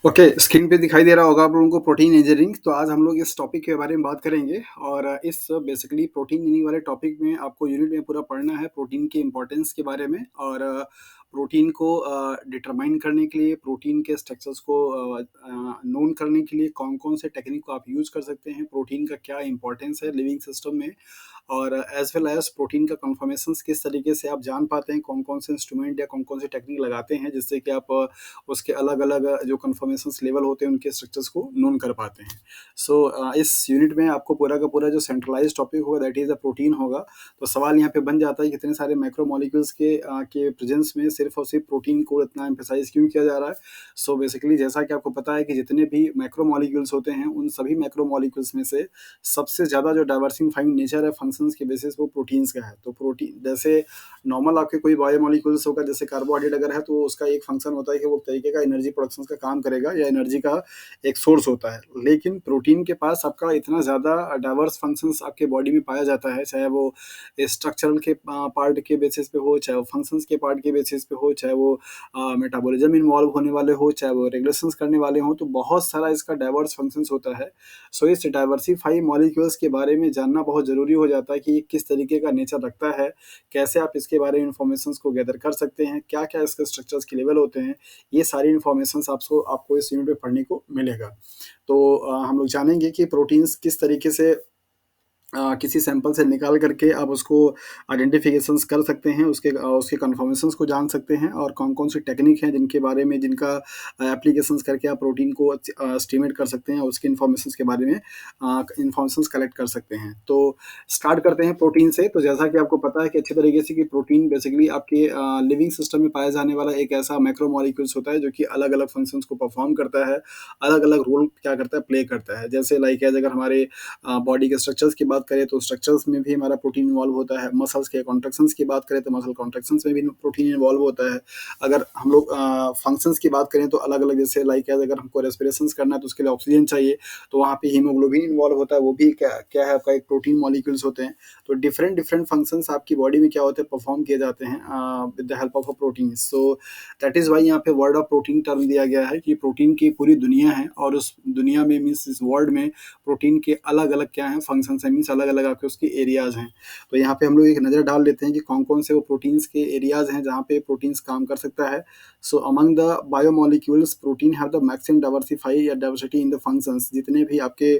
Okay, screen पे दिखाई दे रहा होगा आप लोगों को प्रोटीन इंजीनियरिंग। तो आज हम लोग इस टॉपिक के बारे में बात करेंगे और इस बेसिकली प्रोटीन इंजीनियरिंग वाले टॉपिक में आपको यूनिट में पूरा पढ़ना है प्रोटीन की इंपॉर्टेंस के बारे में और प्रोटीन को डिटरमाइन करने के लिए, प्रोटीन के स्ट्रक्चर्स को नोन करने के लिए कौन-कौन से टेक्निक को आप यूज़ कर सकते हैं, प्रोटीन का क्या इंपॉर्टेंस है लिविंग सिस्टम में और एज़ वेल एज़ प्रोटीन का कन्फर्मेशंस किस तरीके से आप जान पाते हैं, कौन-कौन से इंस्ट्रूमेंट या कौन-कौन से टेक्निक लगाते हैं जिससे कि आप उसके अलग-अलग जो कन्फर्मेशंस लेवल होते हैं उनके स्ट्रक्चर्स को नोन कर पाते हैं। सो इस यूनिट में आपको पूरा का पूरा जो सेंट्रलाइज़्ड टॉपिक होगा दैट इज़ द प्रोटीन होगा। तो सवाल यहाँ पे बन जाता है कि इतने सारे मैक्रोमोलेक्यूल्स के प्रेजेंस में सिर्फ़ और सिर्फ़ प्रोटीन को इतना एम्फसाइज़ क्यों किया जा रहा है? सो बेसिकली जैसा कि आपको पता है कि जितने भी मैक्रोमोलेक्यूल्स होते हैं उन सभी मैक्रोमोलेक्यूल्स में से सबसे ज़्यादा जो डाइवर्सिफाइंग नेचर है फंक्शंस के बेसिस वो प्रोटीन्स का है। तो प्रोटीन जैसे नॉर्मल आपके कोई बायोमोलिक्यूल्स होगा जैसे कार्बोहाइड्रेट अगर है तो उसका एक फंक्शन होता है कि वो तरीके का एनर्जी प्रोडक्शन का काम करेगा या एनर्जी का एक सोर्स होता है। लेकिन प्रोटीन के पास आपका इतना ज़्यादा डाइवर्स फंक्शंस आपके बॉडी में पाया जाता है, चाहे वो स्ट्रक्चरल के पार्ट के बेसिस पे हो, चाहे वो फंक्शंस के पार्ट के बेसिस पे हो, चाहे वो मेटाबॉलिज्म इन्वॉल्व होने वाले हो, चाहे वो रेगुलेशंस करने वाले हों, तो बहुत सारा इसका डाइवर्स फंक्शंस होता है। सो इस डाइवर्सिफाई मॉलिक्यूल्स के बारे में जानना बहुत ज़रूरी हो जाता है कि ये किस तरीके का नेचर रखता है, कैसे आप इसके बारे में इन्फॉर्मेशंस को गैदर कर सकते हैं, क्या-क्या इसके स्ट्रक्चर्स के लेवल होते हैं, ये सारी इन्फॉर्मेशंस आपको आपको इस यूनिट में पढ़ने को मिलेगा। तो हम लोग जानेंगे कि प्रोटीन्स किस तरीके से किसी सैंपल से निकाल करके आप उसको आइडेंटिफिकेशंस कर सकते हैं, उसके कन्फर्मेशंस को जान सकते हैं और कौन-कौन सी टेक्निक है जिनके बारे में जिनका एप्लीकेशंस करके आप प्रोटीन को एस्टीमेट कर सकते हैं, उसके इन्फॉर्मेशंस के बारे में इन्फॉर्मेशंस कलेक्ट कर सकते हैं। तो स्टार्ट करते हैं प्रोटीन से। तो जैसा कि आपको पता है कि अच्छे तरीके से कि प्रोटीन बेसिकली आपके लिविंग सिस्टम में पाया जाने वाला एक ऐसा मैक्रोमोलेक्यूल्स होता है जो कि अलग-अलग फंक्शंस को परफॉर्म करता है, अलग-अलग रोल क्या करता है, प्ले करता है। जैसे लाइक एज़ अगर हमारे बॉडी के स्ट्रक्चर्स की बात करें तो स्ट्रक्चर्स में भी हमारा प्रोटीन इन्वॉल्व होता है, मसल्स के कॉन्ट्रैक्शंस की बात करें तो मसल कॉन्ट्रैक्शंस में भी प्रोटीन इन्वॉल्व होता है। अगर हम लोग फंक्शंस की बात करें तो अलग-अलग जैसे लाइक एज़ अगर हमको रेस्पिरेशंस करना है तो उसके लिए ऑक्सीजन चाहिए, तो वहाँ पे हीमोग्लोबिन इन्वॉल्व होता है, वो भी क्या क्या है आपका एक प्रोटीन मॉलिक्यूल्स होते हैं। तो डिफरेंट डिफरेंट फंक्शंस आपकी बॉडी में क्या होते हैं परफॉर्म किए जाते हैं with the help of a protein. So that is why यहाँ पे वर्ड ऑफ प्रोटीन टर्म दिया गया है कि प्रोटीन की पूरी दुनिया है और उस दुनिया में मीन्स इस वर्ल्ड में प्रोटीन के अलग-अलग क्या हैं फंक्शंस हैं मीन्स अलग-अलग आपके उसके एरियाज़ हैं। तो यहाँ पे हम लोग एक नज़र डाल लेते हैं कि कौन-कौन से वो प्रोटीन्स के एरियाज़ हैं जहाँ पे प्रोटीन्स काम कर सकता है। सो among the biomolecules protein have the maximum diversify या डाइवर्सिटी इन द फंक्शंस। जितने भी आपके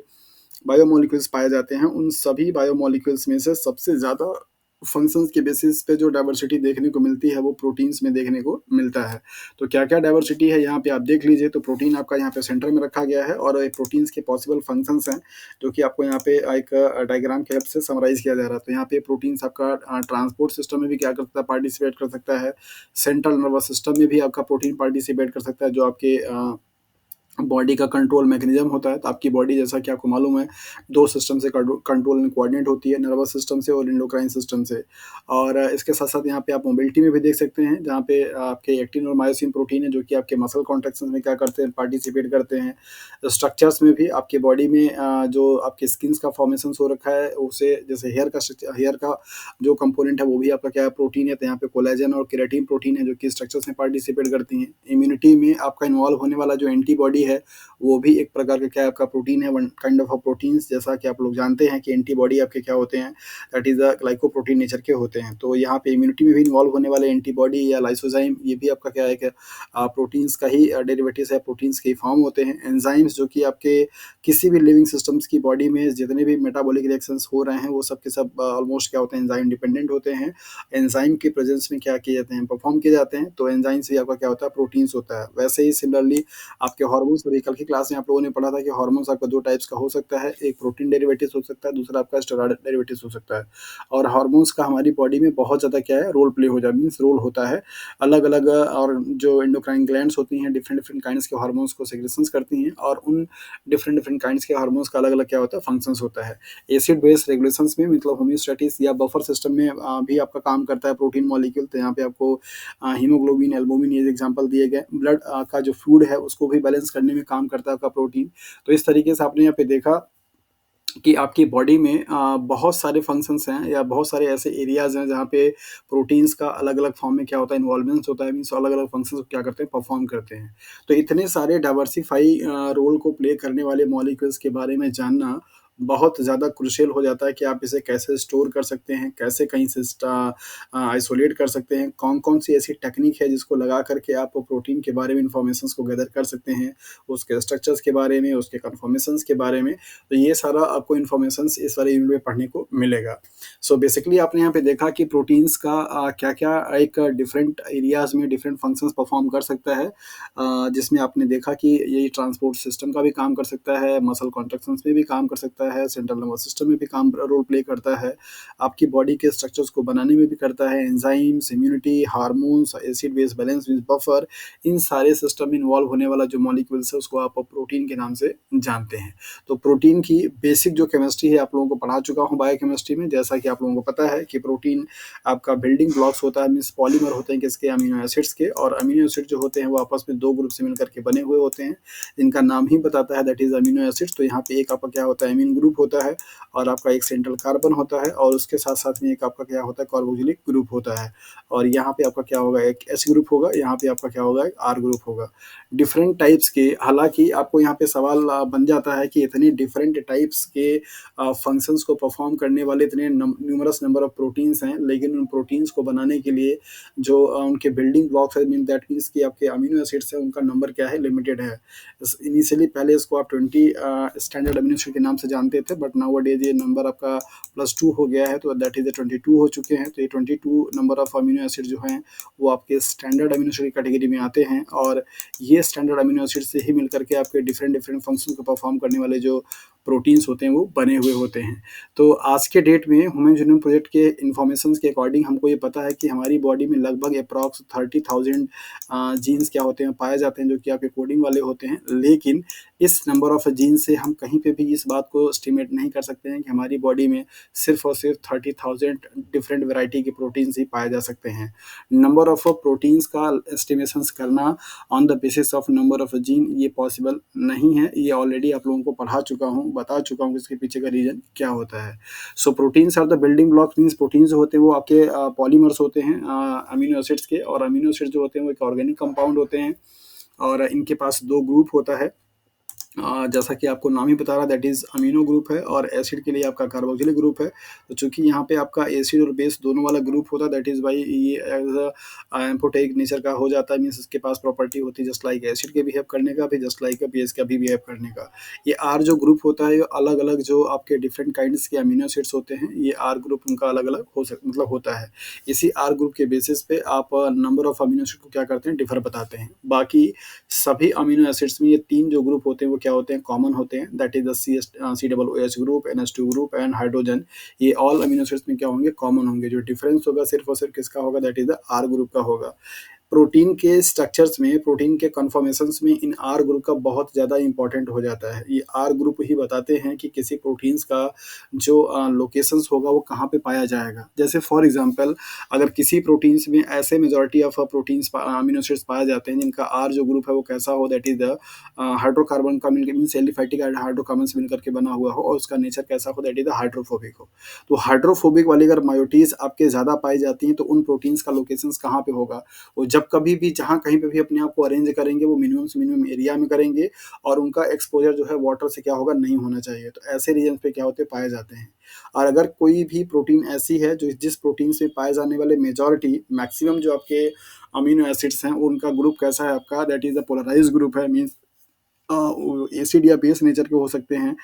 बायोमोलिक्यूल्स पाए जाते हैं, उन सभी बायोमोलिक्यूल्स में से सबसे ज़्यादा फंक्शंस के बेसिस पे जो डाइवर्सिटी देखने को मिलती है, वो प्रोटीन्स में देखने को मिलता है। तो क्या-क्या डाइवर्सिटी है यहाँ पे आप देख लीजिए, तो प्रोटीन आपका यहाँ पे सेंटर में रखा गया है और प्रोटीन्स के पॉसिबल फंक्शंस हैं, जो कि आपको यहाँ पे एक डायग्राम की हेल्प से समराइज़ किया जा रहा है। तो यहाँ पे प्रोटीन्स आपका ट्रांसपोर्ट सिस्टम में भी क्या कर सकता है, पार्टिसिपेट कर सकता है। सेंट्रल नर्वस सिस्टम में भी आपका प्रोटीन पार्टिसिपेट कर सकता है, जो आपके बॉडी का कंट्रोल मैकेनिज्म होता है। तो आपकी बॉडी जैसा कि आपको मालूम है 2 सिस्टम से कंट्रोल एंड कोऑर्डिनेट होती है, नर्वस सिस्टम से और एंडोक्राइन सिस्टम से। और इसके साथ-साथ यहाँ पे आप मोबिलिटी में भी देख सकते हैं, जहाँ पे आपके एक्टिन और मायोसिन प्रोटीन है, जो कि आपके मसल कॉन्ट्रैक्शंस में क्या करते हैं, पार्टिसिपेट करते हैं। स्ट्रक्चर्स में भी आपकी बॉडी में जो आपके स्किन्स का फॉर्मेशंस हो रखा है, उसे जैसे हेयर का जो कंपोनेंट है, वो भी आपका क्या है, प्रोटीन है। तो यहाँ पे कोलेजन और केराटिन प्रोटीन है, जो कि स्ट्रक्चर्स में पार्टिसिपेट करती हैं। इम्यूनिटी में आपका इन्वॉल्व होने वाला जो एंटीबॉडी है, वो भी एक प्रकार का क्या है आपका प्रोटीन है, one kind of a proteins. जैसा कि आप लोग जानते हैं कि एंटीबॉडी आपके क्या होते हैं, that is a glycoprotein nature के होते हैं। तो यहाँ पे इम्यूनिटी में भी इन्वॉल्व होने वाले एंटीबॉडी या लाइसोजाइम, ये भी आपका क्या है कि प्रोटीन्स का ही डेरिवेटिव्स है, प्रोटीन्स के ही फॉर्म होते हैं। एंजाइम्स जो कि आपके किसी भी लिविंग सिस्टम्स की बॉडी में जितने भी मेटाबॉलिक रिएक्शंस हो रहे हैं, वो सब के सब ऑलमोस्ट क्या होते हैं, एंजाइम डिपेंडेंट होते हैं। एंजाइम के प्रेजेंस में क्या किए जाते हैं, परफॉर्म किए जाते हैं। तो एंजाइम्स भी आपका क्या होता है, प्रोटीन्स होता है। वैसे ही सिमिलरली आपके हार्मोन्स अभी कल की क्लास में आप लोगों ने पढ़ा था कि हार्मोन्स आपका 2 टाइप्स का हो सकता है, एक प्रोटीन डेरिवेटिव्स हो सकता है, दूसरा आपका स्टेरॉइड डेरिवेटिव्स हो सकता है। और हार्मोन्स का हमारी बॉडी में बहुत ज़्यादा क्या है, रोल प्ले हो जाता है, मीन्स रोल होता है। अलग-अलग और जो एंडोक्राइन ग्लैंड्स होती हैं, डिफरेंट डिफरेंट काइंड्स के हार्मोन्स को सेक्रेशंस करती हैं और उन डिफरेंट डिफरेंट काइंड्स के हार्मोन्स का अलग-अलग क्या होता है, फंक्शंस होता है। एसिड बेस रेगुलेशंस में मतलब होमियोस्टैटिस या बफर सिस्टम में भी आपका काम करता है प्रोटीन मॉलिक्यूल। तो यहाँ पे आपको हीमोग्लोबिन, एल्बुमिन ये एग्जांपल दिए गए। ब्लड का जो फ्लूइड है उसको भी बैलेंस करने में काम करता है आपका प्रोटीन। तो इस तरीके से आपने यहाँ पे देखा कि आपकी बॉडी में बहुत सारे फंक्शंस हैं या बहुत सारे ऐसे एरियाज़ हैं जहाँ पे प्रोटीन्स का अलग-अलग फॉर्म में क्या होता है इन्वॉल्वमेंट्स होता है मीन्स अलग-अलग फंक्शंस को क्या करते हैं परफॉर्म करते हैं। तो इतने सारे डाइवर्सिफ़ाई रोल को प्ले करने वाले मॉलिक्यूल्स के बारे में जानना बहुत ज़्यादा क्रूशियल हो जाता है कि आप इसे कैसे स्टोर कर सकते हैं, कैसे कहीं से आइसोलेट कर सकते हैं, कौन-कौन सी ऐसी टेक्निक है जिसको लगा कर के आप प्रोटीन के बारे में इन्फॉर्मेशंस को गैदर कर सकते हैं, उसके स्ट्रक्चर्स के बारे में, उसके कन्फॉर्मेशंस के बारे में। तो ये सारा आपको इन्फॉर्मेशंस इस वाले यूनिट में पढ़ने को मिलेगा। सो बेसिकली आपने यहाँ पे देखा कि प्रोटीन्स का क्या-क्या एक डिफरेंट एरियाज़ में डिफरेंट फंक्शंस परफॉर्म कर सकता है। जिसमें आपने देखा कि ये ट्रांसपोर्ट सिस्टम का भी काम कर सकता है, मसल कॉन्ट्रैक्शंस में भी काम कर सकता है, सेंट्रल नर्वस सिस्टम में भी काम रोल प्ले करता है, आपकी बॉडी के स्ट्रक्चर्स को बनाने में भी करता है, enzymes, immunity, hormones, acid base balance means buffer, इन सारे सिस्टम में इन्वॉल्व होने वाला जो मॉलिक्यूल्स है उसको आप प्रोटीन के नाम से जानते हैं। तो प्रोटीन की बेसिक जो केमिस्ट्री है आप लोगों को पढ़ा चुका हूँ बायोकेमिस्ट्री में, जैसा कि आप लोगों को पता है कि प्रोटीन आपका बिल्डिंग ब्लॉक्स होता है मीन्स पॉलीमर होते हैं किसके अमीनो एसिड्स के, और अमीनो एसिड जो होते हैं वो आपस में 2 ग्रुप से मिलकर के बने हुए होते हैं, जिनका नाम ही बताता है दैट इज़ अमीनो एसिड्स। तो यहाँ पे एक आपका क्या होता है एमीन ग्रुप होता है और आपका एक सेंट्रल कार्बन होता है और उसके साथ-साथ में एक आपका क्या होता है कार्बोक्सिलिक ग्रुप होता है, और यहाँ पे आपका क्या होगा एक एच ग्रुप होगा, यहाँ पे आपका क्या होगा एक आर ग्रुप होगा। डिफरेंट टाइप्स के, हालाँकि आपको यहाँ पे सवाल बन जाता है कि इतने डिफरेंट टाइप्स के फंक्शंस को परफॉर्म करने वाले इतने न्यूमरस नंबर ऑफ प्रोटीन्स हैं, लेकिन उन प्रोटीन्स को बनाने के लिए जो उनके बिल्डिंग ब्लॉक्स है मीन दैट मीन्स कि आपके अमीनो एसिड्स हैं उनका नंबर क्या है लिमिटेड है। इनिशियली पहले इसको आप 20 स्टैंडर्ड अमीनो एसिड के नाम से जानते थे, बट नाउ अ डेज ये नंबर आपका +2 हो गया है, तो दैट इज़ 22 हो चुके हैं। तो ये 22 नंबर ऑफ अमीनो एसिड जो हैं वो आपके स्टैंडर्ड अमीनो एसिड कैटेगरी में आते हैं, और ये स्टैंडर्ड अमीनो एसिड से ही मिलकर के आपके डिफरेंट डिफरेंट फंक्शन को परफॉर्म करने वाले जो प्रोटीन्स होते हैं वो बने हुए होते हैं। तो आज के डेट में ह्यूमन जीनोम प्रोजेक्ट के इन्फॉर्मेशंस के अकॉर्डिंग हमको ये पता है कि हमारी बॉडी में लगभग अप्रॉक्स 30,000 जीन्स क्या होते हैं पाए जाते हैं जो कि आपके कोडिंग वाले होते हैं, लेकिन इस नंबर ऑफ जीन से हम कहीं पे भी इस बात को एस्टिमेट नहीं कर सकते हैं कि हमारी बॉडी में सिर्फ और सिर्फ 30,000 डिफरेंट वैरायटी के प्रोटीन्स ही पाए जा सकते हैं। नंबर ऑफ प्रोटीन्स का एस्टिमेशंस करना on the basis of number of gene ये पॉसिबल नहीं है। ये ऑलरेडी आप लोगों को पढ़ा चुका हूँ, बता चुका हूँ कि इसके पीछे का रीज़न क्या होता है। So proteins are the building blocks means proteins जो होते हैं वो आपके पॉलीमर्स होते हैं अमीनो एसिड्स के, और अमीनो एसिड्स जो होते हैं वो एक ऑर्गेनिक कंपाउंड होते हैं और इनके पास 2 ग्रुप होता है। जैसा कि आपको नाम ही बता रहा है दैट इज़ अमीनो ग्रुप है, और एसिड के लिए आपका कार्बोक्सिलिक ग्रुप है। तो चूँकि यहाँ पे आपका एसिड और बेस दोनों वाला ग्रुप होता है दैट इज़ व्हाई ये एज़ एम्फोटेरिक नेचर का हो जाता है, मीन्स इसके पास प्रॉपर्टी होती है जस्ट लाइक एसिड के बिहेव करने का भी, जस्ट लाइक बेस का भी बिहेव करने का। ये आर जो ग्रुप होता है, ये अलग-अलग जो आपके डिफरेंट काइंड्स के अमीनो एसिड्स होते हैं, ये आर ग्रुप उनका अलग-अलग हो सक मतलब होता है। इसी आर ग्रुप के बेसिस पे आप नंबर ऑफ अमीनो एसिड को क्या करते हैं डिफर बताते हैं। बाकी सभी अमीनो एसिड्स में ये 3 जो ग्रुप होते हैं वो क्या होते हैं कॉमन होते हैं, that is the COOH group, NH2 group and hydrogen. ये ऑल अमीनो एसिड्स में क्या होंगे कॉमन होंगे। जो डिफरेंस होगा सिर्फ और सिर्फ किसका होगा that is the R group का होगा। प्रोटीन के स्ट्रक्चर्स में, प्रोटीन के कन्फॉर्मेशंस में इन आर ग्रुप का बहुत ज़्यादा इंपॉर्टेंट हो जाता है। ये आर ग्रुप ही बताते हैं कि किसी प्रोटीन्स का जो लोकेशंस होगा वो कहाँ पे पाया जाएगा। जैसे फॉर एग्जांपल अगर किसी प्रोटीन्स में ऐसे majority of proteins amino acids पाए जाते हैं जिनका आर जो ग्रुप है वो कैसा हो दैट इज़ द हाइड्रोकार्बन का मिलकर मीन्स एलिफैटिक हाइड्रोकार्बन से मिलकर के बना हुआ हो, और उसका नेचर कैसा हो दैट इज़ द हाइड्रोफोबिक हो। तो हाइड्रोफोबिक वाली अगर मायोटीज़ आपके ज़्यादा पाई जाती हैं तो उन प्रोटीन्स का लोकेशंस कहाँ पे होगा? वो जब कभी भी जहाँ कहीं पे भी अपने आप को अरेंज करेंगे वो मिनिमम से मिनिमम एरिया में करेंगे, और उनका एक्सपोज़र जो है वाटर से क्या होगा नहीं होना चाहिए। तो ऐसे रीजन्स पे क्या होते हैं पाए जाते हैं। और अगर कोई भी प्रोटीन ऐसी है जो जिस प्रोटीन से पाए जाने वाले मेजॉरिटी मैक्सिमम जो आपके अमीनो एसिड्स हैं उनका ग्रुप कैसा है आपका that is the polarised group है, मीन्स वो एसिड या बेस नेचर के हो सकते हैं,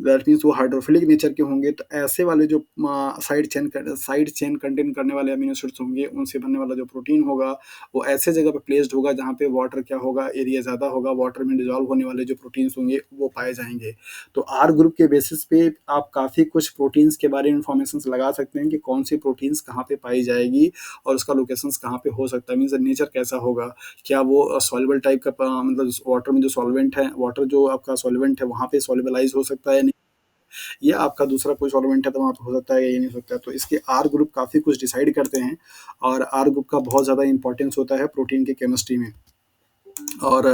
दैट मीन्स वो हाइड्रोफिलिक नेचर के होंगे। तो ऐसे वाले जो साइड चेन कंटेन करने वाले अमीनो एसिड्स होंगे उनसे बनने वाला जो प्रोटीन होगा वो ऐसे जगह पे प्लेस्ड होगा जहाँ पे वाटर क्या होगा एरिया ज़्यादा होगा, वाटर में डिजॉल्व होने वाले जो प्रोटीन्स होंगे वो पाए जाएंगे। तो आर ग्रुप के बेसिस पे आप काफ़ी कुछ प्रोटीन्स के बारे में इंफॉर्मेशन लगा सकते हैं कि कौन सी प्रोटीन्स कहाँ पे पाई जाएगी और उसका लोकेशंस कहाँ पे हो सकता है, मीन्स नेचर कैसा होगा। क्या वो सॉल्युबल टाइप का मतलब वाटर में जो सॉल्वेंट है, वाटर जो आपका सॉल्वेंट है वहाँ पे सॉल्युबलाइज हो सकता है या नहीं, या आपका दूसरा कोई सॉल्वेंट है तो वहाँ पे हो सकता है या ये नहीं हो सकता है। तो इसके आर ग्रुप काफ़ी कुछ डिसाइड करते हैं, और आर ग्रुप का बहुत ज़्यादा इंपॉर्टेंस होता है प्रोटीन के केमिस्ट्री में। और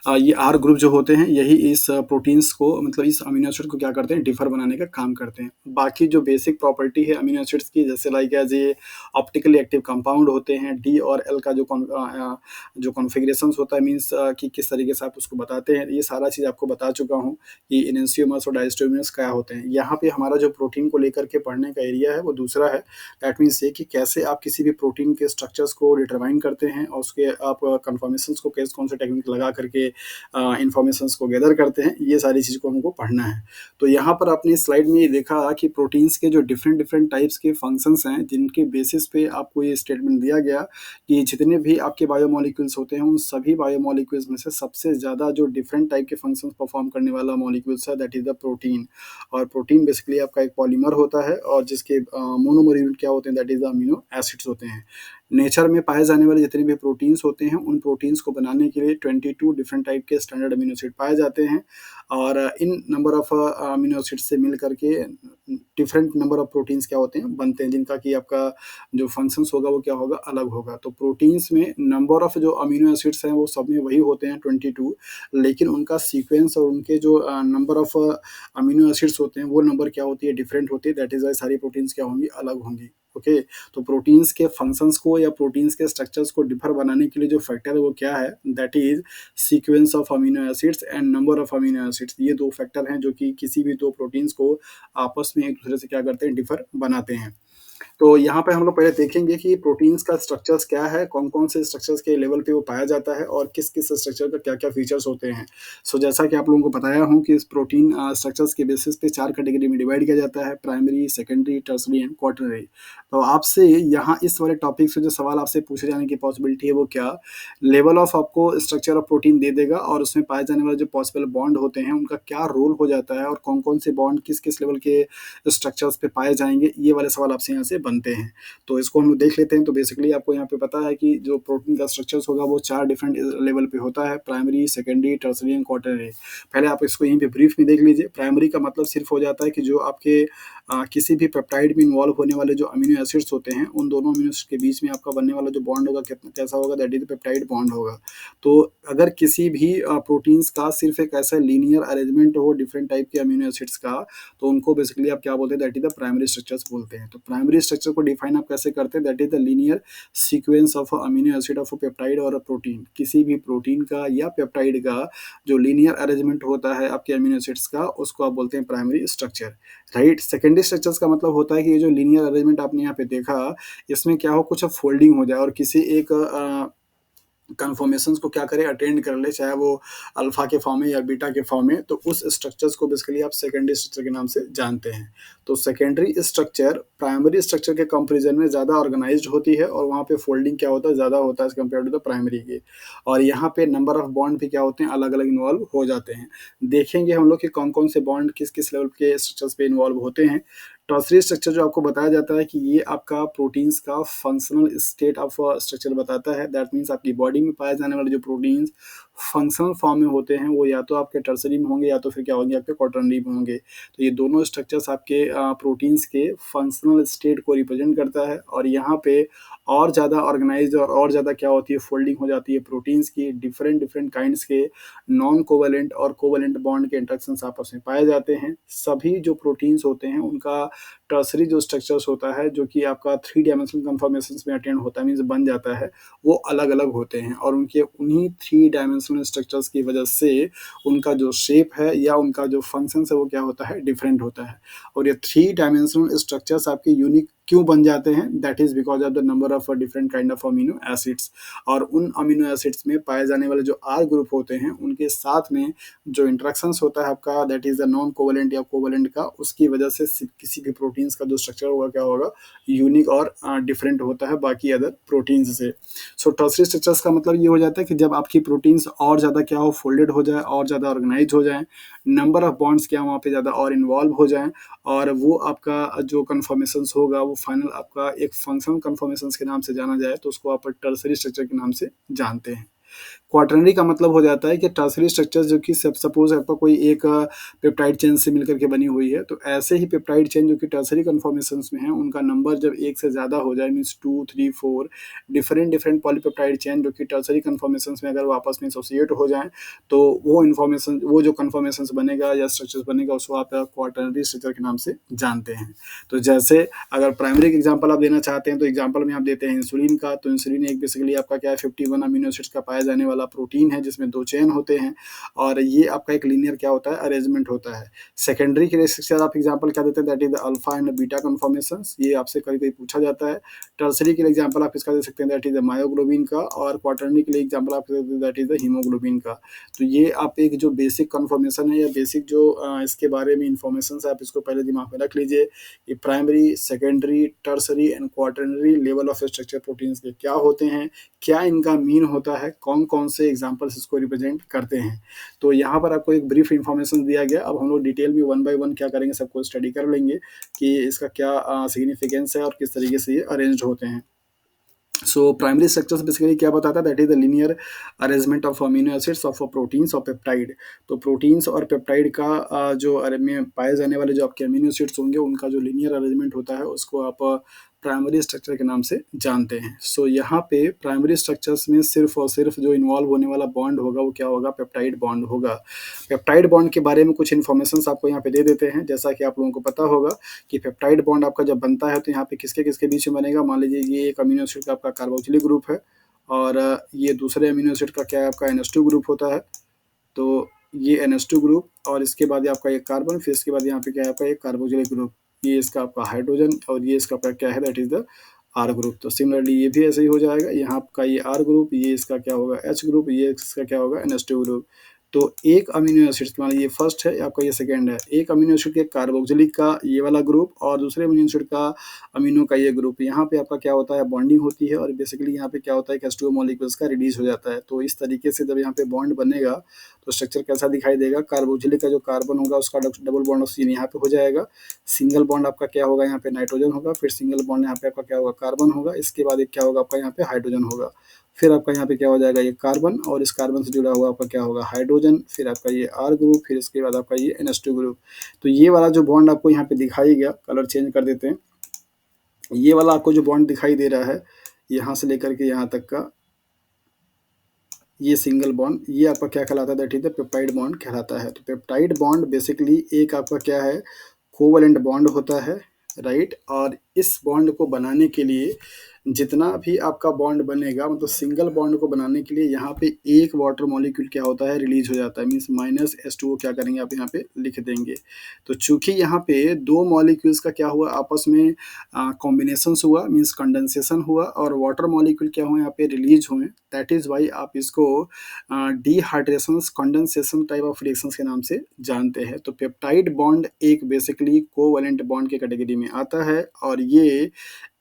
ये आर ग्रुप जो होते हैं यही इस प्रोटीन्स को मतलब इस अमीनो एसिड को क्या करते हैं डिफर बनाने का काम करते हैं। बाकी जो बेसिक प्रॉपर्टी है अमीनो एसिड्स की जैसे लाइक एज़ ये ऑप्टिकली एक्टिव कंपाउंड होते हैं, डी और एल का जो कॉन्फ़िगरेशंस होता है मीन्स कि किस तरीके से आप उसको बताते हैं, ये सारा चीज़ आपको बता चुका हूँ कि एनेंटियोमर्स और डायस्टेरोमर्स क्या होते हैं। यहाँ पे हमारा जो प्रोटीन को लेकर के पढ़ने का एरिया है वो दूसरा है। दैट मीन्स ये कि कैसे आप किसी भी प्रोटीन के स्ट्रक्चर्स को डिटरमाइन करते हैं और उसके आप कन्फर्मेशंस को कैसे कौन से टेक्निक लगा करके इंफॉर्मेशंस को गैदर करते हैं, ये सारी चीज़ को हमको पढ़ना है। तो यहाँ पर आपने इस स्लाइड में ये देखा कि प्रोटीन्स के जो डिफरेंट डिफरेंट टाइप्स के फंक्शंस हैं जिनके बेसिस पे आपको ये स्टेटमेंट दिया गया कि जितने भी आपके बायोमोलिक्यूल्स होते हैं उन सभी बायोमोलिक्यूल्स में से सबसे ज़्यादा जो डिफरेंट टाइप के फंक्शंस परफॉर्म करने वाला मॉलिक्यूल्स है दैट इज़ द प्रोटीन। और प्रोटीन बेसिकली आपका एक पॉलीमर होता है और जिसके मोनोमर यूनिट क्या होते हैं that is the amino acids होते हैं। नेचर में पाए जाने वाले जितने भी प्रोटीन्स होते हैं उन प्रोटीन्स को बनाने के लिए 22 डिफरेंट टाइप के स्टैंडर्ड अमीनो एसिड पाए जाते हैं और इन नंबर ऑफ अमीनो एसिड से मिल करके डिफरेंट नंबर ऑफ प्रोटीन्स क्या होते हैं बनते हैं जिनका कि आपका जो फंक्शंस होगा वो क्या होगा अलग होगा। तो प्रोटीन्स में नंबर ऑफ जो अमीनो एसिड्स हैं वो सब में वही होते हैं 22, लेकिन उनका सीक्वेंस और उनके जो नंबर ऑफ अमीनो एसिड्स होते हैं वो नंबर क्या होती है डिफरेंट होती है। दैट इज़ वाई सारी प्रोटीन्स क्या होंगी अलग होंगी। ओके तो प्रोटीन्स के फंक्शंस को या प्रोटीन्स के स्ट्रक्चर्स को डिफर बनाने के लिए जो फैक्टर है वो क्या है that is sequence of amino acids and number of amino acids. ये दो फैक्टर हैं जो कि किसी भी दो प्रोटीन्स को आपस में एक दूसरे से क्या करते हैं डिफर बनाते हैं। तो यहाँ पे हम लोग पहले देखेंगे कि प्रोटीन्स का स्ट्रक्चर्स क्या है, कौन-कौन से स्ट्रक्चर्स के लेवल पे वो पाया जाता है और किस-किस स्ट्रक्चर का क्या-क्या फीचर्स होते हैं। सो जैसा कि आप लोगों को बताया हूँ कि इस प्रोटीन स्ट्रक्चर्स के बेसिस पे 4 कैटेगरी में डिवाइड किया जाता है, primary, secondary, tertiary and quaternary. तो आपसे यहाँ इस वाले टॉपिक से जो सवाल आपसे पूछे जाने की पॉसिबिलिटी है वो क्या, लेवल ऑफ आपको स्ट्रक्चर ऑफ प्रोटीन दे देगा और उसमें पाए जाने वाले जो पॉसिबल बॉन्ड होते हैं उनका क्या रोल हो जाता है और कौन-कौन से बॉन्ड किस-किस लेवल के स्ट्रक्चर्स पे पाए जाएँगे, ये वाले सवाल आपसे यहाँ से बनते हैं। तो इसको हम लोग देख लेते हैं। तो बेसिकली आपको यहाँ पे पता है कि जो प्रोटीन का स्ट्रक्चर्स होगा वो 4 डिफरेंट लेवल पे होता है, primary, secondary, tertiary and quaternary. पहले आप इसको यहीं पे ब्रीफ में देख लीजिए। प्राइमरी का मतलब सिर्फ हो जाता है कि जो आपके किसी भी पेप्टाइड में इन्वॉल्व होने वाले जो अमीनो एसिड्स होते हैं, उन दोनों अमीनो एसिड के बीच में आपका बनने वाला जो बॉन्ड होगा कितना कैसा होगा दैट इज़ पेप्टाइड बॉन्ड होगा। तो अगर किसी भी प्रोटीन्स का सिर्फ एक ऐसा लीनियर अरेंजमेंट हो डिफरेंट टाइप के अमीनो एसिड्स का, तो उनको बेसिकली आप क्या बोलते हैं that is the primary structures बोलते हैं। तो प्राइमरी स्ट्रक्चर को डिफाइन आप कैसे करते हैं that is the linear sequence of amino acid of a peptide और अ प्रोटीन। किसी भी प्रोटीन का या पेप्टाइड का जो लीनियर अरेंजमेंट होता है आपके अमीनो एसिड्स का उसको आप बोलते हैं primary structure, right. Secondary structures का मतलब होता है कि ये जो लीनियर अरेंजमेंट आपने यहाँ पे देखा इसमें क्या हो कुछ फोल्डिंग हो जाए और किसी एक कन्फर्मेशंस को क्या करे अटेंड कर ले, चाहे वो अल्फा के फॉर्म में या बीटा के फॉर्म में, तो उस स्ट्रक्चर्स को बेसिकली आप सेकेंडरी स्ट्रक्चर के नाम से जानते हैं। तो सेकेंडरी स्ट्रक्चर प्राइमरी स्ट्रक्चर के कंपेरिजन में ज़्यादा ऑर्गेनाइज्ड होती है और वहाँ पे फोल्डिंग क्या होता है ज़्यादा होता है as compared to the primary के। और यहाँ पे नंबर ऑफ बॉन्ड भी क्या होते हैं अलग अलग इन्वॉल्व हो जाते हैं। देखेंगे हम लोग कि कौन कौन से बॉन्ड किस किस लेवल के स्ट्रक्चर्स पे इन्वॉल्व होते हैं। टर्शियरी स्ट्रक्चर जो आपको बताया जाता है कि ये आपका प्रोटीन्स का फंक्शनल स्टेट ऑफ स्ट्रक्चर बताता है। दैट मीन्स आपकी बॉडी में पाए जाने वाले जो प्रोटीन्स फंक्शनल फॉर्म में होते हैं वो या तो आपके टर्शियरी में होंगे या तो फिर क्या होंगे आपके क्वाटरनरी में होंगे। तो ये दोनों स्ट्रक्चर्स आपके प्रोटीन्स के फंक्शनल स्टेट को रिप्रेजेंट करता है और यहाँ पे और ज़्यादा ऑर्गेनाइज्ड और ज़्यादा क्या होती है फोल्डिंग हो जाती है प्रोटीन्स की। डिफरेंट डिफरेंट काइंड्स के नॉन कोवेलेंट और कोवेलेंट बॉन्ड के इंटरेक्शंस आपस में पाए जाते हैं। सभी जो प्रोटीन्स होते हैं उनका टर्शियरी जो स्ट्रक्चर्स होता है जो कि आपका 3 डायमेंशनल कन्फर्मेशंस में अटेंड होता है मीन्स बन जाता है, वो अलग अलग होते हैं और उनके उन्हीं 3 डायमेंशनल स्ट्रक्चर्स की वजह से उनका जो शेप है या उनका जो फंक्शंस है वो क्या होता है डिफरेंट होता है। और ये 3 डायमेंशनल स्ट्रक्चर्स आपके यूनिक क्यों बन जाते हैं that is because of the number of different kind of amino acids. और उन अमीनो एसिड्स में पाए जाने वाले जो आर ग्रुप होते हैं उनके साथ में जो इंटरेक्शंस होता है आपका that is the non covalent या कोवेलेंट का, उसकी वजह से किसी भी प्रोटीन्स का जो स्ट्रक्चर होगा क्या होगा यूनिक और डिफरेंट होता है बाकी अदर प्रोटीन्स से। सो टर्शियरी स्ट्रक्चर्स का मतलब ये हो जाता है कि जब आपकी प्रोटीन्स और ज़्यादा क्या हो फोल्डेड हो जाए और ज़्यादा ऑर्गेनाइज हो जाए, नंबर ऑफ बॉन्ड्स क्या वहाँ पे ज़्यादा और इन्वॉल्व हो जाएँ और वो आपका जो कन्फर्मेशंस होगा वो फाइनल आपका एक फंक्शनल कन्फर्मेशंस के नाम से जाना जाए तो उसको आप टर्शियरी स्ट्रक्चर के नाम से जानते हैं। क्वाटरनरी का मतलब हो जाता है कि टर्सरी स्ट्रक्चर जो कि सपोज आपका कोई एक पेप्टाइड चेन से मिलकर के बनी हुई है, तो ऐसे ही पेप्टाइड चेन जो कि टर्सरी कन्फॉर्मेशंस में है, उनका नंबर जब एक से ज़्यादा हो जाए, means 2, 3, 4 different different polypeptide chain जो कि टर्सरी कन्फॉर्मेशंस में अगर वो आपस में एसोसिएट हो जाएं, तो वो जो कन्फॉर्मेशंस बनेगा या स्ट्रक्चर्स बनेगा, उसको आप क्वाटरनरी स्ट्रक्चर के नाम से जानते हैं। तो जैसे अगर प्राइमरी एग्जाम्पल आप देना चाहते हैं, तो एग्जाम्पल में आप देते हैं इंसुलिन का। तो इंसुलिन एक बेसिकली आपका क्या है, 51 अमीनो एसिड्स का पाया जाने वाला प्रोटीन है, जिसमें 2 चेन होते हैं, और ये आपका एक लीनियर क्या होता है, अरेंजमेंट होता है। सेकेंडरी के लिए स्ट्रक्चर आप एग्जाम्पल क्या देते हैं, that is the alpha and beta conformations, ये आपसे कभी कभी पूछा जाता है। टर्सरी के लिए एग्जाम्पल आप इसका दे सकते हैं, दैट इज द मायोग्लोबिन का, और क्वाटरनरी के लिए एग्जाम्पल आप दे सकते हैं, दैट इज द हीमोग्लोबिन का। तो ये आप एक जो बेसिक कन्फॉर्मेशन है या बेसिक जो इसके बारे में इंफॉर्मेशन है, आप इसको पहले दिमाग में रख लीजिए कि primary, secondary, tertiary and quaternary level of structure proteins के क्या होते हैं, क्या इनका मीन होता है, कौन कौन से एग्जाम्पल्स इसको रिप्रेजेंट करते हैं। तो यहाँ पर आपको एक ब्रीफ इंफॉर्मेशन दिया गया। अब हम लोग डिटेल में वन बाय वन क्या करेंगे, सबको स्टडी कर लेंगे कि इसका क्या सिग्निफिकेंस है और किस तरीके से ये अरेंज होते हैं। सो प्राइमरी स्ट्रक्चर्स बेसिकली क्या बताता है, that is the linear arrangement of amino acids of proteins और पेप्टाइड। तो प्रोटीन्स और पेप्टाइड का जो अरे में पाए जाने वाले जो आपके अमीनो एसिड्स होंगे, उनका जो लीनियर अरेंजमेंट होता है, उसको आप प्राइमरी स्ट्रक्चर के नाम से जानते हैं। सो यहाँ पे प्राइमरी स्ट्रक्चर्स में सिर्फ और सिर्फ जो इन्वॉल्व होने वाला बॉन्ड होगा, वो क्या होगा, पेप्टाइड बॉन्ड होगा। पेप्टाइड बॉन्ड के बारे में कुछ इन्फॉर्मेशन आपको यहाँ पे दे देते हैं। जैसा कि आप लोगों को पता होगा कि पेप्टाइड बॉन्ड आपका जब बनता है, तो यहाँ पे किसके किसके बीच में बनेगा। मान लीजिए ये एक अमीनो एसिड का आपका कार्बोक्सिलिक ग्रुप है, और ये दूसरे अमीनो एसिड का क्या है, आपका NH2 ग्रुप होता है। तो ये NH2 ग्रुप, और इसके बाद आपका एक कार्बन, फिर इसके बाद यहाँ पे क्या है, आपका एक कार्बोक्सिलिक ग्रुप, ये इसका आपका हाइड्रोजन, और ये इसका आपका क्या है, that is the R group. तो सिमिलरली ये भी ऐसे ही हो जाएगा, यहाँ आपका ये R ग्रुप, ये इसका क्या होगा, H ग्रुप, ये इसका क्या होगा, NH2 ग्रुप। तो एक अमीनो एसिड, मान ये फर्स्ट है, आपका ये सेकेंड है, एक अमीनो एसिड के कार्बोक्सिलिक का ये वाला ग्रुप, और दूसरे अमीनो एसिड का अमीनो का ये ग्रुप, यहाँ पे आपका क्या होता है, बॉन्डिंग होती है, और बेसिकली यहाँ पे क्या होता है कि H2O मॉलिक्यूल्स का रिलीज हो जाता है। तो इस तरीके से जब यहाँ पे बॉन्ड बनेगा, तो स्ट्रक्चर कैसा दिखाई देगा, कार्बोक्सिलिक का जो कार्बन होगा, उसका डबल बॉन्ड ऑक्सीजन यहाँ पे हो जाएगा, सिंगल बॉन्ड आपका क्या होगा, यहाँ पे नाइट्रोजन होगा, फिर सिंगल बॉन्ड यहाँ पे आपका क्या होगा, कार्बन होगा, इसके बाद एक क्या होगा, आपका यहाँ पे हाइड्रोजन होगा, फिर आपका यहाँ पे क्या हो जाएगा, ये कार्बन, और इस कार्बन से जुड़ा हुआ आपका क्या होगा, हाइड्रोजन, फिर आपका ये R ग्रुप, फिर इसके बाद आपका ये NH2 ग्रुप। तो ये वाला जो बॉन्ड आपको यहाँ पे दिखाई गया, कलर चेंज कर देते हैं, ये वाला आपको जो बॉन्ड दिखाई दे रहा है, यहाँ से लेकर के यहाँ तक का ये सिंगल बॉन्ड, ये आपका क्या कहलाता है, that is the peptide bond कहलाता है। तो पेप्टाइड बॉन्ड बेसिकली एक आपका क्या है, कोवलेंट बॉन्ड होता है, राइट। और इस बॉन्ड को बनाने के लिए जितना भी आपका बॉन्ड बनेगा, मतलब सिंगल बॉन्ड को बनाने के लिए यहाँ पे एक वाटर मॉलिक्यूल क्या होता है, रिलीज हो जाता है, मीन्स -H2O क्या करेंगे आप यहाँ पे लिख देंगे। तो चूंकि यहाँ पे दो मॉलिक्यूल्स का क्या हुआ, आपस में कॉम्बिनेशन हुआ, मीन्स कंडेंसेशन हुआ, और वाटर मॉलिक्यूल क्या हुए यहाँ पे रिलीज हुए, दैट इज वाई आप इसको dehydration condensation type of reactions के नाम से जानते हैं। तो पेप्टाइड बॉन्ड एक बेसिकली कोवलेंट बॉन्ड के कैटेगरी में आता है, और ये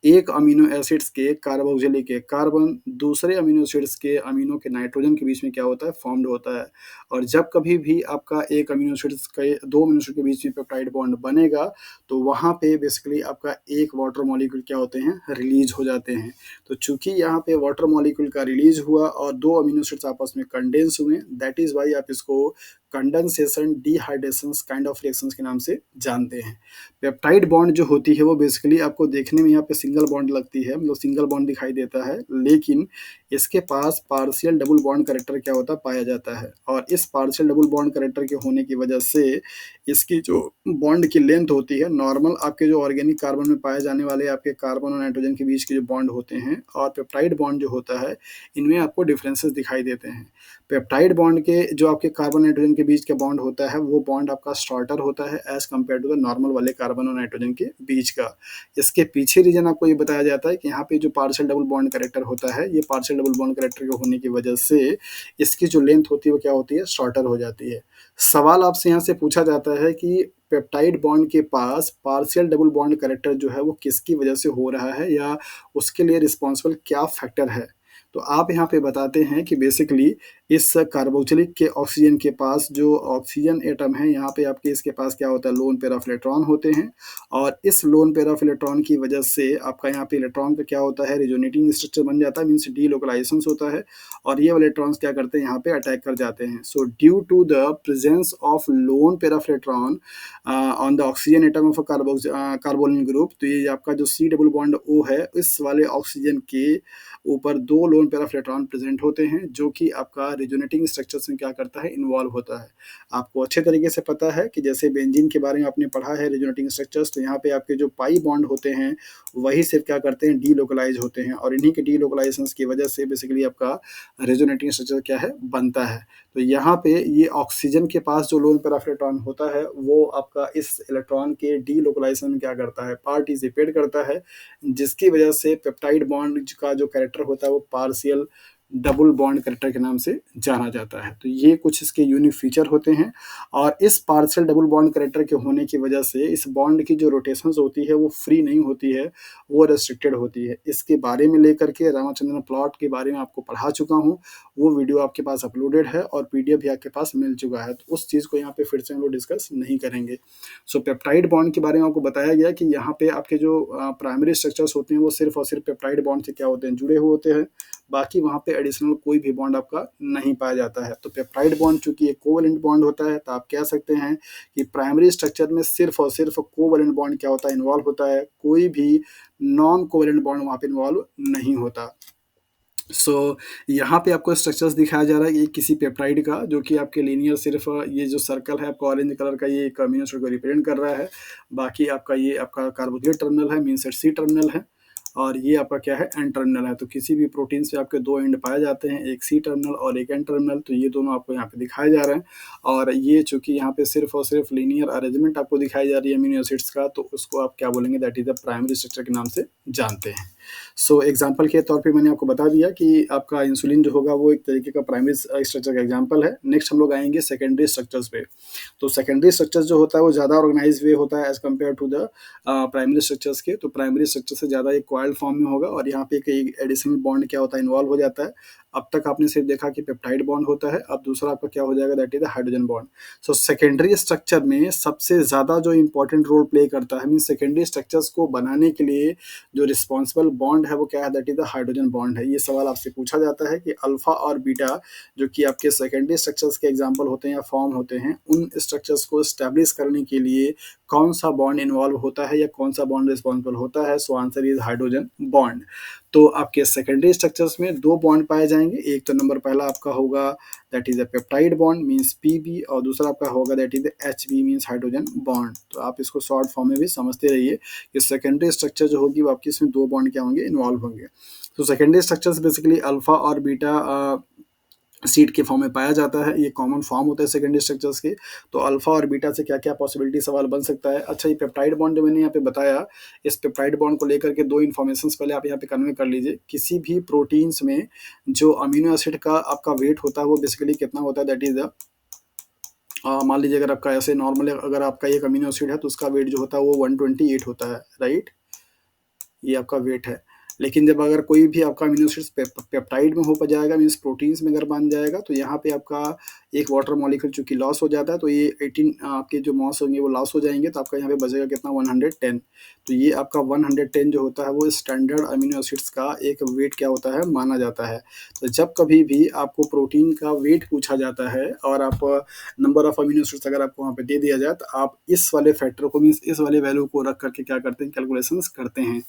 एक अमीनो एसिड्स के कार्बोक्सिलिक के कार्बन दूसरे अमीनो एसिड्स के अमीनो के नाइट्रोजन के बीच में क्या होता है, फॉर्म्ड होता है। और जब कभी भी आपका एक अमीनो एसिड्स के दो अमीनो एसिड के बीच में पेप्टाइड बॉन्ड बनेगा, तो वहाँ पे बेसिकली आपका एक वाटर मॉलिक्यूल क्या होते हैं, रिलीज हो जाते हैं। तो चूंकि यहाँ पे वाटर मॉलिक्यूल का रिलीज हुआ और दो अमीनो एसिड्स आपस में कंडेंस हुए, दैट इज वाई आप इसको condensation dehydration kind of reactions के नाम से जानते हैं। पेप्टाइड बॉन्ड जो होती है, वो बेसिकली आपको देखने में यहाँ पे सिंगल बॉन्ड लगती है, मतलब सिंगल बॉन्ड दिखाई देता है, लेकिन इसके पास पार्शियल डबल बॉन्ड कैरेक्टर क्या होता है, पाया जाता है। और इस पार्शियल डबल बॉन्ड कैरेक्टर के होने की वजह से इसकी जो बॉन्ड की लेंथ होती है, नॉर्मल आपके जो ऑर्गेनिक कार्बन में पाए जाने वाले आपके कार्बन और नाइट्रोजन के बीच के जो बॉन्ड होते हैं, और पेप्टाइड बॉन्ड जो होता है, इनमें आपको डिफरेंसेस दिखाई देते हैं। पेप्टाइड बॉन्ड के जो आपके कार्बन नाइट्रोजन के बीच का बॉन्ड होता है, वो बॉन्ड आपका शॉर्टर होता है as compared to the normal वाले कार्बन और नाइट्रोजन के बीच का। इसके पीछे रीजन आपको ये बताया जाता है कि यहाँ पे जो पार्शियल डबल बॉन्ड कैरेक्टर होता है, ये पार्शियल डबल बॉन्ड कैरेक्टर के होने की वजह से इसकी जो लेंथ होती है, वो क्या होती है, शॉर्टर हो जाती है। सवाल आपसे यहाँ से पूछा जाता है कि पेप्टाइड बॉन्ड के पास पार्शियल डबल बॉन्ड कैरेक्टर जो है, वो किसकी वजह से हो रहा है, या उसके लिए रिस्पॉन्सिबल क्या फैक्टर है। तो आप यहाँ पे बताते हैं कि बेसिकली इस कार्बोक्सिलिक के ऑक्सीजन के पास जो ऑक्सीजन एटम है, यहाँ पे आपके इसके पास क्या होता है, लोन पेयर ऑफ इलेक्ट्रॉन होते हैं और इस लोन पेयर ऑफ इलेक्ट्रॉन की वजह से आपका यहाँ पे इलेक्ट्रॉन का क्या होता है, रिजोनेटिंग स्ट्रक्चर बन जाता है, मीन्स डीलोकलाइजेशन होता है और ये वाले इलेक्ट्रॉन्स क्या करते हैं, यहाँ पे अटैक कर जाते हैं। So due to the presence of lone pair of electron on the oxygen atom of carbonyl group, तो ये आपका जो सी डबल बॉन्ड ओ है, इस वाले ऑक्सीजन के ऊपर दो loan pair of electron present होते हैं जो कि आपका रिजोनेटिंग स्ट्रक्चर्स में क्या करता है, इन्वॉल्व होता है। आपको अच्छे तरीके से पता है कि जैसे बेंजीन के बारे में आपने पढ़ा है रिजोनेटिंग स्ट्रक्चर्स, तो यहाँ पे आपके जो पाई बॉन्ड होते हैं वही सिर्फ क्या करते हैं, डीलोकलाइज होते हैं और इन्हीं के डीलोकलाइजेशन की वजह से बेसिकली आपका रिजोनेटिंग स्ट्रक्चर क्या है, बनता है। तो यहाँ पे ये ऑक्सीजन के पास जो लोन पेयर ऑफ इलेक्ट्रॉन होता है वो आपका इस इलेक्ट्रॉन के डीलोकलाइजेशन में क्या करता है, पार्टिसिपेट करता है, जिसकी वजह से पेप्टाइड बॉन्ड का जो कैरेक्टर होता है वो पार्शियल डबल बॉन्ड कैरेक्टर के नाम से जाना जाता है। तो ये कुछ इसके यूनिक फीचर होते हैं और इस पार्शियल डबल बॉन्ड कैरेक्टर के होने की वजह से इस बॉन्ड की जो रोटेशंस होती है वो फ्री नहीं होती है, वो रेस्ट्रिक्टेड होती है। इसके बारे में लेकर के रामाचंद्रन प्लॉट के बारे में आपको पढ़ा चुका हूँ, वो वीडियो आपके पास अपलोडेड है और पीडीएफ भी आपके पास मिल चुका है, तो उस चीज़ को यहाँ पे फिर से हम लोग डिस्कस नहीं करेंगे। सो पेप्टाइड बॉन्ड के बारे में आपको बताया गया कि यहाँ पे आपके जो प्राइमरी स्ट्रक्चर्स होते हैं वो सिर्फ और सिर्फ पेप्टाइड बॉन्ड से क्या होते हैं, जुड़े हुए होते हैं, बाकी वहाँ पे एडिशनल कोई भी बॉन्ड आपका नहीं पाया जाता है। तो पेप्टाइड बॉन्ड चूंकि एक कोवैलेंट बॉन्ड होता है, तो आप कह सकते हैं कि प्राइमरी स्ट्रक्चर में सिर्फ और सिर्फ कोवैलेंट बॉन्ड क्या होता है, इन्वॉल्व होता है, कोई भी नॉन कोवैलेंट बॉन्ड वहाँ पे इन्वॉल्व नहीं होता। सो यहाँ पे आपको स्ट्रक्चर्स दिखाया जा रहा है ये किसी पेप्टाइड का, जो कि आपके लीनियर सिर्फ ये जो सर्कल है आपका ऑरेंज कलर का, ये एक अमीनो एसिड को रिप्रेजेंट कर रहा है। बाकी आपका ये आपका कार्बोक्सिलिक टर्मिनल है, मीन सी टर्मिनल है और ये आपका क्या है, एन टर्मिनल है। तो किसी भी प्रोटीन से आपके दो एंड पाए जाते हैं, एक सी टर्मिनल और एक एन टर्मिनल, तो ये दोनों आपको यहाँ पे दिखाए जा रहे हैं। और ये चूंकि यहाँ पे सिर्फ और सिर्फ लीनियर अरेंजमेंट आपको दिखाई जा रही है अमीनो एसिड्स का, तो उसको आप क्या बोलेंगे, that is the primary structure के नाम से जानते हैं। सो एग्जाम्पल के तौर पे मैंने आपको बता दिया कि आपका इंसुलिन जो होगा वो एक तरीके का प्राइमरी स्ट्रक्चर का एग्जाम्पल है। नेक्स्ट हम लोग आएंगे सेकेंडरी स्ट्रक्चर्स पे। तो सेकेंडरी स्ट्रक्चर्स जो होता है वो ज़्यादा ऑर्गेनाइज वे होता है as compared to the primary structures के। तो प्राइमरी स्ट्रक्चर से ज़्यादा एक कॉइल्ड फॉर्म में होगा और यहाँ पे एक एडिशनल बॉन्ड क्या होता है, इन्वॉल्व हो जाता है। अब तक आपने सिर्फ देखा कि पेप्टाइड बॉन्ड होता है, अब दूसरा आपका क्या हो जाएगा, that is the hydrogen bond. So secondary structure में सबसे ज़्यादा जो इंपॉर्टेंट रोल प्ले करता है, मीन सेकेंडरी स्ट्रक्चर्स को बनाने के लिए जो रिस्पॉन्सिबल बॉन्ड है वो क्या है, that is the hydrogen bond है। ये सवाल आपसे पूछा जाता है कि अल्फा और बीटा जो कि आपके सेकेंडरी स्ट्रक्चर्स के एग्जाम्पल होते हैं या फॉर्म होते हैं, उन स्ट्रक्चर्स को स्टैब्लिश करने के लिए कौन सा बॉन्ड इन्वॉल्व होता है या कौन सा बॉन्ड रिस्पॉन्सिबल होता है। So answer is hydrogen bond. तो आपके सेकेंडरी स्ट्रक्चर्स में दो बॉन्ड पाए जाएंगे, एक तो नंबर पहला आपका होगा that is a peptide bond means PB और दूसरा आपका होगा that is HB means hydrogen bond. तो आप इसको शॉर्ट फॉर्म में भी समझते रहिए कि सेकेंडरी स्ट्रक्चर जो होगी वो आपकी इसमें दो बॉन्ड क्या होंगे, इन्वॉल्व होंगे। तो सेकेंडरी स्ट्रक्चर्स बेसिकली अल्फा और बीटा सीट के फॉर्म में पाया जाता है, ये कॉमन फॉर्म होता है सेकेंडरी स्ट्रक्चर्स के। तो अल्फा और बीटा से क्या क्या पॉसिबिलिटी सवाल बन सकता है। अच्छा, ये पेप्टाइड बॉन्ड जो मैंने यहाँ पे बताया, इस पेप्टाइड बॉन्ड को लेकर के दो इन्फॉर्मेशन पहले आप यहाँ पे कन्वे कर लीजिए। किसी भी प्रोटीन्स में जो अमीनो एसिड का आपका वेट होता है वो बेसिकली कितना होता है, दैट इज द मान लीजिए अगर आपका ऐसे नॉर्मल अगर आपका एक अमीनो एसिड है तो उसका वेट जो होता है वो 128 होता है, राइट, ये आपका वेट है। लेकिन जब अगर कोई भी आपका अमीनो एसिड पेप्टाइड में हो जाएगा, मीन्स प्रोटीन्स में अगर बन जाएगा, तो यहाँ पे आपका एक वाटर मॉलिक्यूल चूंकि लॉस हो जाता है, तो ये 18 आपके जो मॉस होंगे वो लॉस हो जाएंगे, तो आपका यहाँ पे बचेगा कितना, 110। तो ये आपका 110 जो होता है वो स्टैंडर्ड अमीनो एसिड्स का एक वेट क्या होता है, माना जाता है। तो जब कभी भी आपको प्रोटीन का वेट पूछा जाता है और आप नंबर ऑफ अमीनो एसिड्स अगर आपको वहाँ पे दे दिया जाए, तो आप इस वाले फैक्टर को, मीन्स इस वाले वैल्यू को रख करके क्या करते हैं, कैलकुलेशन करते हैं।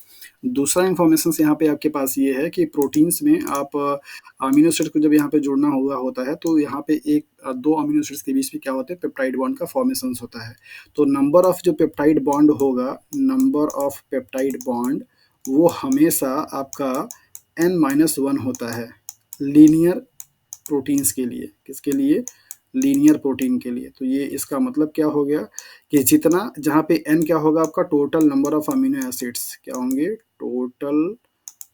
दूसरा इन्फॉर्मेशन यहाँ पे आपके पास ये है कि प्रोटीन्स में आप अमीनो एसिड को जब यहाँ पे जोड़ना हुआ होता है, तो यहाँ पे एक दो अमीनो एसिड्स के बीच में क्या होता है, पेप्टाइड बॉन्ड का फॉर्मेशन होता है। तो नंबर ऑफ जो पेप्टाइड बॉन्ड होगा, नंबर ऑफ पेप्टाइड बॉन्ड वो हमेशा आपका n-1 होता है लीनियर प्रोटीन्स के लिए। किसके लिए, लीनियर प्रोटीन के लिए। तो ये इसका मतलब क्या हो गया कि जितना जहाँ पे n क्या होगा आपका total number of amino acids क्या होंगे, total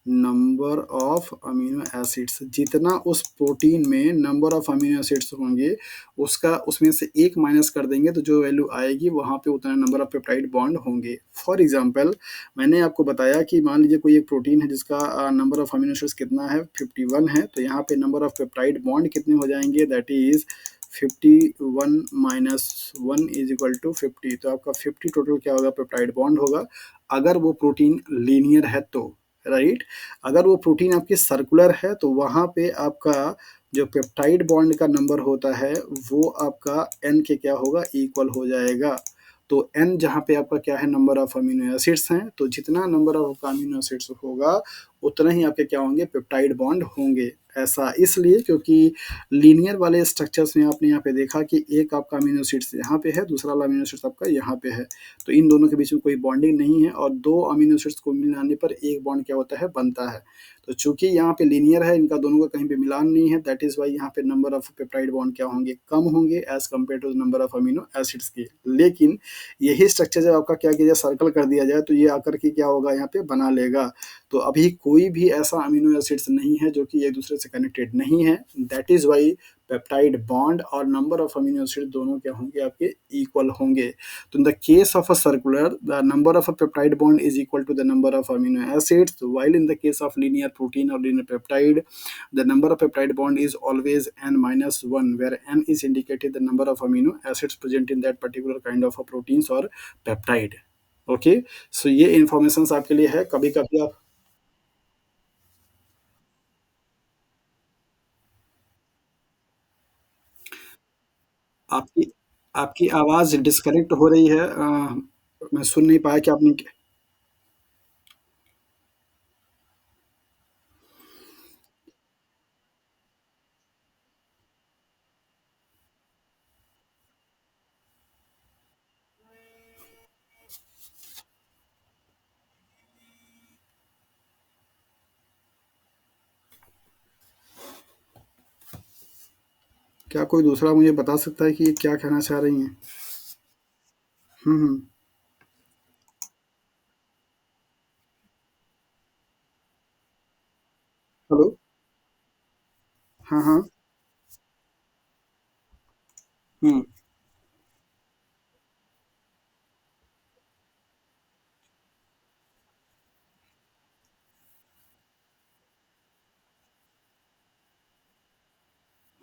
number of amino acids, जितना उस प्रोटीन में नंबर ऑफ अमीनो एसिड्स होंगे, उसका उसमें से एक माइनस कर देंगे तो जो वैल्यू आएगी वहाँ पे उतना नंबर ऑफ पेप्टाइड बॉन्ड होंगे। फॉर एग्जांपल, मैंने आपको बताया कि मान लीजिए कोई एक प्रोटीन है जिसका नंबर ऑफ अमीनो एसिड्स कितना है, 51 है, तो यहाँ पे नंबर ऑफ पेप्टाइड बॉन्ड कितने हो जाएंगे, that is 51 minus 1 is equal to 50। तो आपका 50 टोटल क्या होगा, पेप्टाइड बॉन्ड होगा, अगर वो प्रोटीन लीनियर है तो, राइट। अगर वो प्रोटीन आपकी सर्कुलर है तो वहाँ पे आपका जो पेप्टाइड बॉन्ड का नंबर होता है वो आपका एन के क्या होगा, इक्वल हो जाएगा। तो एन जहाँ पे आपका क्या है, नंबर ऑफ अमीनो एसिड्स हैं, तो जितना नंबर ऑफ अमीनो एसिड्स होगा उतना ही आपके क्या होंगे, पेप्टाइड बॉन्ड होंगे। ऐसा इसलिए क्योंकि लीनियर वाले स्ट्रक्चर्स में आपने यहाँ पे देखा कि एक आपका अमीनो एसिड्स यहाँ पे है, दूसरा वाला अमीनो एसिड्स आपका यहाँ पे है, तो इन दोनों के बीच में कोई बॉन्डिंग नहीं है और दो अमीनो एसिड्स को मिलाने पर एक बॉन्ड क्या होता है, बनता है। तो चूंकि यहाँ पे लीनियर है, इनका दोनों का कहीं पे मिलान नहीं है, दैट इज वाई यहाँ पे नंबर ऑफ पेप्टाइड बॉन्ड क्या होंगे, कम होंगे as compared to number of amino acids के। लेकिन यही स्ट्रक्चर जब आपका क्या किया जाए, सर्कल कर दिया जाए, तो ये आकर के क्या होगा, यहाँ पे बना लेगा। तो अभी कोई भी ऐसा अमीनो एसिड्स नहीं है जो कि एक दूसरे से कनेक्टेड नहीं है, that is Y peptide bond और नंबर ऑफ अमीनो एसिड दोनों क्या होंगे, आपके इक्वल होंगे। तो in the case of a circular, the number of a peptide bond is equal to the number of amino acids, while in the case of linear protein or linear peptide, the number of peptide bond is always n minus 1, where n is indicated the number of amino acids present in that particular kind of a proteins or peptide। Okay, so ये इंफॉर्मेशन आपके लिए है। कभी कभी आप, आपकी आपकी आवाज़ डिस्कनेक्ट हो रही है, मैं सुन नहीं पाया कि आपने क्या कोई दूसरा मुझे बता सकता है कि ये क्या कहना चाह रही हैं? हम्म। हेलो। हाँ हाँ। हम्म।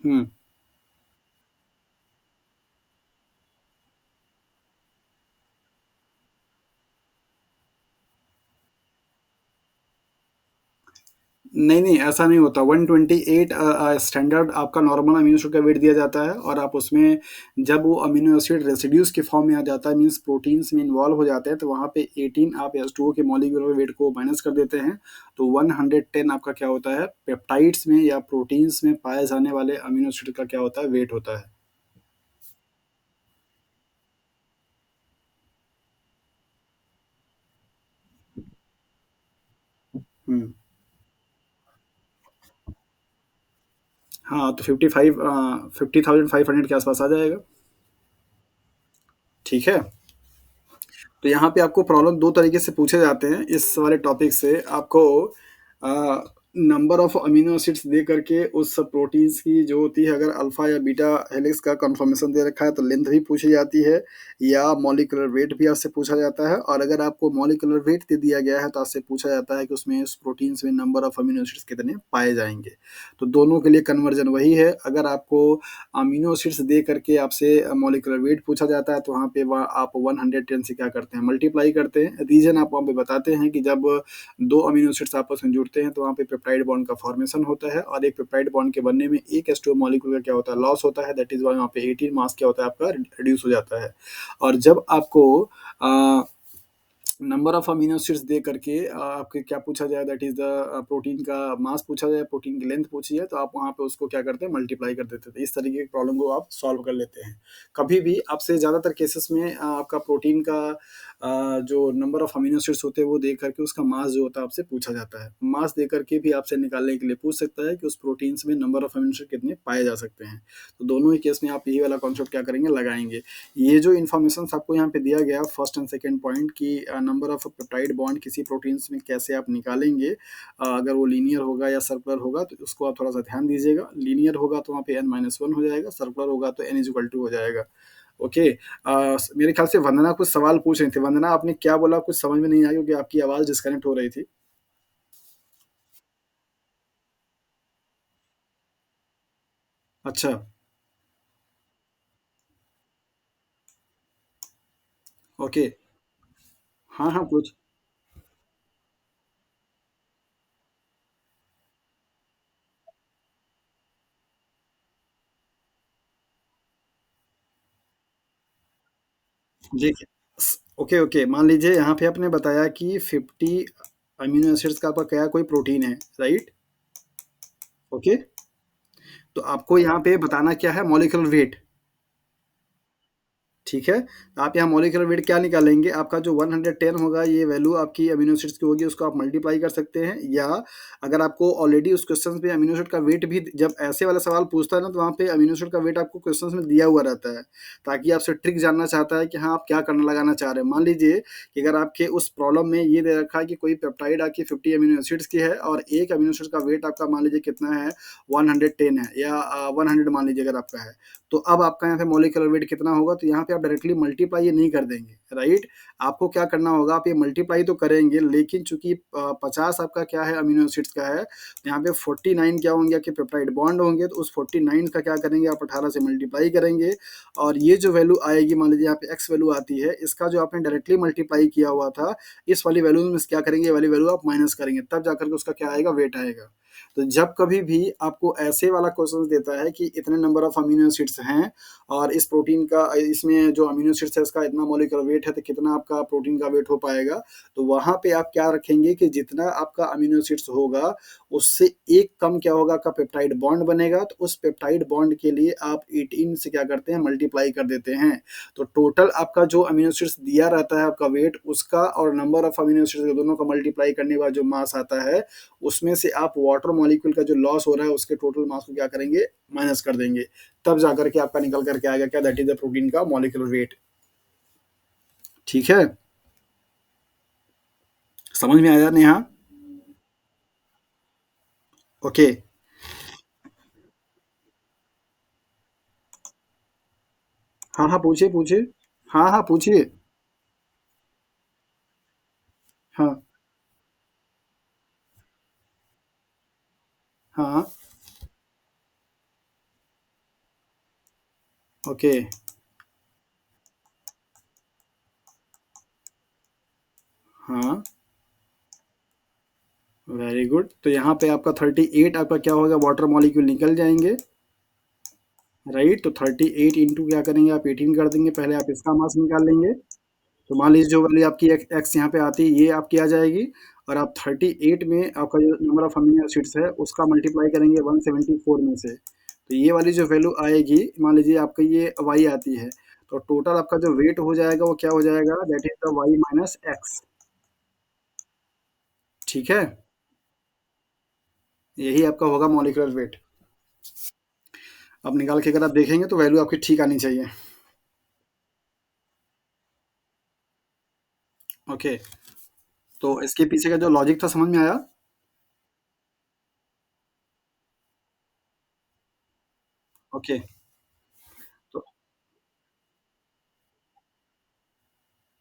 हम्म। नहीं, नहीं, ऐसा नहीं होता। 128 स्टैंडर्ड आपका नॉर्मल अमीनो एसिड का वेट दिया जाता है और आप उसमें जब वो अमीनो एसिड रेसिड्यूज़ के फॉर्म में आ जाता है, मीन्स प्रोटीन्स में इन्वॉल्व हो जाते हैं, तो वहाँ पे 18 आप H2O के मॉलिक्यूलर वेट को माइनस कर देते हैं, तो 110 आपका क्या होता है, पेप्टाइड्स में या प्रोटीन्स में पाए जाने वाले अमीनो एसिड का क्या होता है, वेट होता है। हुँ। हाँ, तो 50,500 के आस-पास आ जाएगा। ठीक है? तो यहाँ पे आपको प्रॉब्लम 2 तरीके से पूछे जाते हैं इस वाले टॉपिक से। आपको नंबर ऑफ अमीनो एसिड्स दे करके उस प्रोटीन्स की जो होती है, अगर अल्फ़ा या बीटा हेलिक्स का कन्फर्मेशन दे रखा है तो लेंथ भी पूछी जाती है, या मॉलिक्यूलर वेट भी आपसे पूछा जाता है। और अगर आपको मॉलिक्यूलर वेट दे दिया गया है तो आपसे पूछा जाता है कि उसमें उस प्रोटीन्स में नंबर ऑफ अमीनो एसिड्स कितने पाए जाएँगे। तो दोनों के लिए कन्वर्जन वही है। अगर आपको अमीनो एसिड्स दे करके आपसे मॉलिक्यूलर वेट पूछा जाता है तो वहाँ पे आप 110 से क्या करते हैं, मल्टीप्लाई करते हैं। रीजन आप वहाँ पे बताते हैं कि जब दो अमीनो एसिड्स आपस में जुड़ते हैं तो वहाँ पे पेप्टाइड बॉन्ड का फॉर्मेशन होता है और एक पेप्टाइड बॉन्ड के बनने में एक H2O मॉलिक्यूल का क्या होता है, लॉस होता है। दैट इज वाई वहाँ पे 18 मास क्या होता है, आपका रिड्यूस हो जाता है। और जब आपको नंबर ऑफ अमीनो एसिड्स दे करके आपके क्या पूछा जाए, दैट इज द प्रोटीन का मास पूछा जाए, प्रोटीन की लेंथ पूछी है, तो आप वहाँ पे उसको क्या करते हैं, मल्टीप्लाई कर देते थे। इस तरीके की प्रॉब्लम को आप सॉल्व कर लेते हैं। कभी भी आपसे ज़्यादातर केसेस में आपका प्रोटीन का जो नंबर ऑफ अमीनो एसिड्स होते हैं वो देख करके उसका मास जो होता है आपसे पूछा जाता है। मास दे करके भी आपसे निकालने के लिए पूछ सकता है कि उस प्रोटीन्स में नंबर ऑफ अमीनो एसिड कितने पाए जा सकते हैं। तो दोनों ही केस में आप यही वाला कॉन्सेप्ट क्या करेंगे, लगाएँगे। ये जो इन्फॉर्मेशन आपको यहाँ पे दिया गया फर्स्ट एंड सेकंड पॉइंट कि नंबर ऑफ पेप्टाइड बॉन्ड किसी प्रोटीन्स में कैसे आप निकालेंगे, अगर वो लीनियर होगा या सर्कुलर होगा तो उसको आप थोड़ा सा ध्यान दीजिएगा। लीनियर होगा तो वहाँ पे n-1 हो जाएगा, सर्कुलर होगा तो n=2 हो जाएगा। ओके। मेरे ख्याल से वंदना कुछ सवाल पूछ रही थी। वंदना, आपने क्या बोला कुछ समझ में नहीं आया क्योंकि आपकी आवाज़ डिस्कनेक्ट हो रही थी। अच्छा। ओके। हाँ, हाँ, पूछ। देखिए, ओके, ओके, मान लीजिए यहाँ पे आपने बताया कि 50 अमीनो एसिड्स का आपका क्या कोई प्रोटीन है, राइट? ओके। तो आपको यहाँ पे बताना क्या है, मॉलिक्यूलर वेट। ठीक है? तो आप यहाँ मॉलिक्यूलर वेट क्या निकालेंगे, आपका जो 110 होगा ये वैल्यू आपकी अमीनो एसिड्स की होगी, उसको आप मल्टीप्लाई कर सकते हैं। या अगर आपको ऑलरेडी उस क्वेश्चन पे अमीनो एसिड का वेट भी, जब ऐसे वाला सवाल पूछता है ना तो वहाँ पे अमीनो एसिड का वेट आपको क्वेश्चन में दिया हुआ रहता है, ताकि आपसे ट्रिक जानना चाहता है कि हाँ आप क्या करना लगाना चाह रहे हैं। मान लीजिए कि अगर आपके उस प्रॉब्लम में ये दे रखा है कि कोई पेप्टाइड आपकी 50 अमीनो एसिड्स की है और एक अमीनो एसिड का वेट आपका मान लीजिए कितना है, 110 है या 100 मान लीजिए अगर आपका है, तो अब आपका यहाँ पे मॉलिक्यूलर वेट कितना होगा, तो यहाँ पे आप डायरेक्टली मल्टीप्लाई ये नहीं कर देंगे, राइट? आपको क्या करना होगा, आप ये मल्टीप्लाई तो करेंगे लेकिन चूंकि 50 आपका क्या है अमीनो एसिड्स का है, तो यहाँ पे 49 क्या होंगे आपके पेप्टाइड बॉन्ड होंगे, तो उस 49 का क्या करेंगे आप 18 से मल्टीप्लाई करेंगे। और ये जो वैल्यू आएगी, मान लीजिए यहाँ पे एक्स वैल्यू आती है, इसका जो आपने डायरेक्टली मल्टीप्लाई किया हुआ था, इस वाली वैल्यू में क्या करेंगे, ये वाली वैल्यू आप माइनस करेंगे, तब जाकर के उसका क्या आएगा, वेट आएगा। तो जब कभी भी आपको ऐसे वाला क्वेश्चन देता है कि इतने नंबर ऑफ अमीनो एसिड्स हैं और इस प्रोटीन का, इसमें जो अमीनो एसिड्स है उसका इतना मॉलिक्यूलर वेट है, तो कितना आपका प्रोटीन का वेट हो पाएगा, तो वहां पे आप क्या रखेंगे कि जितना आपका अमीनो एसिड्स होगा उससे एक कम क्या होगा, आपका पेप्टाइड बॉन्ड बनेगा, तो उस पेप्टाइड बॉन्ड के लिए आप 18 से क्या करते हैं, मल्टीप्लाई कर देते हैं। तो टोटल आपका जो अमीनो एसिड्स दिया रहता है आपका वेट, उसका और नंबर ऑफ अमीनो एसिड्स दोनों का मल्टीप्लाई करने के बाद जो मास आता है, उसमें से आप वाटर मॉलिक्यूल का जो लॉस हो रहा है उसके टोटल मास को क्या करेंगे, माइनस कर देंगे। तब जाकर के आपका निकल करके आएगा क्या, दैट इज द प्रोटीन का मॉलिक्यूलर वेट। ठीक है? समझ में आया नेहा? ओके। हाँ, हाँ, पूछिए, पूछिए। हाँ, हाँ, पूछिए। हाँ, हाँ। ओके। हाँ। Very good. तो यहाँ पे आपका 38 आपका क्या होगा, वाटर मॉलिक्यूल निकल जाएंगे, राइट? तो 38 इंटू क्या करेंगे आप, 18 कर देंगे, पहले आप इसका मास निकाल लेंगे। तो मान लीजिए जो वाली आपकी एक्स यहाँ पे आती है ये आपकी आ जाएगी, और आप 38 में आपका जो नंबर ऑफ अमीनो एसिड्स है उसका मल्टीप्लाई करेंगे 174 में से, तो ये वाली जो वैल्यू आएगी, मान लीजिए आपका ये वाई आती है, तो टोटल आपका जो वेट हो जाएगा वो क्या हो जाएगा, that is the Y minus X. ठीक है? यही आपका होगा मॉलिक्यूलर वेट। अब निकाल के अगर आप देखेंगे तो वैल्यू आपकी ठीक आनी चाहिए। ओके। तो इसके पीछे का जो लॉजिक था समझ में आया? ओके। तो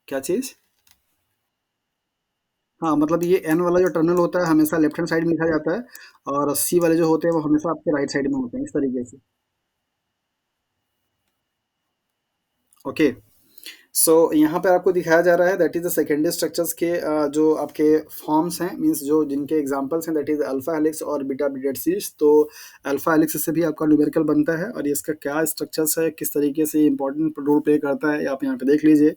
क्या चीज़? हाँ, मतलब ये एन वाला जो टर्मिनल होता है हमेशा लेफ्ट हैंड साइड में लिखा जाता है, और सी वाले जो होते हैं वो हमेशा आपके राइट साइड में होते हैं, इस तरीके से। ओके। सो यहाँ पे आपको दिखाया जा रहा है that is the secondary structures के जो आपके फॉर्म्स हैं, मींस जो जिनके एग्जांपल्स हैं, दैट इज अल्फा हेलिक्स और बीटा ब्रैकेट। तो अल्फा हेलिक्स से भी आपका न्यूमेरिकल बनता है, और ये इसका क्या स्ट्रक्चर्स है, किस तरीके से इंपॉर्टेंट रोल प्ले करता है, आप यहाँ पे देख लीजिए।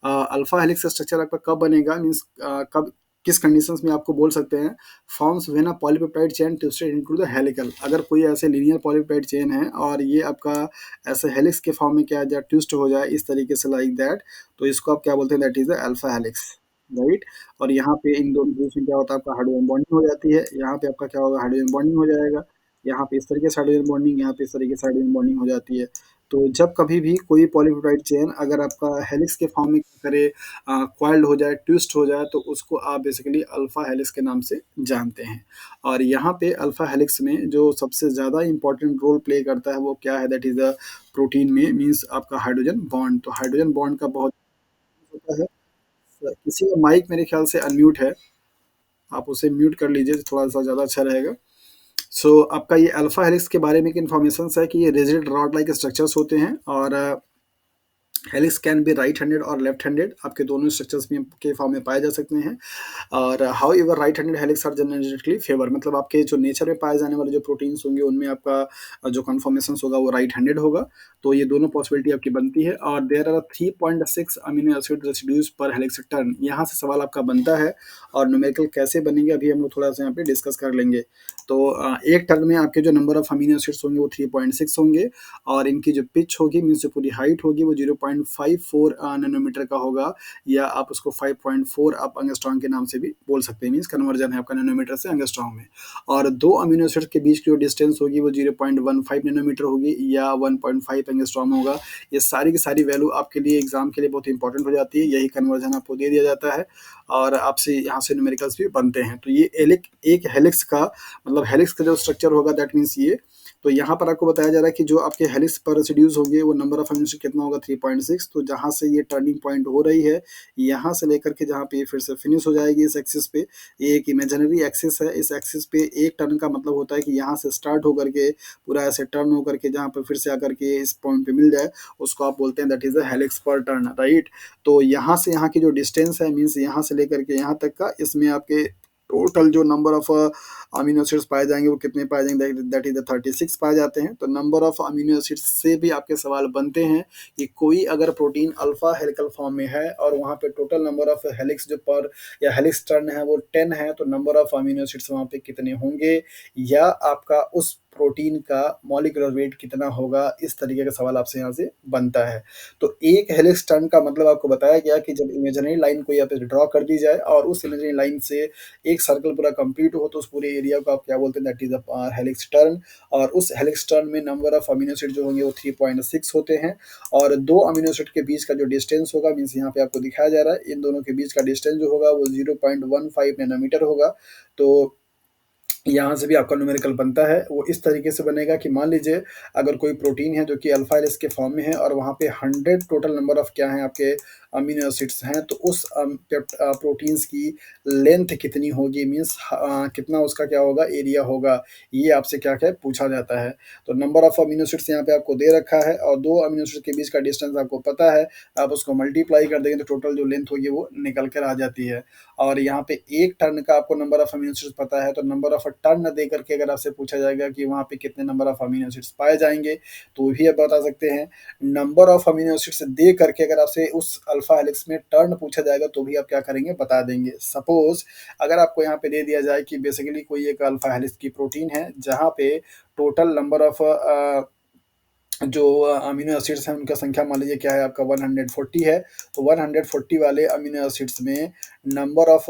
अल्फा हेलिक्स का स्ट्रक्चर आपका कब बनेगा, मीन्स कब किस कंडीशंस में आपको बोल सकते हैं, forms when a polypeptide chain twisted into the helical. अगर कोई ऐसे लीनियर पॉलीपेप्टाइड चेन है और ये आपका ऐसे हेलिक्स के फॉर्म में क्या आ जाए, ट्विस्ट हो जाए इस तरीके से लाइक दैट, तो इसको आप क्या बोलते हैं, that is the alpha helix, right. और यहाँ पे इन दोनों बीच में क्या होता है, आपका हाइड्रोजन बॉन्डिंग हो जाती है। यहाँ पे आपका क्या होगा, हाइड्रोजन बॉन्डिंग हो जाएगा। यहाँ पे इस तरीके से हाइड्रोजन बॉन्डिंग, यहाँ पे इस तरीके से हाइड्रोजन बॉन्डिंग हो जाती है। तो जब कभी भी कोई पॉलीपेप्टाइड चेन अगर आपका हेलिक्स के फॉर्म में करे, क्वाइल्ड हो जाए, ट्विस्ट हो जाए, तो उसको आप बेसिकली अल्फा हेलिक्स के नाम से जानते हैं। और यहाँ पे अल्फा हेलिक्स में जो सबसे ज़्यादा इंपॉर्टेंट रोल प्ले करता है वो क्या है, दैट इज़ द प्रोटीन में मीन्स आपका हाइड्रोजन बॉन्ड। तो हाइड्रोजन बॉन्ड का बहुत होता है। किसी का माइक मेरे ख्याल से अनम्यूट है, आप उसे म्यूट कर लीजिए, थोड़ा सा ज़्यादा अच्छा रहेगा। सो आपका ये अल्फा हेलिक्स के बारे में एक इन्फॉर्मेशन है कि ये रिजिड रॉड लाइक स्ट्रक्चर्स होते हैं, और helix can be right handed और लेफ्ट हैंडेड, आपके दोनों स्ट्रक्चर्स में के फॉर्म में पाए जा सकते हैं। और however right handed helix are genetically favour, मतलब आपके जो नेचर में पाए जाने वाले जो प्रोटीन्स होंगे उनमें आपका जो कन्फॉर्मेशन होगा वो राइट हैंडेड होगा। तो ये दोनों पॉसिबिलिटी आपकी बनती है। और there are 3.6 amino acid residues per helix turn, यहाँ से सवाल आपका बनता है। और न्यूमेरिकल कैसे बनेंगे अभी हम लोग थोड़ा सा यहाँ पे डिस्कस कर लेंगे। तो एक टर्न में आपके जो नंबर ऑफ अमीनो एसिड्स होंगे वो 3.6 होंगे, और इनकी जो पिच होगी मीन्स जो पूरी हाइट होगी वो 0.54 नैनोमीटर का होगा, या आप उसको 5.4 आप एंगस्ट्रॉम के नाम से भी बोल सकते हैं, मीन्स कन्वर्जन है आपका नैनोमीटर से एंगस्ट्रॉम में। और दो अमीनो एसिड्स के बीच की जो डिस्टेंस होगी वो 0.15 नैनोमीटर होगी या 1.5 एंगस्ट्रॉम होगा। ये सारी की सारी वैल्यू आपके लिए एग्जाम के लिए बहुत इंपॉर्टेंट हो जाती है, यही कन्वर्जन आपको दे दिया जाता है और आपसे यहाँ से न्यूमेरिकल्स भी बनते हैं। तो ये एक हेलिक्स का मतलब हेलिक्स का जो स्ट्रक्चर होगा दैट मीन्स ये। तो यहाँ पर आपको बताया जा रहा है कि जो आपके हेलिक्स पर रेसिड्यूज होंगे वो नंबर ऑफ अमीनो एसिड कितना होगा, 3.6। तो जहाँ से ये टर्निंग पॉइंट हो रही है, यहाँ से लेकर के जहाँ पे ये फिर से फिनिश हो जाएगी इस एक्सिस पे, ये एक इमेजिनरी एक्सिस है। इस एक्सिस पे एक टर्न का मतलब होता है कि यहाँ से स्टार्ट होकर के पूरा ऐसे टर्न होकर के जहाँ पर फिर से आकर के इस पॉइंट पे मिल जाए, उसको आप बोलते हैं दैट इज अ हेलिक्स पर टर्न, राइट। तो यहाँ से यहाँ की जो डिस्टेंस है मीन्स यहाँ से लेकर के यहाँ तक का, इसमें आपके टोटल जो नंबर ऑफ अमीनो एसिड्स पाए जाएंगे वो कितने पाए जाएंगे, दैट इज 36 पाए जाते हैं। तो नंबर ऑफ अमीनो एसिड्स से भी आपके सवाल बनते हैं कि कोई अगर प्रोटीन अल्फा हेलिकल फॉर्म में है और वहाँ पे टोटल नंबर ऑफ हेलिक्स जो पर या हेलिक्स टर्न है वो 10 है, तो नंबर ऑफ अमीनो एसिड्स वहाँ पे कितने होंगे, या आपका उस प्रोटीन का मॉलिक्यूलर वेट कितना होगा, इस तरीके का सवाल आपसे यहाँ से बनता है। तो एक हेलिक्स टर्न का मतलब आपको बताया गया कि जब इमेजिनरी लाइन को यहाँ पे ड्रॉ कर दी जाए और उस इमेजिनरी लाइन से एक सर्कल पूरा कंप्लीट हो, तो उस पूरे एरिया को आप क्या बोलते हैं, that is a helix turn. और उस हेलिक्स टर्न में नंबर ऑफ अमीनो एसिड जो होंगे वो 3.6 होते हैं, और दो अमीनो एसिड के बीच का जो डिस्टेंस होगा मीन्स यहाँ पे आपको दिखाया जा रहा है, इन दोनों के बीच का डिस्टेंस जो होगा वो 0.15 नैनोमीटर होगा। तो यहाँ से भी आपका न्यूमेरिकल बनता है, वो इस तरीके से बनेगा कि मान लीजिए अगर कोई प्रोटीन है जो कि अल्फा हेलिक्स के फॉर्म में है और वहाँ पे 100 टोटल नंबर ऑफ क्या हैं आपके अमीनो एसिड्स हैं, तो उस प्रोटीन्स की लेंथ कितनी होगी, मीन्स कितना उसका क्या होगा, एरिया होगा, ये आपसे क्या क्या पूछा जाता है। तो नंबर ऑफ अमीनो एसिड्स यहाँ पे आपको दे रखा है और दो अमीनो एसिड के बीच का डिस्टेंस आपको पता है, आप उसको मल्टीप्लाई कर देंगे तो टोटल जो लेंथ होगी वो निकल कर आ जाती है। और यहाँ पे एक टर्न का आपको नंबर ऑफ अमीनो एसिड्स पता है, तो नंबर ऑफ टर्न दे करके अगर आपसे पूछा जाएगा कि वहाँ पे कितने नंबर ऑफ अमीनो एसिड्स पाए जाएंगे, तो भी आप बता सकते हैं। नंबर ऑफ अमीनो एसिड्स दे करके अगर आपसे उस अल्फा हेलिक्स में टर्न पूछा जाएगा तो भी आप क्या करेंगे, बता देंगे। सपोज अगर आपको यहाँ पे दे दिया जाए कि बेसिकली कोई एक अल्फा हेलिक्स की प्रोटीन है जहाँ पे टोटल नंबर ऑफ जो अमीनो एसिड्स हैं उनका संख्या मान लीजिए क्या है आपका 140 है, तो 140 वाले अमीनो एसिड्स में नंबर ऑफ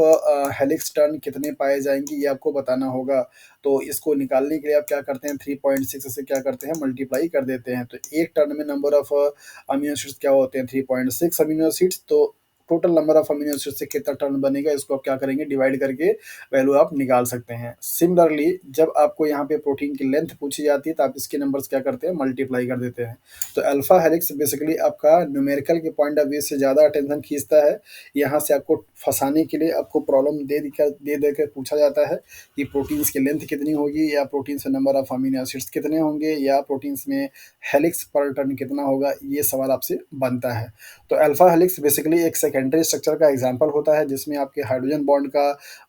हेलिक्स टर्न कितने पाए जाएंगे ये आपको बताना होगा। तो इसको निकालने के लिए आप क्या करते हैं, 3.6 से क्या करते हैं, मल्टीप्लाई कर देते हैं। तो एक टर्न में नंबर ऑफ अमीनो एसिड्स क्या होते हैं, 3.6 अमीनो एसिड्स। तो total number of amino acid से कितना टर्न बनेगा, इसको आप क्या करेंगे, डिवाइड करके वैल्यू आप निकाल सकते हैं। सिमिलरली जब आपको यहाँ पे प्रोटीन की लेंथ पूछी जाती है तो आप इसके नंबर्स क्या करते हैं, मल्टीप्लाई कर देते हैं। तो अल्फा हेलिक्स बेसिकली आपका न्यूमेरिकल के पॉइंट ऑफ व्यू से ज़्यादा अटेंशन खींचता है। यहाँ से आपको फंसाने के लिए आपको प्रॉब्लम दे दे कर पूछा जाता है कि प्रोटीन्स की लेंथ कितनी होगी, या प्रोटीन से नंबर ऑफ अमीनो एसिड्स कितने होंगे, या प्रोटीन्स में हेलिक्स पर टर्न कितना होगा, ये सवाल आपसे बनता है। तो अल्फा हेलिक्स बेसिकली एक सेकंड सेकेंडरी स्ट्रक्चर का एग्ज़ाम्पल होता है जिसमें आपके हाइड्रोजन बॉन्ड का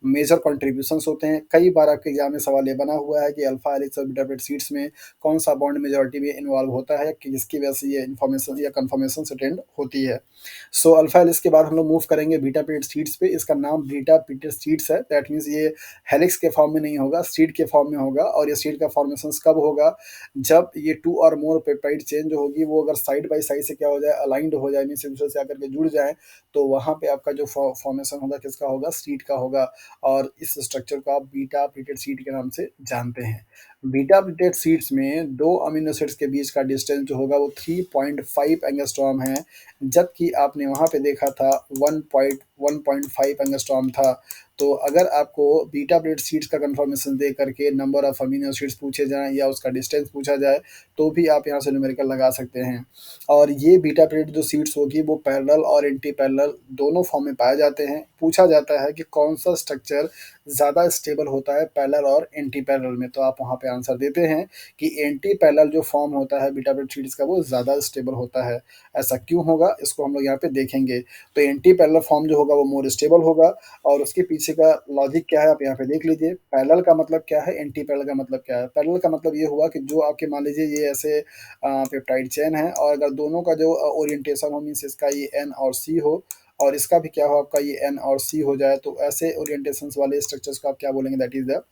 मेजर कंट्रीब्यूशंस होते हैं। कई बार आपके एग्ज़ाम में सवाल ये बना हुआ है कि अल्फ़ा हेलिक्स और बीटा प्लेट शीट्स में कौन-सा बॉन्ड मेजॉरिटी में इन्वॉल्व होता है कि जिसकी वजह से ये इन्फॉर्मेशन या कन्फर्मेशन अटेंड होती है। सो अल्फ़ा हेलिक्स के बाद हम लोग मूव करेंगे बीटा प्लेट शीट्स पे। इसका नाम बीटा प्लेटेड शीट्स है। दैट मीन्स ये हेलिक्स के फॉर्म में नहीं होगा, शीट के फॉर्म में होगा और ये शीट का फॉर्मेशंस कब होगा? जब ये 2 और मोर पेप्टाइड चेन जो होगी वो अगर साइड बाय साइड से क्या हो जाए अलाइन्ड हो जाए मीन्स एक-दूसरे से आकर के जुड़ जाएँ, तो वहाँ पे आपका जो फॉर्मेशन होगा किसका होगा? शीट का होगा और इस स्ट्रक्चर को आप बीटा प्लेटेड शीट के नाम से जानते हैं। बीटा प्लेटेड शीट्स में 2 अमीनो एसिड्स के बीच का डिस्टेंस जो होगा वो 3.5 एंगस्ट्रॉम है, जबकि आपने वहाँ पे देखा था 1.5 एंगस्ट्रॉम था। तो अगर आपको बीटा प्लेट शीट्स का कन्फर्मेशन दे करके नंबर ऑफ अमीनो एसिड्स पूछे जाएँ या उसका डिस्टेंस पूछा जाए, तो भी आप यहाँ से न्यूमेरिकल लगा सकते हैं। और ये बीटा प्लेट जो शीट्स होगी वो पैरेलल और एंटी पैरेलल दोनों फॉर्म में पाए जाते हैं। पूछा जाता है कि कौन-सा स्ट्रक्चर ज़्यादा स्टेबल होता है पैरेलल और एंटी पैरेलल में, तो आप वहाँ पे आंसर देते हैं कि एंटी पैरेलल जो फॉर्म होता है बीटा प्लेट शीट्स का वो ज़्यादा स्टेबल होता है। ऐसा क्यों होगा? इसको हम लोग यहाँ पे देखेंगे। तो एंटी पैरेलल फॉर्म जो होगा वो मोर स्टेबल होगा और उसके पीछे का लॉजिक क्या है आप यहाँ पे देख लीजिए। पैरेलल का मतलब क्या है? एंटी पैरेलल का मतलब क्या है? पैरेलल का मतलब ये हुआ कि जो आपके मान लीजिए ये ऐसे पेप्टाइड चेन है और अगर दोनों का जो ओरिएंटेशन हो मीन्स इसका ये एन और सी हो और इसका भी क्या हो आपका ये एन और सी हो जाए, तो ऐसे ओरिएंटेशंस वाले स्ट्रक्चर्स को आप क्या बोलेंगे? दैट इज़ द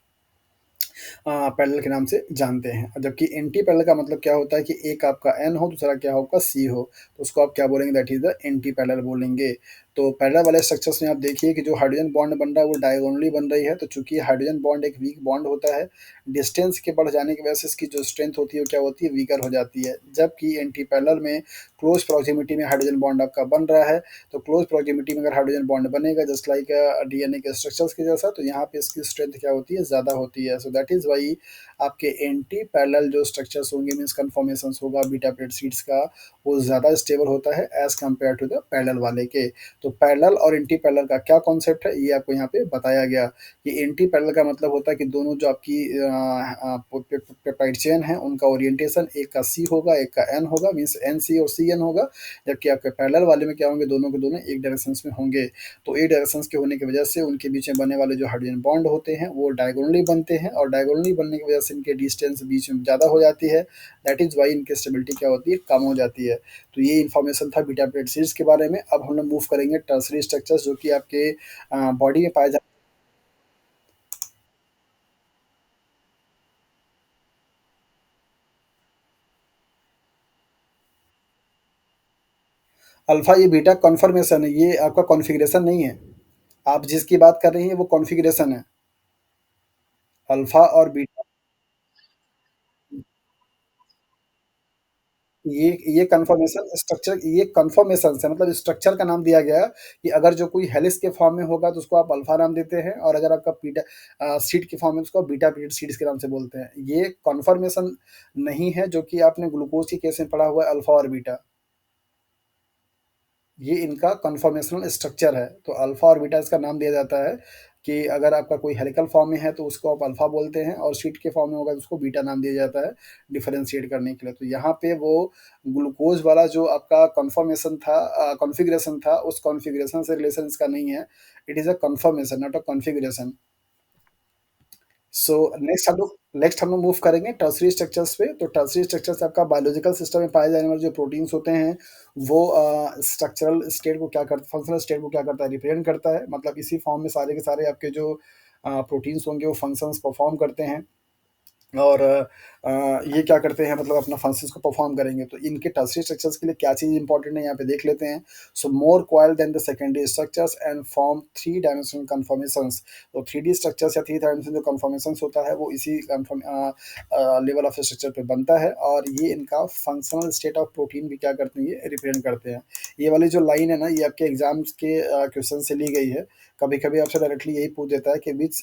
पैरेलल के नाम से जानते हैं। जबकि एंटी पैरेलल का मतलब क्या होता है कि एक आपका एन हो, दूसरा क्या हो आपका सी हो, तो उसको आप क्या बोलेंगे? That is the anti parallel बोलेंगे। तो पैरेलल वाले स्ट्रक्चर्स में आप देखिए कि जो हाइड्रोजन बॉन्ड बन रहा है वो डायगोनली बन रही है, तो चूँकि हाइड्रोजन बॉन्ड एक वीक बॉन्ड होता है, डिस्टेंस के बढ़ जाने की वजह से इसकी जो स्ट्रेंथ होती है वो क्या होती है? वीकर हो जाती है। जबकि एंटी पैरेलल में क्लोज़ प्रॉक्सिमिटी में हाइड्रोजन बॉन्ड आपका बन रहा है, तो क्लोज़ प्रॉक्सिमिटी में अगर हाइड्रोजन बॉन्ड बनेगा जस्ट लाइक डीएनए के स्ट्रक्चर्स के जैसा, तो यहाँ पे इसकी स्ट्रेंथ क्या होती है? ज़्यादा होती है। सो दैट इज़ व्हाई आपके एंटी पैरेलल जो स्ट्रक्चर्स होंगे मीन्स कन्फर्मेशंस होगा बीटा प्लेट शीट्स का, वो ज़्यादा स्टेबल होता है as compared to the parallel वाले के। तो पैरेलल और एंटी पैरेलल का क्या कॉन्सेप्ट है ये आपको यहाँ पे बताया गया कि एंटी पैरेलल का मतलब होता है कि दोनों जो आपकी पेप्टाइड चेन है उनका ओरिएंटेशन एक का सी होगा, एक का एन होगा मीन्स एन सी और सी एन होगा, जबकि आपके पैरेलल वाले में क्या होंगे? दोनों के दोनों एक डायरेक्शंस में होंगे। तो एक डायरेक्शंस के होने की वजह से उनके बीच में बनने वाले जो हाइड्रोजन बॉन्ड होते हैं वो डायगोनली बनते हैं और डायगोनली बनने की वजह से इनके डिस्टेंस बीच में ज़्यादा हो जाती है। दैट इज़ व्हाई इनकी स्टेबिलिटी क्या होती है? कम हो जाती है। तो ये इन्फॉर्मेशन था बीटा प्लेट सीरीज़ के बारे में। अब हम लोग मूव करेंगे टर्सरी स्ट्रक्चर्स जो कि आपके बॉडी में पाए जा अल्फ़ा ये बीटा कन्फर्मेशन है, ये आपका कॉन्फ़िगरेशन नहीं है। आप जिसकी बात कर रही हैं वो कॉन्फ़िगरेशन है। अल्फ़ा और बीटा ये कन्फर्मेशन स्ट्रक्चर ये कन्फर्मेशंस है मतलब स्ट्रक्चर का नाम दिया गया है कि अगर जो कोई हेलिक्स के फॉर्म में होगा तो उसको आप अल्फ़ा नाम देते हैं और अगर आपका सीट के फॉर्म में उसको बीटा पीरियड सीड्स के नाम से बोलते हैं। ये कन्फर्मेशन नहीं है जो कि आपने ग्लूकोज़ के केस में पढ़ा हुआ है अल्फ़ा और बीटा। ये इनका कन्फर्मेशनल स्ट्रक्चर है। तो अल्फ़ा और बीटा इसका नाम दिया जाता है कि अगर आपका कोई हेलिकल फॉर्म में है तो उसको आप अल्फ़ा बोलते हैं और शीट के फॉर्म में होगा तो उसको बीटा नाम दिया जाता है डिफरेंशिएट करने के लिए। तो यहाँ पे वो ग्लूकोज़ वाला जो आपका कन्फर्मेशन था कॉन्फ़िगरेशन था उस कॉन्फ़िगरेशन से रिलेशन इसका नहीं है। It is a conformation not a configuration. So next हम लोग मूव करेंगे टर्सरी स्ट्रक्चर्स पे। तो टर्सरी स्ट्रक्चर्स आपका बायोलॉजिकल सिस्टम में पाए जाने वाले जो प्रोटीन्स होते हैं वो स्ट्रक्चरल स्टेट को क्या करता फंक्शनल स्टेट को क्या करता है रिप्रेजेंट करता है। मतलब इसी फॉर्म में सारे के सारे आपके जो प्रोटीन्स होंगे वो फंक्शंस परफॉर्म करते हैं। और ये क्या करते हैं मतलब अपना फंक्शंस को परफॉर्म करेंगे। तो इनके टर्सरी स्ट्रक्चर्स के लिए क्या चीज़ इंपॉर्टेंट है यहाँ पे देख लेते हैं। So more coil than the secondary structures and form three dimensional conformations. तो थ्री डी स्ट्रक्चर्स या थ्री डायमेंशनल जो कन्फॉर्मेशंस होता है वो इसी लेवल ऑफ स्ट्रक्चर पे बनता है और ये इनका फंक्शनल स्टेट ऑफ प्रोटीन भी क्या करते हैं ये रिप्रेजेंट करते हैं। ये वाली जो लाइन है ना ये आपके एग्जाम्स के क्वेश्चन से ली गई है। कभी कभी आपसे डायरेक्टली यही पूछ देता है कि which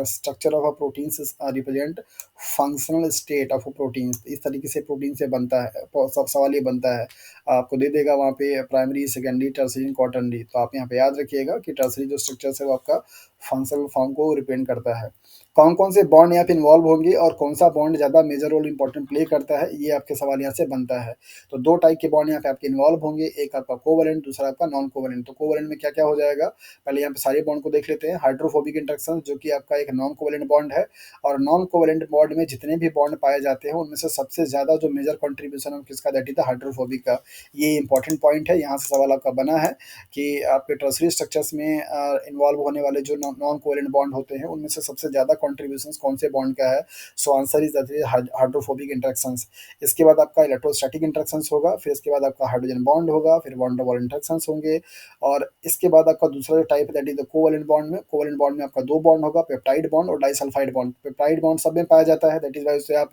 structure of a protein represent functional state of protein. इस तरीके से प्रोटीन से बनता है सब सवाल ये बनता है। आपको दे देगा वहाँ पे प्राइमरी सेकेंडरी टर्सरी क्वाटरनरी। तो आप यहाँ पे याद रखिएगा कि टर्सरी जो स्ट्रक्चर है वो आपका फंक्शनल फॉर्म को रिप्रेजेंट करता है। कौन-कौन से बॉन्ड यहाँ पे इन्वॉल्व होंगे और कौन-सा बॉन्ड ज़्यादा मेजर रोल इम्पोर्टेंट प्ले करता है, ये आपके सवाल यहाँ से बनता है। तो 2 टाइप के बॉन्ड यहाँ पे आपके इन्वॉल्व होंगे, एक आपका कोवैलेंट, दूसरा आपका नॉन कोवैलेंट। तो कोवैलेंट में क्या-क्या हो जाएगा, पहले यहाँ पे सारे बॉन्ड को देख लेते हैं। हाइड्रोफोबिक इंटरेक्शन जो कि आपका एक नॉन कोवैलेंट बॉन्ड है, और नॉन कोवैलेंट बॉन्ड में जितने भी बॉन्ड पाए जाते हैं, उनमें से सबसे ज़्यादा जो मेजर कंट्रीब्यूशन है किसका, दैट इज़ द हाइड्रोफोबिक का। ये इंपॉर्टेंट पॉइंट है, यहाँ से सवाल आपका बना है कि आपके टर्शियरी स्ट्रक्चर्स में इन्वॉल्व होने वाले जो नॉन कोवैलेंट बॉन्ड होते हैं, उनमें से सबसे ज़्यादा कंट्रीब्यूशन कौन से बॉन्ड का है। So answer is that hydrophobic interactions. इसके बाद आपका इलेक्ट्रोस्टैटिक इंटरेक्शंस होगा, फिर इसके बाद आपका हाइड्रोजन बॉन्ड होगा, फिर वॉन डर वाल इंटरेक्शंस होंगे, और इसके बाद आपका दूसरा जो टाइप है that is the covalent bond में। कोवैलेंट बॉन्ड में आपका 2 बॉन्ड होगा, पेप्टाइड बॉन्ड और डाइसल्फाइड बॉन्ड। पेप्टाइड बॉन्ड सब में पाया जाता है, दैट इज वाई उसे आप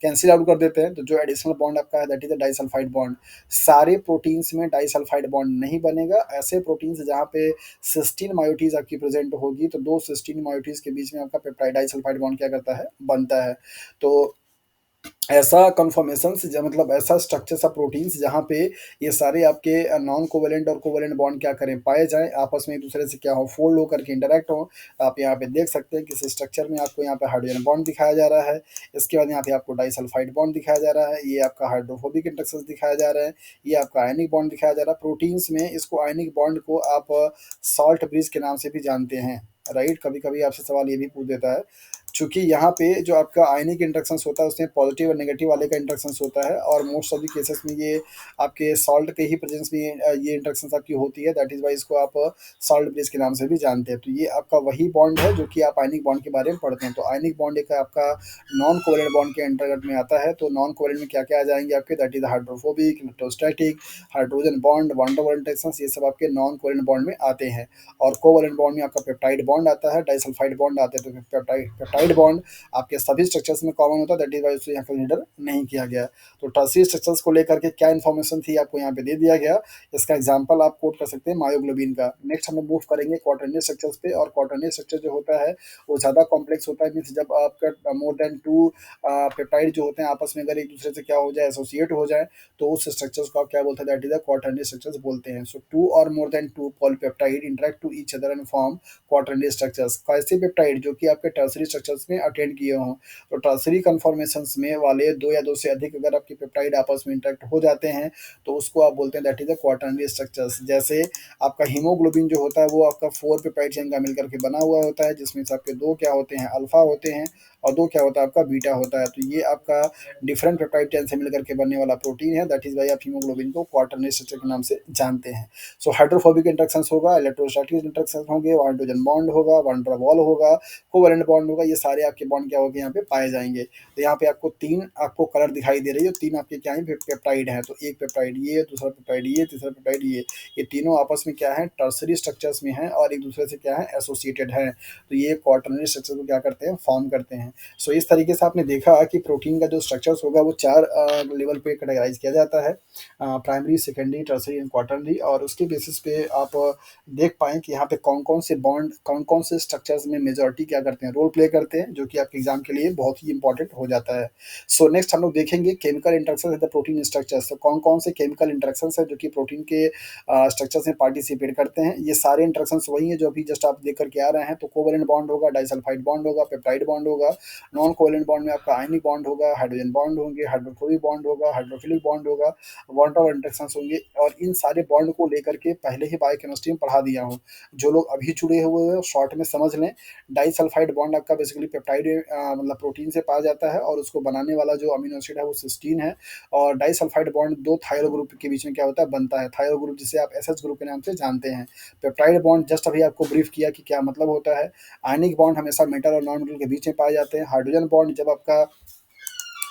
कैंसिल आउट कर देते हैं, तो जो एडिशनल बॉन्ड आपका है that is the disulphide bond. सारे प्रोटीन्स में डाइसल्फाइड बॉन्ड नहीं बनेगा। ऐसे प्रोटीन्स जहाँ पे सिस्टीन मायोटीज आपकी प्रेजेंट होगी, तो 2 सिस्टीन मायोटीज के बीच में आपका पेप्टाइड डाइसल्फाइड बॉन्ड क्या करता है, बनता है। तो ऐसा कन्फर्मेशंस मतलब ऐसा स्ट्रक्चर्स ऑफ प्रोटीन्स जहाँ पे ये सारे आपके नॉन कोवेलेंट और कोवेलेंट बॉन्ड क्या करें, पाए जाएँ, आपस में एक दूसरे से क्या हो, फोल्ड होकर के इंटरैक्ट हो। आप यहाँ पे देख सकते हैं किसी स्ट्रक्चर में आपको यहाँ पे हाइड्रोजन बॉन्ड दिखाया जा रहा है, इसके बाद यहाँ पे आपको डाइसल्फाइड बॉन्ड दिखाया जा रहा है, ये आपका हाइड्रोफोबिक इंटरेक्शंस दिखाया जा रहा है, ये आपका आयनिक बॉन्ड दिखाया जा रहा है। प्रोटीन्स में इसको आयनिक बॉन्ड को आप सॉल्ट ब्रिज के नाम से भी जानते हैं, राइट। कभी कभी आपसे सवाल ये भी पूछ देता है, चूँकि यहाँ पे जो आपका आयनिक इंटरेक्शंस होता है उसमें पॉजिटिव और नेगेटिव वाले का इंटरेक्शंस होता है, और मोस्ट ऑफ द केसेस में ये आपके सॉल्ट के ही प्रेजेंस में ये इंटरेक्शंस आपकी होती है, दैट इज़ वाई इसको आप सॉल्ट ब्रिज के नाम से भी जानते हैं। तो ये आपका वही बॉन्ड है जो कि आप आयनिक बॉन्ड के बारे में पढ़ते हैं। तो आयनिक बॉन्ड एक आपका नॉन कोवैलेंट बॉन्ड के अंतर्गत में आता है। तो नॉन कोवैलेंट में क्या-क्या आ जाएँगे आपके, that is hydrophobic, electrostatic, hydrogen bond, van der Waals interactions, ये सब आपके नॉन कोवैलेंट बॉन्ड में आते हैं। और कोवैलेंट बॉन्ड में आपका पेप्टाइड बॉन्ड आता है, डाइसल्फाइड बॉन्ड आते हैं। तो पेप्टाइड बॉन्ड आपके सभी स्ट्रक्चर्स में कॉमन होता है, दैट इज वाई उसको यहाँ कंसिडर नहीं किया गया। तो टर्शियरी स्ट्रक्चर्स को लेकर के क्या इन्फॉर्मेशन थी आपको यहाँ पे दे दिया गया। इसका एग्जांपल आप कोट कर सकते हैं मायोग्लोबिन का। नेक्स्ट हम लोग मूव करेंगे क्वाटरनरी स्ट्रक्चर्स पे, और क्वाटरनरी स्ट्रक्चर जो होता है वो ज़्यादा कॉम्प्लेक्स होता है। मीन्स जब आपका मोर देन 2 पेप्टाइड जो होते हैं आपस में अगर एक दूसरे से क्या हो जाए, एसोसिएट हो जाए, तो उस स्ट्रक्चर्स को आप क्या बोलते हैं, that is the quaternary structures बोलते हैं। सो 2 और more than 2 polypeptide interact to each other and form quaternary structures. कैसे पेप्टाइड जो कि आपके टर्शियरी स्ट्रक्चर्स में अटेंड किए हों। तो टर्शियरी कन्फॉर्मेशंस में वाले 2 या 2 से अधिक अगर आपके पेप्टाइड आपस में इंटरेक्ट हो जाते हैं, तो उसको आप बोलते हैं that is the quaternary structures. जैसे आपका हीमोग्लोबिन जो होता है वो आपका 4 पेप्टाइड चेन का मिलकर के बना हुआ होता है, जिसमें से आपके 2 क्या होते हैं, अल्फा होते हैं, और 2 क्या होता है आपका बीटा होता है। तो ये आपका डिफरेंट पेप्टाइड चेन से मिलकर के बनने वाला प्रोटीन है, दैट इज वाई आप हीमोग्लोबिन को क्वाटरनरी स्ट्रक्चर के नाम से जानते हैं। सो हाइड्रोफोबिक इंटरेक्शंस होगा, इलेक्ट्रोस्टैटिक इंटरेक्शंस होंगे, हाइड्रोजन बॉन्ड होगा, वैन डेर वाल होगा, कोवैलेंट बॉन्ड होगा, ये सारे आपके बॉन्ड क्या होंगे यहाँ पे पाए जाएंगे। तो यहाँ पे आपको 3 आपको कलर दिखाई दे रही है, 3 आपके क्या है, पेप्टाइड है। तो एक पेप्टाइड ये, दूसरा पेप्टाइड ये, तीसरा पेप्टाइड ये तीनों आपस में क्या है, टर्शियरी स्ट्रक्चर्स में है, और एक दूसरे से क्या है, एसोसिएटेड है। तो ये क्वाटरनरी स्ट्रक्चर को क्या करते हैं, फॉर्म करते हैं। सो इस तरीके से आपने देखा कि प्रोटीन का जो स्ट्रक्चर्स होगा वो 4 लेवल पे कैटेगराइज किया जाता है, primary, secondary, tertiary and quaternary. और उसके बेसिस पे आप देख पाएँ कि यहाँ पे कौन-कौन से बॉन्ड, कौन-कौन से स्ट्रक्चर्स में मेजॉरिटी क्या करते हैं, रोल प्ले करते हैं, जो कि आपके एग्जाम के लिए बहुत ही इंपॉर्टेंट हो जाता है। सो नेक्स्ट हम लोग देखेंगे chemical interaction with the protein structures. तो कौन-कौन से केमिकल इंटरेक्शंस हैं जो कि प्रोटीन के स्ट्रक्चर्स में पार्टिसिपेट करते हैं। ये सारे इंटरेक्शंस वही हैं जो अभी जस्ट आप देख कर के आ रहे हैं। तो कोवैलेंट बॉन्ड होगा, डाइसल्फाइड बॉन्ड होगा, पेप्टाइड बॉन्ड होगा, नॉन कोवैलेंट बॉन्ड में आपका आयनिक बॉन्ड होगा, हाइड्रोजन बॉन्ड होंगे, हाइड्रोफोबिक बॉन्ड होगा, हाइड्रोफिलिक बॉन्ड होगा, वॉन डेर वाल इंटरेक्शंस होंगे। और इन सारे बॉन्ड को लेकर के पहले ही बायोकेमिस्ट्री में पढ़ा दिया हूँ। जो लोग अभी जुड़े हुए हैं शॉर्ट में समझ लें। डाइसल्फाइड बॉन्ड आपका बेसिकली पेप्टाइड मतलब प्रोटीन से पाया जाता है, और उसको बनाने वाला जो अमीनो एसिड है वो सिस्टीन है। और डाइसल्फाइड बॉन्ड 2 थायरो ग्रुप के बीच में क्या होता है, बनता है। थायरो ग्रुप जिसे आप एसएच ग्रुप के नाम से जानते हैं। पेप्टाइड बॉन्ड जस्ट अभी आपको ब्रीफ किया कि क्या मतलब होता है। आयनिक बॉन्ड हमेशा मेटल और नॉन मेटल के बीच में पाए जाते हैं। हाइड्रोजन बॉन्ड जब आपका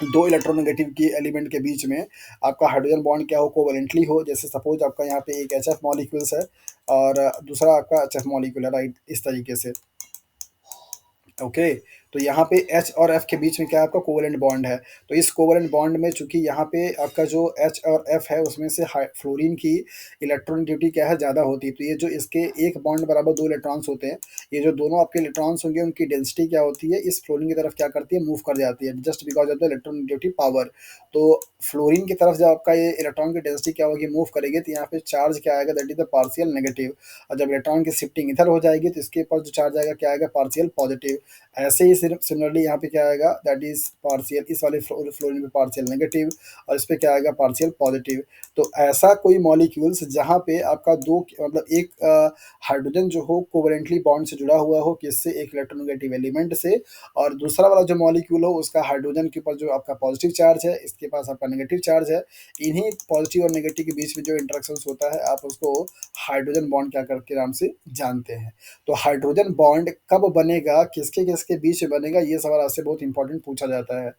2 इलेक्ट्रोनेगेटिव की एलिमेंट के बीच में आपका हाइड्रोजन बॉन्ड क्या हो, कोवैलेंटली हो। जैसे सपोज आपका यहाँ पे एक एचएफ मॉलिक्यूल्स है, और दूसरा आपका एचएफ मॉलिक्यूल है, राइट, इस तरीके से। ओके। तो यहाँ पे एच और एफ के बीच में क्या है आपका कोवेलेंट बॉन्ड है। तो इस कोवेलेंट बॉन्ड में चूंकि यहाँ पे आपका जो एच और एफ है उसमें से फ्लोरीन की इलेक्ट्रॉनिक क्या है ज़्यादा होती है। तो ये जो इसके एक बॉन्ड बराबर दो इलेक्ट्रॉन्स होते हैं, ये जो दोनों आपके इलेक्ट्रॉन्स होंगे उनकी डेंसिटी क्या होती है, इस फ्लोरीन की तरफ क्या करती है, मूव कर जाती है, just because of the electronegative power. तो फ्लोरीन की तरफ जब आपका ये इलेक्ट्रॉन की डेंसिटी क्या होगी, मूव करेगी, तो यहाँ पे चार्ज क्या आएगा, that is the partial negative. और जब इलेक्ट्रॉन की शिफ्टिंग इधर हो जाएगी तो इसके पास जो चार्ज आएगा क्या आएगा, पार्शियल पॉजिटिव। ऐसे ही सिमिलरली यहाँ पे क्या आएगा, दैट इज पार्शियल, इस वाले फ्लोरीन पे पार्शियल नेगेटिव और इस पे क्या आएगा, पार्शियल पॉजिटिव। तो ऐसा कोई मॉलिक्यूल्स जहाँ पे आपका दो मतलब एक हाइड्रोजन जो हो कोवेलेंटली बॉन्ड से जुड़ा हुआ हो, किससे, एक इलेक्ट्रोनेगेटिव एलिमेंट से, और दूसरा वाला जो मॉलिक्यूल हो उसका हाइड्रोजन के ऊपर जो आपका पॉजिटिव चार्ज है, इसके पास आपका नेगेटिव चार्ज है। इन्हीं पॉजिटिव और नेगेटिव के बीच में जो इंटरेक्शंस होता है आप उसको हाइड्रोजन बॉन्ड क्या करके नाम से जानते हैं। तो हाइड्रोजन बॉन्ड कब बनेगा, किसके किसके बीच में बनेगा, ये सवाल आपसे बहुत इंपॉर्टेंट पूछा जाता है।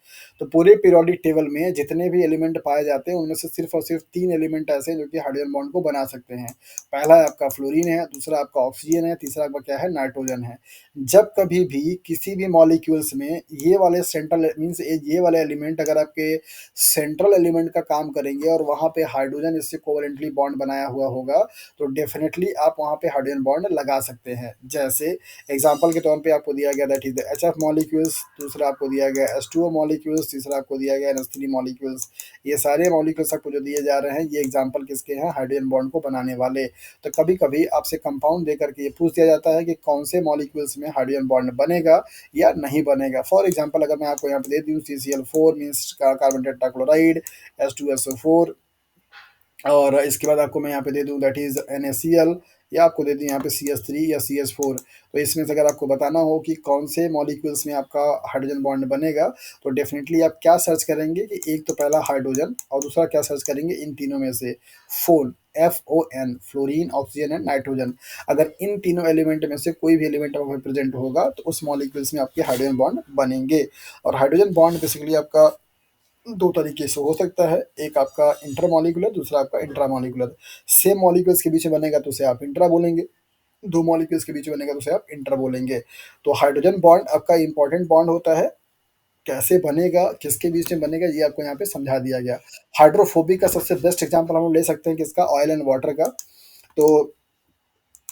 तो पूरे पीरियोडिक टेबल में जितने भी एलिमेंट पाए जाते हैं उनमें से सिर्फ और सिर्फ तीन एलिमेंट ऐसे हैं जो कि हाइड्रोजन बॉन्ड को बना सकते हैं। पहला है आपका फ्लोरीन है, दूसरा आपका ऑक्सीजन है, तीसरा आपका क्या है, नाइट्रोजन है। जब कभी भी किसी भी मॉलिक्यूल्स में ये वाले सेंट्रल मीन्स ये वाले एलिमेंट अगर आपके सेंट्रल एलिमेंट का काम करेंगे और वहाँ पे हाइड्रोजन इससे कोवेलेंटली बॉन्ड बनाया हुआ होगा, तो डेफिनेटली आप वहाँ पे हाइड्रोजन बॉन्ड लगा सकते हैं। जैसे एग्जांपल के तौर पे आपको दिया गया that is the H F molecules, दूसरा आपको दिया गया H2O मॉलिक्यूल्स, तीसरा आपको दिया गया NH3 मॉलिक्यूल्स। ये सारे मॉलिक्यूल्स आपको जो दिए जा रहे हैं ये एग्जांपल किसके हैं, हाइड्रोजन बॉन्ड को बनाने वाले। तो कभी कभी आपसे कंपाउंड दे करके ये पूछ दिया जाता है कि कौन से मॉलिक्यूल्स में हाइड्रोजन बॉन्ड बनेगा या नहीं बनेगा। फॉर एग्जांपल अगर मैं आपको यहाँ पे दे दूँ CCl4 means carbon tetrachloride, H2SO4, और इसके बाद आपको मैं यहाँ पे दे दूँ दैट इज NaCl, या आपको दे दूँ यहाँ पे CH3 या CH4। तो इसमें से अगर आपको बताना हो कि कौन से मॉलिक्यूल्स में आपका हाइड्रोजन बॉन्ड बनेगा, तो डेफिनेटली आप क्या सर्च करेंगे कि एक तो पहला हाइड्रोजन और दूसरा क्या सर्च करेंगे, इन तीनों में से phone, FON, fluorine, oxygen and nitrogen. अगर इन तीनों एलिमेंट में से कोई भी एलिमेंट आपको प्रेजेंट होगा तो उस मॉलिक्यूल्स में आपके हाइड्रोजन बॉन्ड बनेंगे। और हाइड्रोजन बॉन्ड बेसिकली आपका दो तरीके से हो सकता है, एक आपका इंटरमॉलिक्यूलर, दूसरा आपका इंट्रामॉलिक्यूलर। सेम मॉलिक्यूल्स के बीच में बनेगा तो उसे आप इंट्रा बोलेंगे, दो मॉलिक्यूल्स के बीच में बनेगा तो उसे आप इंटर बोलेंगे। तो हाइड्रोजन बॉन्ड आपका इंपॉर्टेंट बॉन्ड होता है, कैसे बनेगा, किसके बीच में बनेगा, ये आपको यहाँ पे समझा दिया गया। हाइड्रोफोबिक का सबसे बेस्ट एग्जाम्पल हम लोग ले सकते हैं किसका, ऑयल एंड वाटर का। तो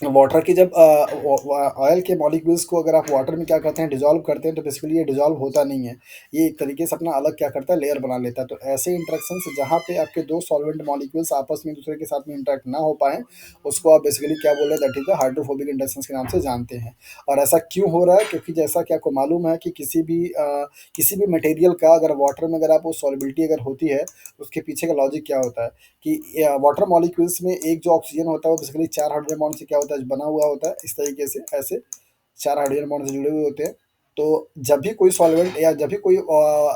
वाटर की जब ऑयल के मॉलिक्यूल्स को अगर आप वाटर में क्या करते हैं, डिजॉल्व करते हैं, तो बेसिकली ये डिजॉल्व होता नहीं है, ये एक तरीके से अपना अलग क्या करता है, लेयर बना लेता है। तो ऐसे इंटरेक्शन से जहाँ पे आपके दो सॉल्वेंट मॉलिक्यूल्स आपस में एक दूसरे के साथ में इंटरेक्ट ना हो पाए, उसको आप बेसिकली क्या बोल रहे हैं, that is the hydrophobic interaction के नाम से जानते हैं। और ऐसा क्यों हो रहा है, क्योंकि जैसा कि आपको मालूम है कि किसी भी मटेरियल का अगर वाटर में अगर आप वो सॉलिबिलिटी अगर होती है, उसके पीछे का लॉजिक क्या होता है कि वाटर मॉलिक्यूल्स में एक जो ऑक्सीजन होता है वो बेसिकली चार हाइड्रोजन बॉन्ड से क्या होता है, बना हुआ होता है, इस तरीके से ऐसे चार हाइड्रोजन बॉन्ड से जुड़े हुए होते हैं। तो जब भी कोई सॉल्वेंट या जब भी कोई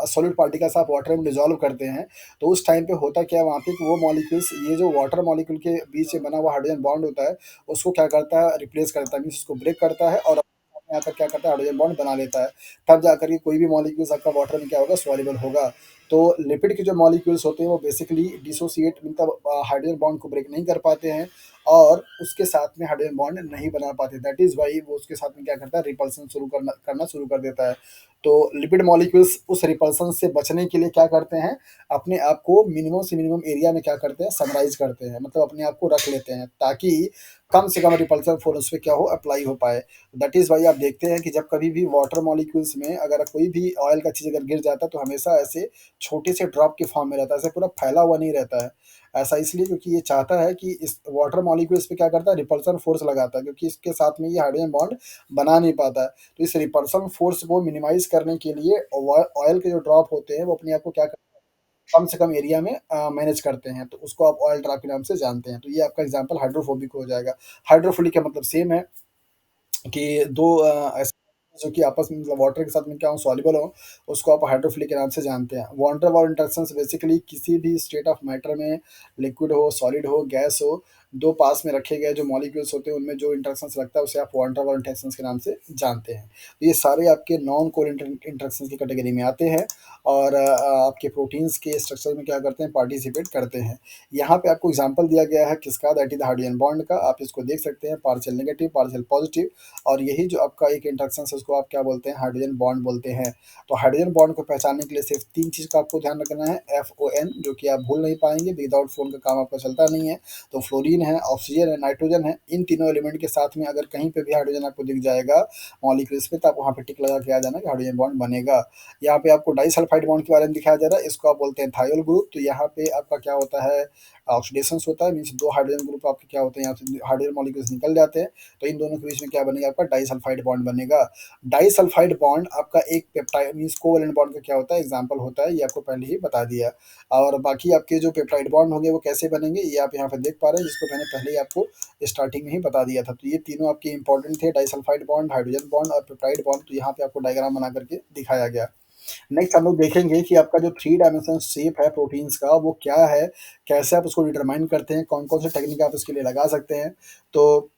सॉलिड पार्टिकल्स आप वाटर में डिजॉल्व करते हैं, तो उस टाइम पे होता क्या है वहाँ पे कि वो मॉलिक्यूल्स, ये जो वाटर मॉलिक्यूल के बीच में बना हुआ हाइड्रोजन बॉन्ड होता है, उसको क्या करता है, रिप्लेस करता है, मीन्स उसको ब्रेक करता है और अपने आकर क्या करता है, हाइड्रोजन बॉन्ड बना लेता है। तब जाकर के कोई भी मॉलिक्यूल्स आपका वाटर में क्या होगा, सॉल्युबल होगा। तो लिपिड के जो मॉलिक्यूल्स होते हैं वो बेसिकली डिसोसिएट मतलब हाइड्रोजन बॉन्ड को ब्रेक नहीं कर पाते हैं और उसके साथ में हाइड्रोजन बॉन्ड नहीं बना पाते। दैट इज वाई वो उसके साथ में क्या करता है, रिपल्सन शुरू करना शुरू कर देता है। तो लिपिड मॉलिक्यूल्स उस रिपल्सन से बचने के लिए क्या करते हैं, अपने आप को मिनिमम से मिनिमम एरिया में क्या करते हैं, समराइज करते हैं, मतलब अपने आप को रख लेते हैं ताकि कम से कम रिपल्सन फोर्स उस पर क्या हो, अप्लाई हो पाए। दैट इज वाई आप देखते हैं कि जब कभी भी वाटर मॉलिक्यूल्स में अगर कोई भी ऑयल का चीज़ अगर गिर जाता है तो हमेशा ऐसे छोटे से ड्रॉप के फॉर्म में रहता है, ऐसे पूरा फैला हुआ नहीं रहता है। ऐसा इसलिए क्योंकि ये चाहता है कि इस वाटर मॉलिक्यूल्स पे क्या करता है, रिपल्सन फोर्स लगाता है, क्योंकि इसके साथ में ये हाइड्रोजन बॉन्ड बना नहीं पाता है। तो इस रिपल्सन फोर्स को मिनिमाइज करने के लिए ऑयल के जो ड्रॉप होते हैं वो अपने आप को क्या करते हैं, कम से कम एरिया में मैनेज करते हैं, तो उसको आप ऑयल ड्रॉप के नाम से जानते हैं। तो ये आपका एग्जाम्पल हाइड्रोफोबिक हो जाएगा। हाइड्रोफिलिक का मतलब सेम है कि दो ऐसे जो कि आपस में मतलब वाटर के साथ में क्या हो, सॉल्युबल हो, उसको आप हाइड्रोफिलिक के नाम से जानते हैं। वाटर वॉल इंटरेक्शंस बेसिकली किसी भी स्टेट ऑफ मैटर में, लिक्विड हो, सॉलिड हो, गैस हो, दो पास में रखे गए जो मॉलिक्यूल्स होते हैं उनमें जो इंटरेक्शंस लगता है उसे आप वाटर वॉल इंटरेक्शंस के नाम से जानते हैं। तो ये सारे आपके नॉन कोवैलेंट इंटरेक्शंस की कैटेगरी में आते हैं और आपके प्रोटीन्स के स्ट्रक्चर में क्या करते हैं, पार्टिसिपेट करते हैं। यहाँ पे आपको एग्जांपल दिया गया है किसका, दैट इज हाइड्रोजन बॉन्ड का। आप इसको देख सकते हैं, पार्शियल नेगेटिव, पार्शियल पॉजिटिव, और यही जो आपका एक इंटरेक्शन है उसको उसको आप क्या बोलते हैं, हाइड्रोजन बॉन्ड बोलते हैं। तो हाइड्रोजन बॉन्ड को पहचानने के लिए सिर्फ 3 चीज़ का आपको ध्यान रखना है, FON जो कि आप भूल नहीं पाएँगे, विदाउट फ़ोन का काम आपका चलता नहीं है। तो फ्लोरीन है, ऑक्सीजन है, नाइट्रोजन है, इन तीनों एलिमेंट के साथ में अगर कहीं पे भी हाइड्रोजन आपको दिख जाएगा मॉलिक्यूल्स पे, तो आप वहाँ पे टिक लगा के आ जाना कि हाइड्रोजन बॉन्ड बनेगा। यहाँ पे आपको डाइसल्फाइड बॉन्ड के बारे में दिखाया जा रहा है, इसको आप बोलते हैं थायोल ग्रुप। तो यहाँ पे आपका क्या होता है, ऑक्सीडेशंस होता है, मीन्स 2 हाइड्रोजन ग्रुप आपके क्या होते हैं, यहाँ से हाइड्रोजन मॉलिक्यूल्स निकल जाते हैं, तो इन दोनों के बीच में क्या बनेगा, आपका डाइसल्फाइड बॉन्ड बनेगा। डाइसल्फाइड बॉन्ड आपका एक पेप्टाइड मीन्स कोवैलेंट बॉन्ड का क्या होता है, एग्जांपल होता है, ये आपको पहले ही बता दिया। और बाकी आपके जो पेप्टाइड बॉन्ड होंगे वो कैसे बनेंगे, ये आप यहाँ पे देख पा रहे हैं, जिसको मैंने पहले ही आपको स्टार्टिंग में ही बता दिया था। तो ये तीनों आपके इंपॉर्टेंट थे, डाइसल्फाइड बॉन्ड, हाइड्रोजन बॉन्ड और पेप्टाइड बॉन्ड। तो यहाँ पे आपको डायग्राम बना करके दिखाया गया। नेक्स्ट हम लोग देखेंगे कि आपका जो 3 डायमेंशन शेप है प्रोटीन्स का वो क्या है, कैसे आप उसको डिटरमाइन करते हैं, कौन-कौन से टेक्निक आप इसके लिए लगा सकते हैं। तो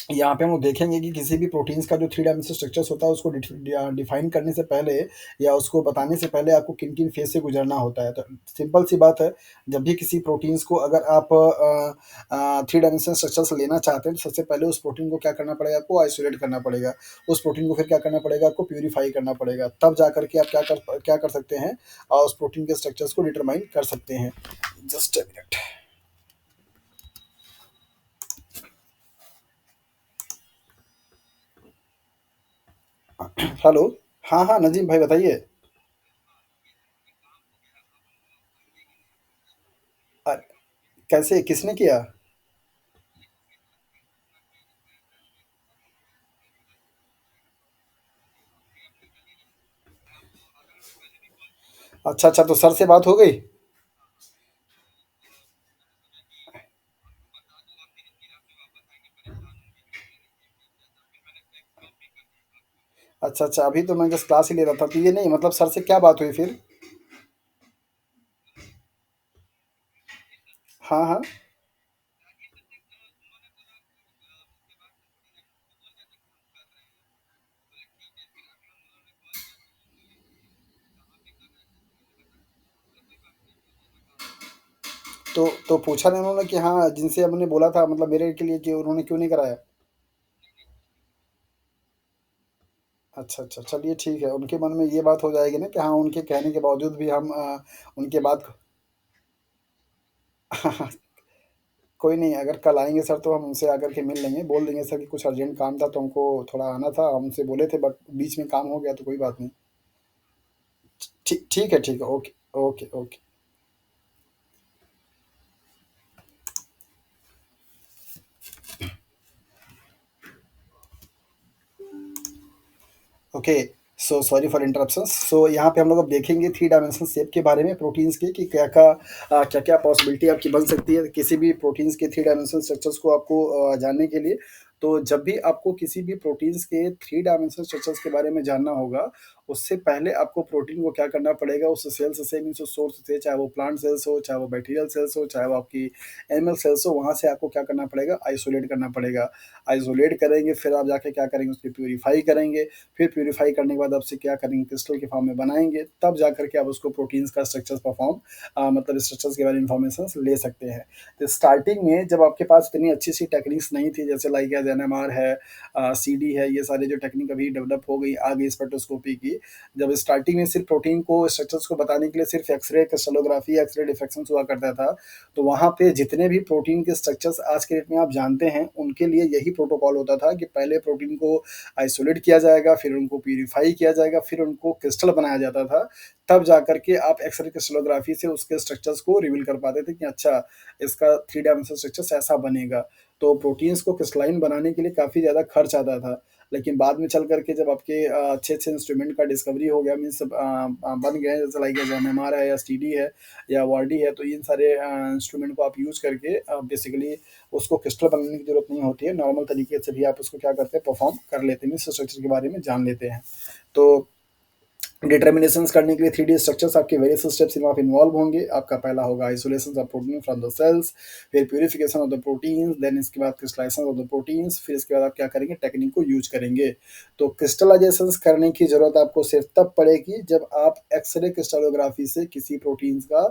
यहाँ पे हम लोग देखेंगे कि किसी भी प्रोटीन्स का जो 3 डायमेंशनल स्ट्रक्चर्स होता है उसको डिफाइन करने से पहले या उसको बताने से पहले आपको किन-किन फेज़ से गुजरना होता है। तो सिंपल सी बात है, जब भी किसी प्रोटीन्स को अगर आप 3 डायमेंशनल स्ट्रक्चर्स लेना चाहते हैं तो सबसे पहले उस प्रोटीन को क्या करना पड़ेगा, आपको आइसोलेट करना पड़ेगा। उस प्रोटीन को फिर क्या करना पड़ेगा, आपको प्यूरीफाई करना पड़ेगा। तब जा कर के आप क्या कर सकते हैं, उस प्रोटीन के स्ट्रक्चर्स को डिटरमाइन कर सकते हैं। Just a minute. हेलो। हाँ, हाँ, नजीम भाई बताइए। अ, कैसे, किसने किया? अच्छा, अच्छा, तो सर से बात हो गई? अच्छा, अच्छा, अभी तो मैं जस्ट क्लास ही ले रहा था, तो ये नहीं मतलब सर से क्या बात हुई फिर? हाँ, हाँ। तो पूछा नहीं उन्होंने कि हाँ, जिनसे हमने बोला था मतलब मेरे के लिए कि उन्होंने क्यों नहीं कराया? अच्छा, अच्छा, चलिए ठीक है, उनके मन में ये बात हो जाएगी ना कि हाँ, उनके कहने के बावजूद भी हम उनके बात को कोई नहीं, अगर कल आएँगे सर तो हम उनसे आकर के मिल लेंगे, बोल देंगे सर कि कुछ अर्जेंट काम था तो हमको थोड़ा आना था, हम उनसे बोले थे बट बीच में काम हो गया तो कोई बात नहीं। ठीक है, ठीक है, okay, okay, okay. Okay, so sorry for interruptions. So यहाँ पे हम लोग अब देखेंगे 3 डायमेंशनल शेप के बारे में प्रोटीन्स के कि क्या-क्या पॉसिबिलिटी आपकी बन सकती है किसी भी प्रोटीन्स के 3 डायमेंशनल स्ट्रक्चर्स को आपको जानने के लिए। तो जब भी आपको किसी भी प्रोटीन्स के 3 डायमेंशनल स्ट्रक्चर्स के बारे में जानना होगा, उससे पहले आपको प्रोटीन को क्या करना पड़ेगा, उस सेल्स से मीन्स उस सोर्स से, चाहे वो प्लांट सेल्स हो, चाहे वो बैक्टीरियल सेल्स हो, चाहे वो आपकी एनिमल सेल्स हो, वहाँ से आपको क्या करना पड़ेगा, आइसोलेट करना पड़ेगा। आइसोलेट करेंगे, फिर आप जाके क्या करेंगे, उसकी प्यूरीफाई करेंगे। फिर प्यूरीफाई करने के बाद आपसे क्या करेंगे, क्रिस्टल के फॉर्म में बनाएँगे, तब जा कर के आप उसको प्रोटीन्स का स्ट्रक्चर्स परफ़ॉर्म मतलब स्ट्रक्चर्स के बारे में इन्फॉर्मेशंस ले सकते हैं। तो स्टार्टिंग में जब आपके पास इतनी अच्छी-सी टेक्निक्स नहीं थी, जैसे लाइक एज़ एनएमआर है, सीडी है, ये सारी जो टेक्निक अभी डेवलप हो गई, आ गई स्पेक्ट्रोस्कोपी की। जब स्टार्टिंग में सिर्फ प्रोटीन को स्ट्रक्चर्स को बताने के लिए सिर्फ एक्स-रे, क्रिस्टलोग्राफी, एक्स-रे डिफ्रैक्शंस हुआ करता था, तो वहाँ पे जितने भी प्रोटीन के स्ट्रक्चर्स आज के डेट में आप जानते हैं, उनके लिए यही प्रोटोकॉल होता था कि पहले प्रोटीन को आइसोलेट किया जाएगा, फिर उनको प्यूरीफाई किया जाएगा, फिर उनको क्रिस्टल बनाया जाता था। तब जाकर के आप एक्स-रे क्रिस्टलोग्राफी से उसके स्ट्रक्चर्स को रिवील कर पाते थे कि अच्छा, इसका 3 डायमेंशनल स्ट्रक्चर्स ऐसा बनेगा। तो प्रोटीन्स को क्रिस्टलाइन बनाने के लिए काफ़ी ज़्यादा खर्च आता था। लेकिन बाद में चल कर के जब आपके अच्छे-अच्छे इंस्ट्रूमेंट का डिस्कवरी हो गया मीन्स बन गए जैसे लाइक एनएमआर है या एसटीडी है या वार्डी है, तो इन सारे इंस्ट्रूमेंट को आप यूज़ करके बेसिकली उसको क्रिस्टल बनाने की ज़रूरत नहीं होती है। नॉर्मल तरीके से भी आप उसको क्या करते हैं, परफ़ॉर्म कर लेते हैं, मीन्स स्ट्रक्चर के बारे में जान लेते हैं। तो डिटर्मिनेशंस करने के लिए 3D स्ट्रक्चर्स आपके वेरियस स्टेप्स इनमें आप इन्वॉल्व होंगे। आपका पहला होगा isolation of protein from the cells, फिर purification of the proteins, then इसके बाद क्रिस्टलाइजेशन ऑफ द प्रोटीन्स, फिर इसके बाद आप क्या करेंगे, टेक्निक को यूज़ करेंगे। तो क्रिस्टलाइजेशंस करने की ज़रूरत आपको सिर्फ तब पड़ेगी जब आप एक्स-रे क्रिस्टलोग्राफी से किसी प्रोटीन्स का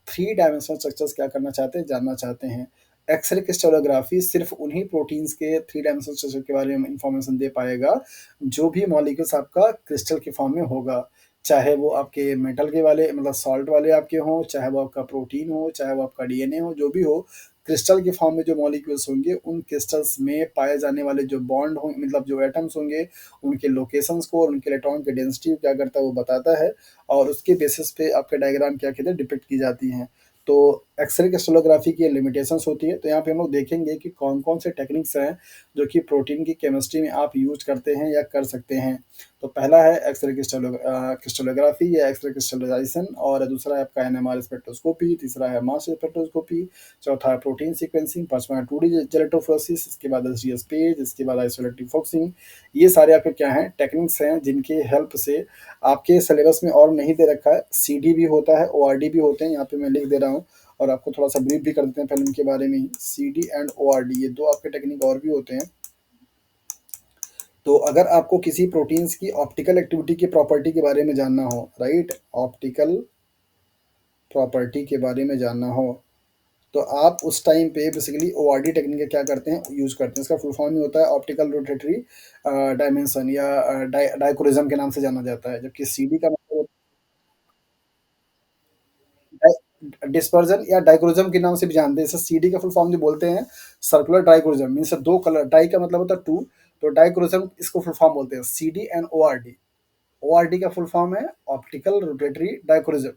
3 डायमेंशनल स्ट्रक्चर्स क्या करना चाहते हैं, जानना चाहते हैं। एक्स-रे क्रिस्टलोग्राफी सिर्फ़ उन्हीं प्रोटीन्स के 3 डायमेंशनल स्ट्रक्चर के बारे में इन्फॉर्मेशन दे पाएगा, जो भी मॉलिक्यूल्स आपका क्रिस्टल के फॉर्म में होगा। चाहे वो आपके मेटल के वाले मतलब सॉल्ट वाले आपके हों, चाहे वो आपका प्रोटीन हो, चाहे वो आपका डीएनए हो, जो भी हो, क्रिस्टल के फॉर्म में जो मॉलिक्यूल्स होंगे, उन क्रिस्टल्स में पाए जाने वाले जो बॉन्ड हों मतलब जो एटम्स होंगे, उनके लोकेशंस को और उनके इलेक्ट्रॉन की डेंसिटी क्या करता है वो बताता है और उसके बेसिस पे आपके डायग्राम क्या कहते हैं डिपिक्ट की जाती हैं। तो एक्स-रे क्रिस्टलोग्राफी की लिमिटेशंस होती है, तो यहाँ पे हम लोग देखेंगे कि कौन-कौन से टेक्निक्स हैं, जो कि प्रोटीन की केमिस्ट्री में आप यूज़ करते हैं या कर सकते हैं। तो पहला है एक्स-रे क्रिस्टलोग्राफी या एक्स-रे क्रिस्टलाइज़ेशन और दूसरा है आपका एनएमआर स्पेक्ट्रोस्कोपी, तीसरा है मास स्पेक्ट्रोस्कोपी, चौथा है प्रोटीन सीक्वेंसिंग, पाँचवाँ है 2D जेलेटोफोरेसिस, इसके बाद एसडीएस पेज, इसके बाद आइसोलेटिव फोकसिंग। ये सारे आपके क्या हैं टेक्निक्स हैं जिनकी हेल्प से आपके सिलेबस में और नहीं दे रखा है, सीडी भी होता है, ओआरडी भी होते हैं, यहाँ पे मैं लिख दे रहा हूँ और आपको थोड़ा-सा ब्रीफ भी कर देते हैं पहले इनके बारे में ही। सीडी एंड ओआरडी ये 2 आपके टेक्निक और भी होते हैं। तो अगर आपको किसी प्रोटीन्स की ऑप्टिकल एक्टिविटी की प्रॉपर्टी के बारे में जानना हो, राइट? ऑप्टिकल प्रॉपर्टी के बारे में जानना हो, तो आप उस टाइम पे बेसिकली ओआरडी टेक्निक क्या करते हैं, यूज़ करते हैं। इसका फुल फॉर्म ही होता है ऑप्टिकल रोटेटरी डायमेंशन या डायक्रोरिज्म के नाम से जाना जाता है, जबकि सीडी का मतलब डिस्पर्जन या डाइक्रोरिज्म के नाम से भी जानते हैं। जैसे सीडी का फुल फॉर्म जो बोलते हैं सर्कुलर डाइक्रोरिज्म मीन्स 2 कलर, डाई का मतलब होता है 2, तो डाइक्रोरिज्म इसको फुल फॉर्म बोलते हैं सीडी एंड ओआरडी। ओआरडी का फुल फॉर्म है ऑप्टिकल रोटेटरी डाइक्रोरिज्म,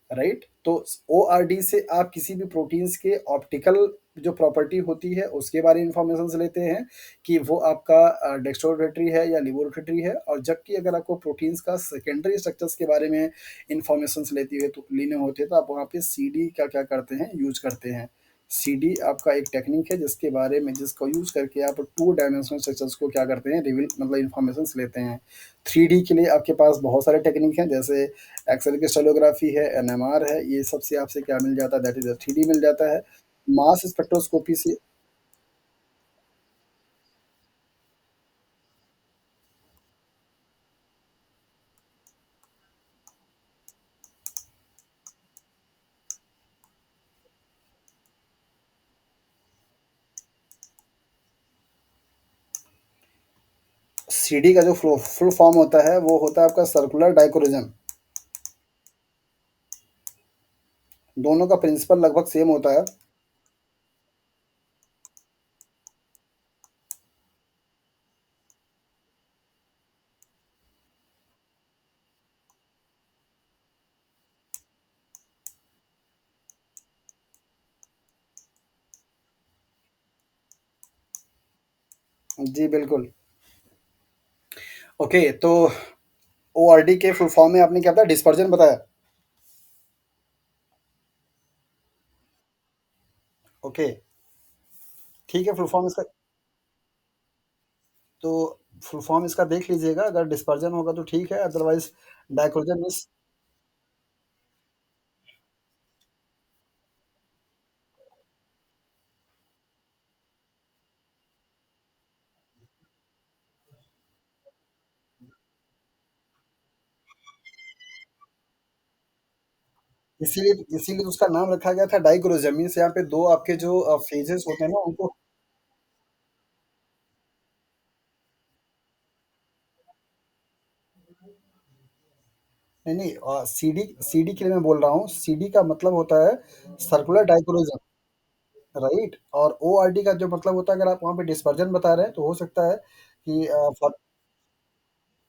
राइट? तो ओआरडी से आप किसी भी प्रोटीन्स के ऑप्टिकल जो प्रॉपर्टी होती है उसके बारे में इंफॉर्मेशन लेते हैं कि वो आपका डेक्स्ट्रोरोटेटरी है या लिबोरोटेटरी है, और जबकि अगर आपको प्रोटीन्स का सेकेंडरी स्ट्रक्चर्स के बारे में इंफॉर्मेशन लेती है तो लेने होते हैं तो आप वहाँ पे सीडी का क्या करते हैं यूज करते हैं। सीडी आपका एक टेक्निक है जिसके बारे में जिसको यूज करके आप 2 डायमेंशनल स्ट्रक्चर्स को क्या करते हैं रिवील मतलब इंफॉर्मेशन लेते हैं। 3D के लिए आपके पास बहुत सारे टेक्निक हैं, जैसे एक्स-रे क्रिस्टलोग्राफी है, एनएमआर है, ये सब से आपसे क्या मिल जाता है दैट इज़ 3D मिल जाता है। मास स्पेक्ट्रोस्कोपी से सीडी का जो फुल फॉर्म होता है वो होता है आपका सर्कुलर डाइक्रोरिज्म। दोनों का प्रिंसिपल लगभग सेम होता है। जी, बिल्कुल। ओके, तो ओआरडी के फुल फॉर्म में आपने क्या बताया डिस्पर्जन बताया? ओके, ठीक है फुल फॉर्म इसका तो फुल फॉर्म इसका देख लीजिएगा, अगर डिस्पर्जन होगा तो ठीक है, अदरवाइज़ डाइक्रोजन मीन्स इसीलिए तो उसका नाम रखा गया था डाइक्रोजन मीन्स यहाँ पे 2 आपके जो फेजेस होते हैं ना उनको नहीं, नहीं सीडी सीडी के लिए मैं बोल रहा हूँ, सीडी का मतलब होता है सर्कुलर डाइक्रोजन, राइट? और ओआरडी का जो मतलब होता है अगर आप वहाँ पे डिस्पर्जन बता रहे हैं, तो हो सकता है कि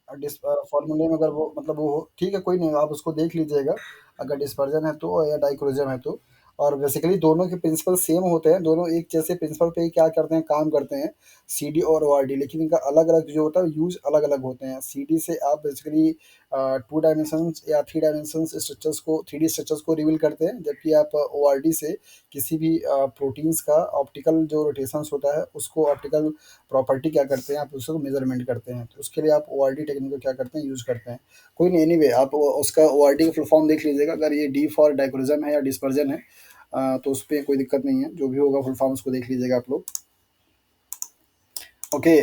फॉर्मूले में अगर वो मतलब वो हो ठीक है कोई नहीं आप उसको देख लीजिएगा, अगर डिस्पर्जन है तो या डाइक्रोजन है तो। और बेसिकली दोनों के प्रिंसिपल सेम होते हैं, दोनों एक जैसे प्रिंसिपल पे ही क्या करते हैं काम करते हैं, सीडी और ओआरडी, लेकिन इनका अलग-अलग जो होता है यूज़ अलग-अलग होते हैं। सीडी से आप बेसिकली 2 डायमेंशंस या 3 डायमेंशंस स्ट्रक्चर्स को 3D स्ट्रक्चर्स को रिवील करते हैं, जबकि आप ओआरडी से किसी भी प्रोटीन्स का ऑप्टिकल जो रोटेशंस होता है उसको ऑप्टिकल प्रॉपर्टी क्या करते हैं, आप उसको मेज़रमेंट करते हैं, तो उसके लिए आप ओआरडी टेक्निक को क्या करते हैं, यूज़ करते हैं। कोई नहीं एनीवे आप उसका ओआरडी का फुल फॉर्म देख लीजिएगा, अगर ये डी फॉर डाइक्रोरिज्म है या डिस्पर्जन है तो उसपे कोई दिक्कत नहीं है, जो भी होगा फुल फॉर्म उसको देख लीजिएगा आप लोग। ओके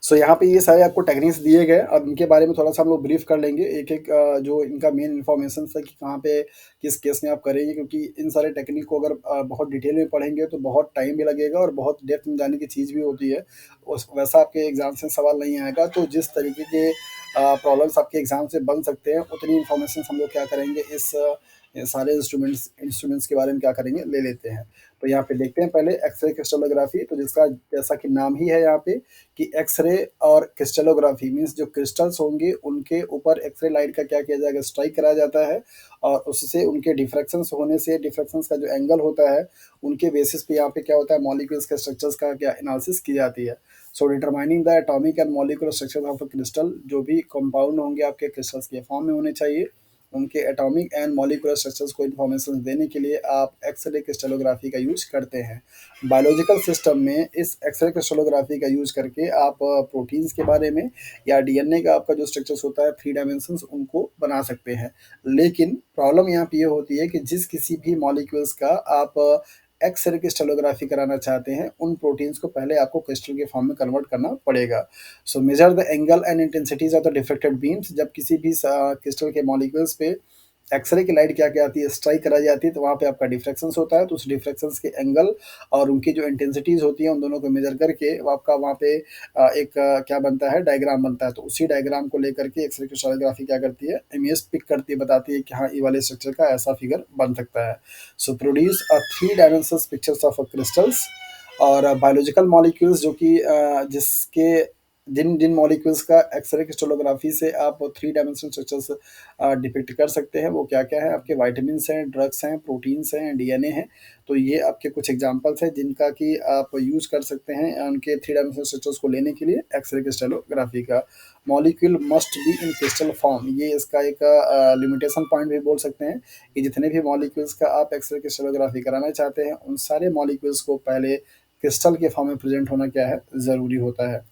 सो यहाँ पे ये सारे आपको टेक्निक्स दिए गए। अब इनके बारे में थोड़ा-सा हम लोग ब्रीफ कर लेंगे, एक-एक जो इनका मेन इन्फॉर्मेशंस है कि कहाँ पे, किस केस में आप करेंगे, क्योंकि इन सारे टेक्निक को अगर बहुत डिटेल में पढ़ेंगे तो बहुत टाइम भी लगेगा और बहुत डेप्थ में जाने की चीज़ भी होती है। उस वैसा आपके एग्ज़ाम से सवाल नहीं आएगा, तो जिस तरीके के प्रॉब्लम्स आपके एग्ज़ाम से बन सकते हैं, उतनी इन्फॉर्मेशंस हम लोग क्या करेंगे, इस ये सारे इंस्ट्रूमेंट्स के बारे में क्या करेंगे, ले लेते हैं। तो यहाँ पे देखते हैं पहले एक्स-रे क्रिस्टलोग्राफी, तो जिसका जैसा कि नाम ही है यहाँ पे कि एक्स-रे और क्रिस्टलोग्राफी मीन्स जो क्रिस्टल्स होंगे उनके ऊपर एक्स-रे लाइट का क्या किया जाएगा, स्ट्राइक कराया जाता है और उससे उनके डिफ्रैक्शंस होने से, डिफ्रैक्शंस का जो एंगल होता है, उनके बेसिस पे यहाँ पे क्या होता है, मॉलिक्यूल्स के स्ट्रक्चर्स का क्या एनालिसिस की जाती है। सो determining the atomic and molecular structure of a crystal, जो भी कंपाउंड होंगे आपके क्रिस्टल्स के फॉर्म में होने चाहिए, उनके एटॉमिक एंड मॉलिक्यूलर स्ट्रक्चर्स को इन्फॉर्मेशन देने के लिए आप एक्स-रे क्रिस्टलोग्राफी का यूज़ करते हैं। बायोलॉजिकल सिस्टम में इस एक्स-रे क्रिस्टलोग्राफी का यूज़ करके आप प्रोटीन्स के बारे में या डीएनए का आपका जो स्ट्रक्चर्स होता है, 3 डायमेंशंस उनको बना सकते हैं। लेकिन प्रॉब्लम यहाँ पे ये होती है कि जिस किसी भी मॉलिक्यूल्स का आप एक्स-रे क्रिस्टलोग्राफी कराना चाहते हैं, उन प्रोटीन्स को पहले आपको क्रिस्टल के फॉर्म में कन्वर्ट करना पड़ेगा। So measure the angle and intensities of the diffracted beams, जब किसी भी क्रिस्टल के मॉलिक्यूल्स पे एक्सरे की लाइट क्या कहती है, स्ट्राइक कराई जाती है, तो वहाँ पे आपका डिफ्रैक्शंस होता है, तो उस डिफ्रैक्शंस के एंगल और उनकी जो इंटेंसिटीज होती हैं, उन दोनों को मेजर करके वो आपका वहाँ पे एक क्या बनता है, डायग्राम बनता है। तो उसी डायग्राम को लेकर के एक्सरे क्रिस्टलोग्राफी क्या करती है, इमेज पिक करती है, बताती है कि हाँ, ये वाले स्ट्रक्चर का ऐसा फिगर बन सकता है। So produce a 3 dimensional pictures of a crystals. और बायोलॉजिकल मॉलिक्यूल्स जो कि जिसके जिन जिन मॉलिक्यूल्स का एक्सरे क्रिस्टलोग्राफी से आप 3 डायमेंशनल स्ट्रक्चर्स डिपिक्ट कर सकते हैं, वो क्या-क्या है, आपके विटामिन्स हैं, ड्रग्स हैं, प्रोटीन्स हैं, डीएनए हैं। तो ये आपके कुछ एग्ज़ाम्पल्स हैं जिनका कि आप यूज़ कर सकते हैं उनके 3 डायमेंशनल स्ट्रक्चर्स को लेने के लिए एक्स-रे क्रिस्टलोग्राफी का। Molecule must be in crystal form, ये इसका एक लिमिटेशन पॉइंट भी बोल सकते हैं कि जितने भी मॉलिक्यूल्स का आप एक्स-रे क्रिस्टलोग्राफी कराना चाहते हैं, उन सारे मॉलिक्यूल्स को पहले क्रिस्टल के फॉर्म में प्रेज़ेंट होना क्या है, ज़रूरी होता है।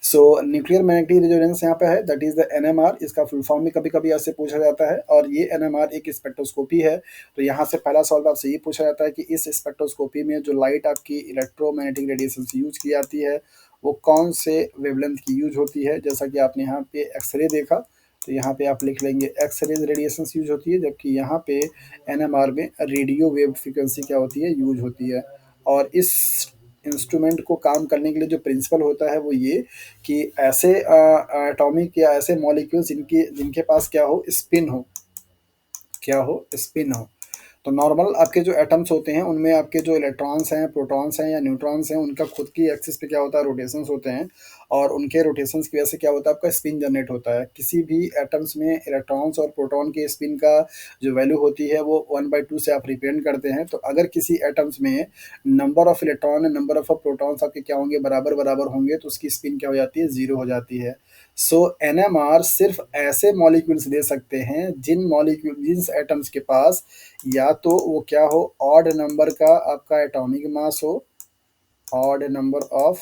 सो न्यूक्लियर मैग्नेटिक रेजोनेंस यहाँ पे है, दैट इज़ द एनएमआर। इसका फुल फॉर्म भी कभी-कभी ऐसे पूछा जाता है और ये एनएमआर एक स्पेक्ट्रोस्कोपी है। तो यहाँ से पहला सवाल आपसे ये पूछा जाता है कि इस स्पेक्ट्रोस्कोपी में जो लाइट आपकी इलेक्ट्रोमैग्नेटिक रेडिएशन से यूज़ की जाती है, वो कौन से वेवलेंथ की यूज़ होती है? जैसा कि आपने यहाँ पे एक्स-रे देखा, तो यहाँ पे आप लिख लेंगे एक्स-रेज़ रेडिएशंस यूज़ होती है, जबकि यहाँ पे एनएमआर में रेडियो वेव फ्रीक्वेंसी क्या होती है, यूज़ होती है। और इस इंस्ट्रूमेंट को काम करने के लिए जो प्रिंसिपल होता है वो ये कि ऐसे एटॉमिक या ऐसे मॉलिक्यूल्स जिनकी जिनके पास क्या हो, स्पिन हो, क्या हो, स्पिन हो। तो नॉर्मल आपके जो एटम्स होते हैं उनमें आपके जो इलेक्ट्रॉन्स हैं, प्रोटॉन्स हैं या न्यूट्रॉन्स हैं, उनका खुद की एक्सिस पे क्या होता है, रोटेशंस होते हैं और उनके रोटेशंस की वजह से क्या होता है, आपका स्पिन जनरेट होता है। किसी भी एटम्स में इलेक्ट्रॉन्स और प्रोटॉन के स्पिन का जो वैल्यू होती है वो 1/2 से आप रिप्रेजेंट करते हैं। तो अगर किसी एटम्स में number of electron and number of protons आपके क्या होंगे, बराबर-बराबर होंगे, तो उसकी स्पिन क्या हो जाती है, 0 हो जाती है। सो एनएमआर सिर्फ ऐसे मॉलिक्यूल्स दे सकते हैं जिन एटम्स के पास या तो वो क्या हो, ऑड नंबर का आपका एटॉमिक मास हो, ऑड नंबर ऑफ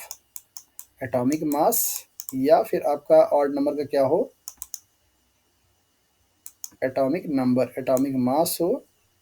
एटॉमिक मास, या फिर आपका ऑड नंबर का क्या हो, एटॉमिक मास हो,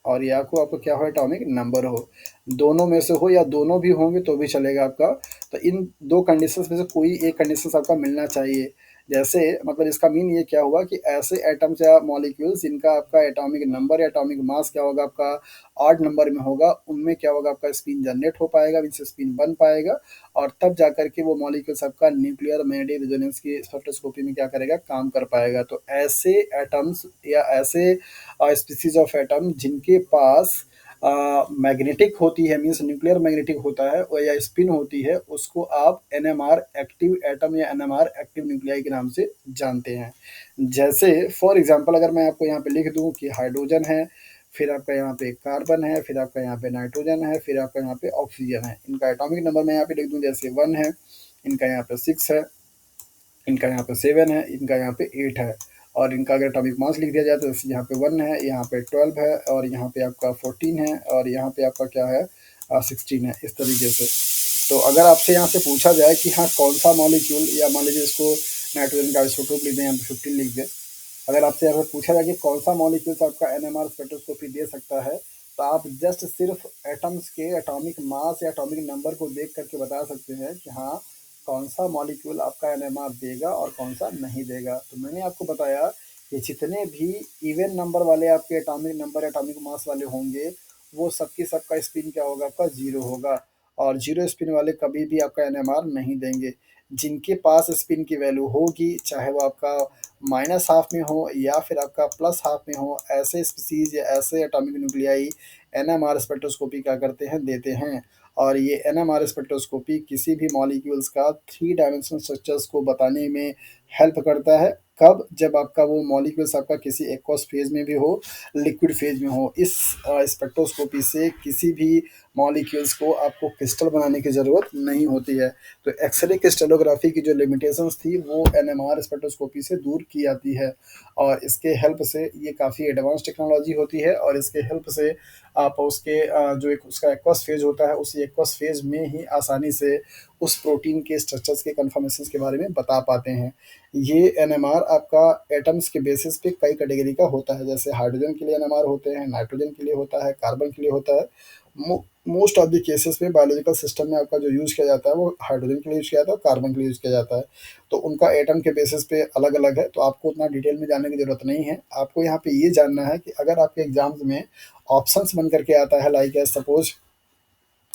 और या को आपको क्या हो, एटॉमिक नंबर हो। दोनों में से हो या दोनों भी होंगे तो भी चलेगा आपका। तो इन 2 कंडीशंस में से कोई एक कंडीशंस आपका मिलना चाहिए। जैसे मतलब इसका मीन ये क्या हुआ कि ऐसे एटम्स या मॉलिक्यूल्स जिनका आपका एटॉमिक नंबर या एटॉमिक मास क्या होगा, आपका ऑड नंबर में होगा, उनमें क्या होगा, आपका स्पिन जनरेट हो पाएगा, इनसे स्पिन बन पाएगा और तब जाकर के वो मॉलिक्यूल्स आपका न्यूक्लियर मैग्नेटिक रेजोनेंस की स्पेक्ट्रोस्कोपी में क्या करेगा, काम कर पाएगा। तो ऐसे एटम्स या ऐसे स्पीसीज ऑफ एटम जिनके पास मैग्नेटिक होती है, मीन्स न्यूक्लियर मैग्नेटिक होता है और या स्पिन होती है, उसको आप एनएमआर एक्टिव एटम या एनएमआर एक्टिव न्यूक्लियाई के नाम से जानते हैं। जैसे फॉर एग्जांपल अगर मैं आपको यहाँ पे लिख दूँ कि हाइड्रोजन है, फिर आपका यहाँ पे कार्बन है, फिर आपका यहाँ पे नाइट्रोजन है, फिर आपका यहाँ पे ऑक्सीजन है। इनका एटॉमिक नंबर मैं यहाँ पे लिख दूँ, जैसे 1 है, इनका यहाँ पे 6 है, इनका यहाँ पे 7 है, इनका यहाँ पे 8 है, और इनका अगर एटॉमिक मास लिख दिया जाए तो यहाँ पे 1 है, यहाँ पे 12 है, और यहाँ पे आपका 14 है, और यहाँ पे आपका क्या है, 16 है, इस तरीके से। तो अगर आपसे यहाँ से पूछा जाए कि हाँ, कौन सा मॉलिक्यूल, या मान लीजिए इसको नाइट्रोजन का आइसोटोप लिख दें, यहाँ पे 15 लिख दें। अगर आपसे यहाँ पे पूछा जाए कि कौन सा मॉलिक्यूल्स आपका एनएमआर स्पेक्ट्रोस्कोपी दे सकता है, तो आप जस्ट सिर्फ एटम्स के एटॉमिक मास या एटॉमिक नंबर को देख करके बता सकते हैं कि हाँ, कौन सा मॉलिक्यूल आपका एनएमआर देगा और कौन सा नहीं देगा। तो मैंने आपको बताया कि जितने भी इवन नंबर वाले आपके एटॉमिक नंबर एटॉमिक मास वाले होंगे, वो सबकी सबका स्पिन क्या होगा, आपका जीरो होगा। और जीरो स्पिन वाले कभी भी आपका एनएमआर नहीं देंगे। जिनके पास स्पिन की वैल्यू होगी, चाहे वो आपका माइनस हाफ में हो या फिर आपका प्लस हाफ में हो, ऐसे स्पीसीज या ऐसे एटॉमिक न्यूक्लियाई एनएमआर स्पेक्ट्रोस्कोपी क्या करते हैं, देते हैं। और ये एनएमआर स्पेक्ट्रोस्कोपी किसी भी मॉलिक्यूल्स का थ्री डायमेंशनल स्ट्रक्चर्स को बताने में हेल्प करता है। कब? जब आपका वो मॉलिक्यूल्स आपका किसी एक्वस फेज में भी हो, लिक्विड फेज में हो। इस स्पेक्ट्रोस्कोपी से किसी भी मॉलिक्यूल्स को आपको क्रिस्टल बनाने की ज़रूरत नहीं होती है। तो एक्सरे क्रिस्टलोग्राफी की जो लिमिटेशंस थी वो एनएमआर स्पेक्ट्रोस्कोपी से दूर की जाती है। और इसके हेल्प से ये काफ़ी एडवांस टेक्नोलॉजी होती है, और इसके हेल्प से आप उसके जो एक उसका एक्वस फेज होता है, उसी एक्वस फेज में ही आसानी से उस प्रोटीन के स्ट्रक्चर्स के कन्फर्मेशंस के बारे में बता पाते हैं। ये एनएमआर आपका एटम्स के बेसिस पे कई कैटेगरी का होता है। जैसे हाइड्रोजन के लिए एनएमआर होते हैं, नाइट्रोजन के लिए होता है, कार्बन के लिए होता है। मोस्ट ऑफ द केसेस में बायोलॉजिकल सिस्टम में आपका जो यूज़ किया जाता है वो हाइड्रोजन के लिए यूज़ किया जाता है, कार्बन के लिए यूज़ किया जाता है। तो उनका एटम के बेसिस पे अलग अलग है, तो आपको उतना डिटेल में जानने की ज़रूरत नहीं है। आपको यहाँ पे ये जानना है कि अगर आपके एग्जाम्स में ऑप्शंस बन करके आता है, लाइक एज सपोज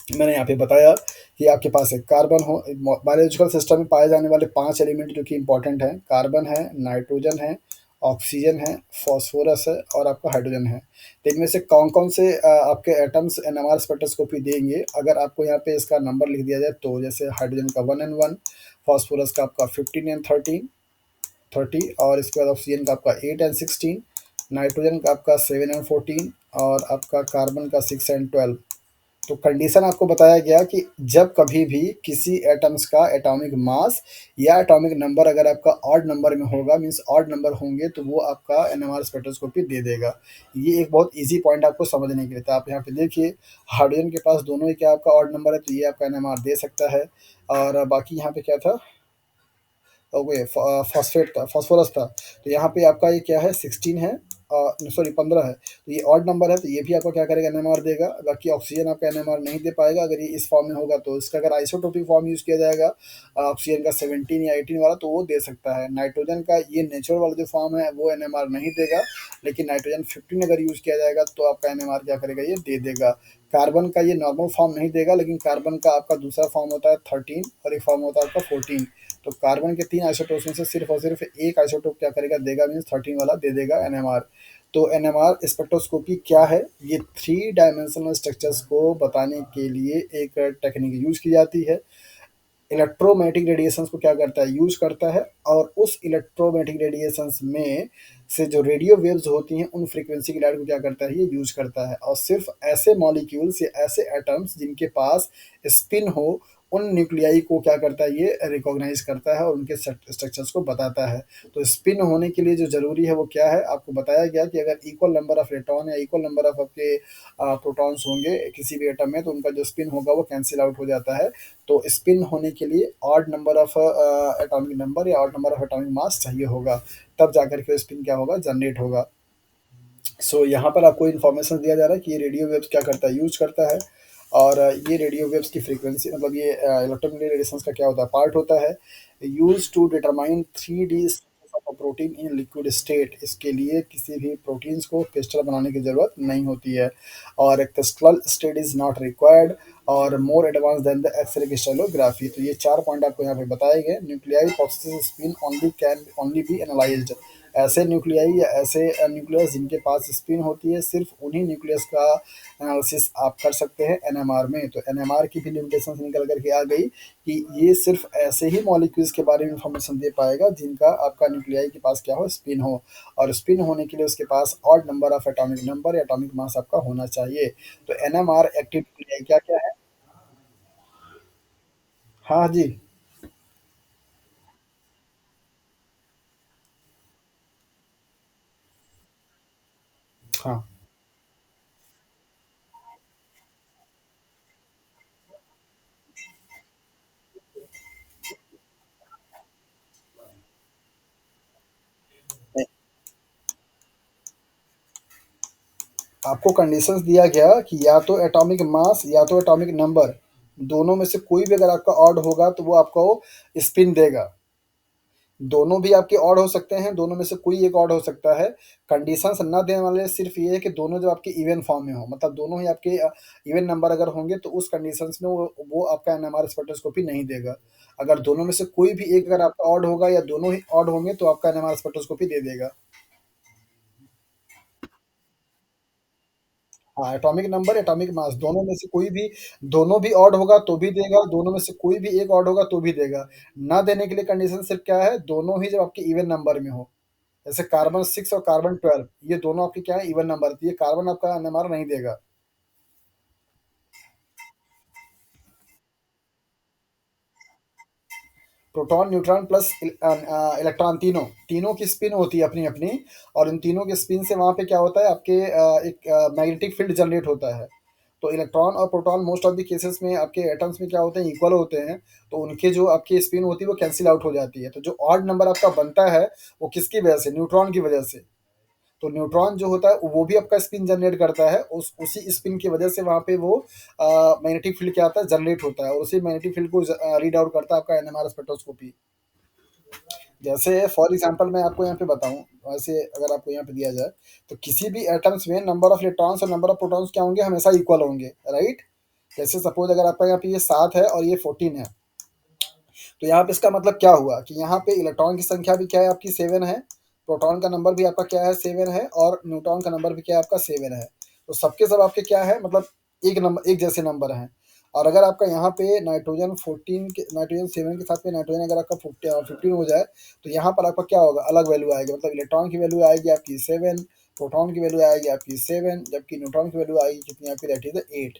मैंने यहाँ पे बताया कि आपके पास एक कार्बन हो। बायोलॉजिकल सिस्टम में पाए जाने वाले 5 एलिमेंट जो कि इंपॉर्टेंट हैं, कार्बन है, नाइट्रोजन है, ऑक्सीजन है, फास्फोरस है और आपका हाइड्रोजन है। तो इनमें से कौन-कौन से आपके एटम्स एनएमआर स्पेक्ट्रोस्कोपी देंगे, अगर आपको यहाँ पे इसका नंबर लिख दिया जाए तो जैसे हाइड्रोजन का 1 एंड 1, फास्फोरस का आपका 15 एंड 30 और इसके बाद ऑक्सीजन का आपका 8 एंड 16, नाइट्रोजन का आपका 7 एंड 14 और आपका कार्बन का 6 एंड 12। तो कंडीशन आपको बताया गया कि जब कभी भी किसी एटम्स का एटॉमिक मास या एटॉमिक नंबर अगर आपका ऑड नंबर में होगा, मींस ऑड नंबर होंगे, तो वो आपका एनएमआर स्पेक्ट्रोस्कोपी दे देगा। ये एक बहुत इजी पॉइंट आपको समझने के लिए था। आप यहाँ पे देखिए, हाइड्रोजन के पास दोनों ही क्या आपका ऑड नंबर है, तो ये आपका एनएमआर दे सकता है। और बाकी यहाँ पे क्या था, ओके, फॉस्फेट था, फास्फोरस था। तो यहाँ पे आपका ये क्या है, 16 है, सॉरी 15 है। तो ये ऑड नंबर है, तो ये भी आपको क्या करेगा, एनएमआर देगा। बाकी ऑक्सीजन आपका एनएमआर नहीं दे पाएगा। अगर ये इस फॉर्म में होगा तो इसका अगर आइसोटोपिक फॉर्म यूज़ किया जाएगा ऑक्सीजन का 17 या 18 वाला, तो वो दे सकता है। नाइट्रोजन का ये नेचुरल वाला जो फॉर्म है वो एनएमआर नहीं देगा, लेकिन नाइट्रोजन 15 अगर यूज़ किया जाएगा तो आपका एनएमआर क्या करेगा, ये दे देगा। कार्बन का ये नॉर्मल फॉर्म नहीं देगा, लेकिन कार्बन का आपका दूसरा फॉर्म होता है 13 और एक फॉर्म होता है आपका 14। तो कार्बन के 3 आइसोटोप्स में से सिर्फ और सिर्फ एक आइसोटोप क्या करेगा, देगा, मीन्स 13 वाला दे देगा एनएमआर। तो एनएमआर स्पेक्ट्रोस्कोपी क्या है, ये थ्री डायमेंशनल स्ट्रक्चर्स को बताने के लिए एक टेक्निक यूज की जाती है। इलेक्ट्रोमैग्नेटिक रेडिएशंस को क्या करता है, यूज करता है। और उस इलेक्ट्रोमैग्नेटिक रेडिएशंस में से जो रेडियो वेव्स होती हैं, उन फ्रीक्वेंसी की लाइट को क्या करता है, ये यूज करता है। और सिर्फ ऐसे मॉलिक्यूल्स या ऐसे एटम्स जिनके पास स्पिन हो, उन न्यूक्लियाई को क्या करता है, ये रिकॉग्नाइज करता है और उनके स्ट्रक्चर्स को बताता है। तो स्पिन होने के लिए जो जरूरी है वो क्या है, आपको बताया गया कि अगर इक्वल नंबर ऑफ इलेक्ट्रॉन या इक्वल नंबर ऑफ आपके प्रोटॉन्स होंगे किसी भी एटम में, तो उनका जो स्पिन होगा वो कैंसिल आउट हो जाता है। तो स्पिन होने के लिए odd number of atomic number या odd number of atomic mass चाहिए होगा, तब जाकर के स्पिन क्या होगा, जनरेट होगा। सो यहाँ पर आपको इन्फॉर्मेशन दिया जा रहा है कि ये रेडियो वेव्स क्या करता है, यूज करता है। और ये रेडियो वेव्स की फ्रीक्वेंसी, मतलब ये इलेक्ट्रोमैग्नेटिक रेडिएशंस का क्या होता है, पार्ट होता है। Use to determine 3D of a protein in liquid state. इसके लिए किसी भी प्रोटीन्स को क्रिस्टल बनाने की जरूरत नहीं होती है, और crystal state is not required और more advance than the x ray crystallography. तो ये 4 पॉइंट आपको यहाँ पे बताए गए। Nuclei possess spin only can only be analysed. ऐसे न्यूक्लियाई या ऐसे न्यूक्लियस जिनके पास स्पिन होती है, सिर्फ उन्हीं न्यूक्लियस का एनालिसिस आप कर सकते हैं एनएमआर में। तो एनएमआर की भी लिमिटेशन निकल करके आ गई कि ये सिर्फ ऐसे ही मॉलिक्यूल्स के बारे में इंफॉर्मेशन दे पाएगा जिनका आपका न्यूक्लियाई के पास क्या हो, स्पिन हो। और स्पिन होने के लिए उसके पास odd number of atomic number या एटॉमिक मास आपका होना चाहिए। तो एनएमआर एक्टिव न्यूक्लियाई क्या क्या है। हाँ जी। हाँ, आपको कंडीशंस दिया गया कि या तो एटॉमिक मास या तो एटॉमिक नंबर, दोनों में से कोई भी अगर आपका ऑड होगा तो वो आपको स्पिन देगा। दोनों भी आपके ऑड हो सकते हैं, दोनों में से कोई एक ऑड हो सकता है। कंडीशंस ना देने वाले सिर्फ ये है कि दोनों जब आपके इवन फॉर्म में हो, मतलब दोनों ही आपके इवन नंबर अगर होंगे तो उस कंडीशंस में वो आपका एनएमआर स्पेक्ट्रोस्कोपी नहीं देगा। अगर दोनों में से कोई भी एक अगर आपका ऑड होगा या दोनों ही ऑड होंगे तो आपका एनएमआर स्पेक्ट्रोस्कोपी दे देगा। हाँ, एटॉमिक नंबर, एटॉमिक मास दोनों में से कोई भी, दोनों भी ऑड होगा तो भी देगा, दोनों में से कोई भी एक ऑड होगा तो भी देगा। ना देने के लिए कंडीशन सिर्फ क्या है, दोनों ही जब आपके इवन नंबर में हो। जैसे कार्बन 6 और कार्बन 12 ये दोनों आपके क्या है, इवन नंबर, तो ये कार्बन आपका एनएमआर नहीं देगा। प्रोटॉन, न्यूट्रॉन प्लस इलेक्ट्रॉन, तीनों तीनों की स्पिन होती है अपनी अपनी। और इन तीनों की स्पिन से वहाँ पे क्या होता है, आपके एक मैग्नेटिक फील्ड जनरेट होता है। तो इलेक्ट्रॉन और proton most of the cases में आपके एटम्स में क्या होते हैं, इक्वल होते हैं। तो उनके जो आपकी स्पिन होती है वो कैंसिल आउट हो जाती है। तो जो ऑड नंबर आपका बनता है वो किसकी वजह से, न्यूट्रॉन की वजह से। तो न्यूट्रॉन जो होता है वो भी आपका स्पिन जनरेट करता है, उस उसी स्पिन की वजह से वहाँ पे वो मैग्नेटिक फील्ड क्या आता है, जनरेट होता है, और उसी मैग्नेटिक फील्ड को रीड आउट करता है आपका एनएमआर स्पेक्ट्रोस्कोपी। जैसे फॉर एग्जांपल मैं आपको यहाँ पे बताऊँ, वैसे अगर आपको यहाँ पे दिया जाए तो किसी भी एटम्स में नंबर ऑफ इलेक्ट्रॉन्स और नंबर ऑफ प्रोटॉन्स क्या होंगे, हमेशा इक्वल होंगे, राइट। जैसे सपोज अगर आपका यहाँ पे ये 7 है और ये 14 है, तो यहाँ पे इसका मतलब क्या हुआ कि यहाँ पे इलेक्ट्रॉन की संख्या भी क्या है आपकी 7 है, प्रोटॉन का नंबर भी आपका क्या है 7 है, और न्यूट्रॉन का नंबर भी क्या है आपका 7 है। तो सबके सब आपके क्या है, मतलब एक नंबर, एक जैसे नंबर हैं। और अगर आपका यहाँ पे नाइट्रोजन 14 के, नाइट्रोजन 7 के साथ में नाइट्रोजन अगर आपका 15 हो जाए, तो यहाँ पर आपका क्या होगा, अलग वैल्यू आएगी, मतलब इलेक्ट्रॉन की वैल्यू आएगी आपकी 7, प्रोटॉन की वैल्यू आएगी आपकी 7, जबकि न्यूट्रॉन की वैल्यू आएगी कितनी आपकी, दैट इज 8।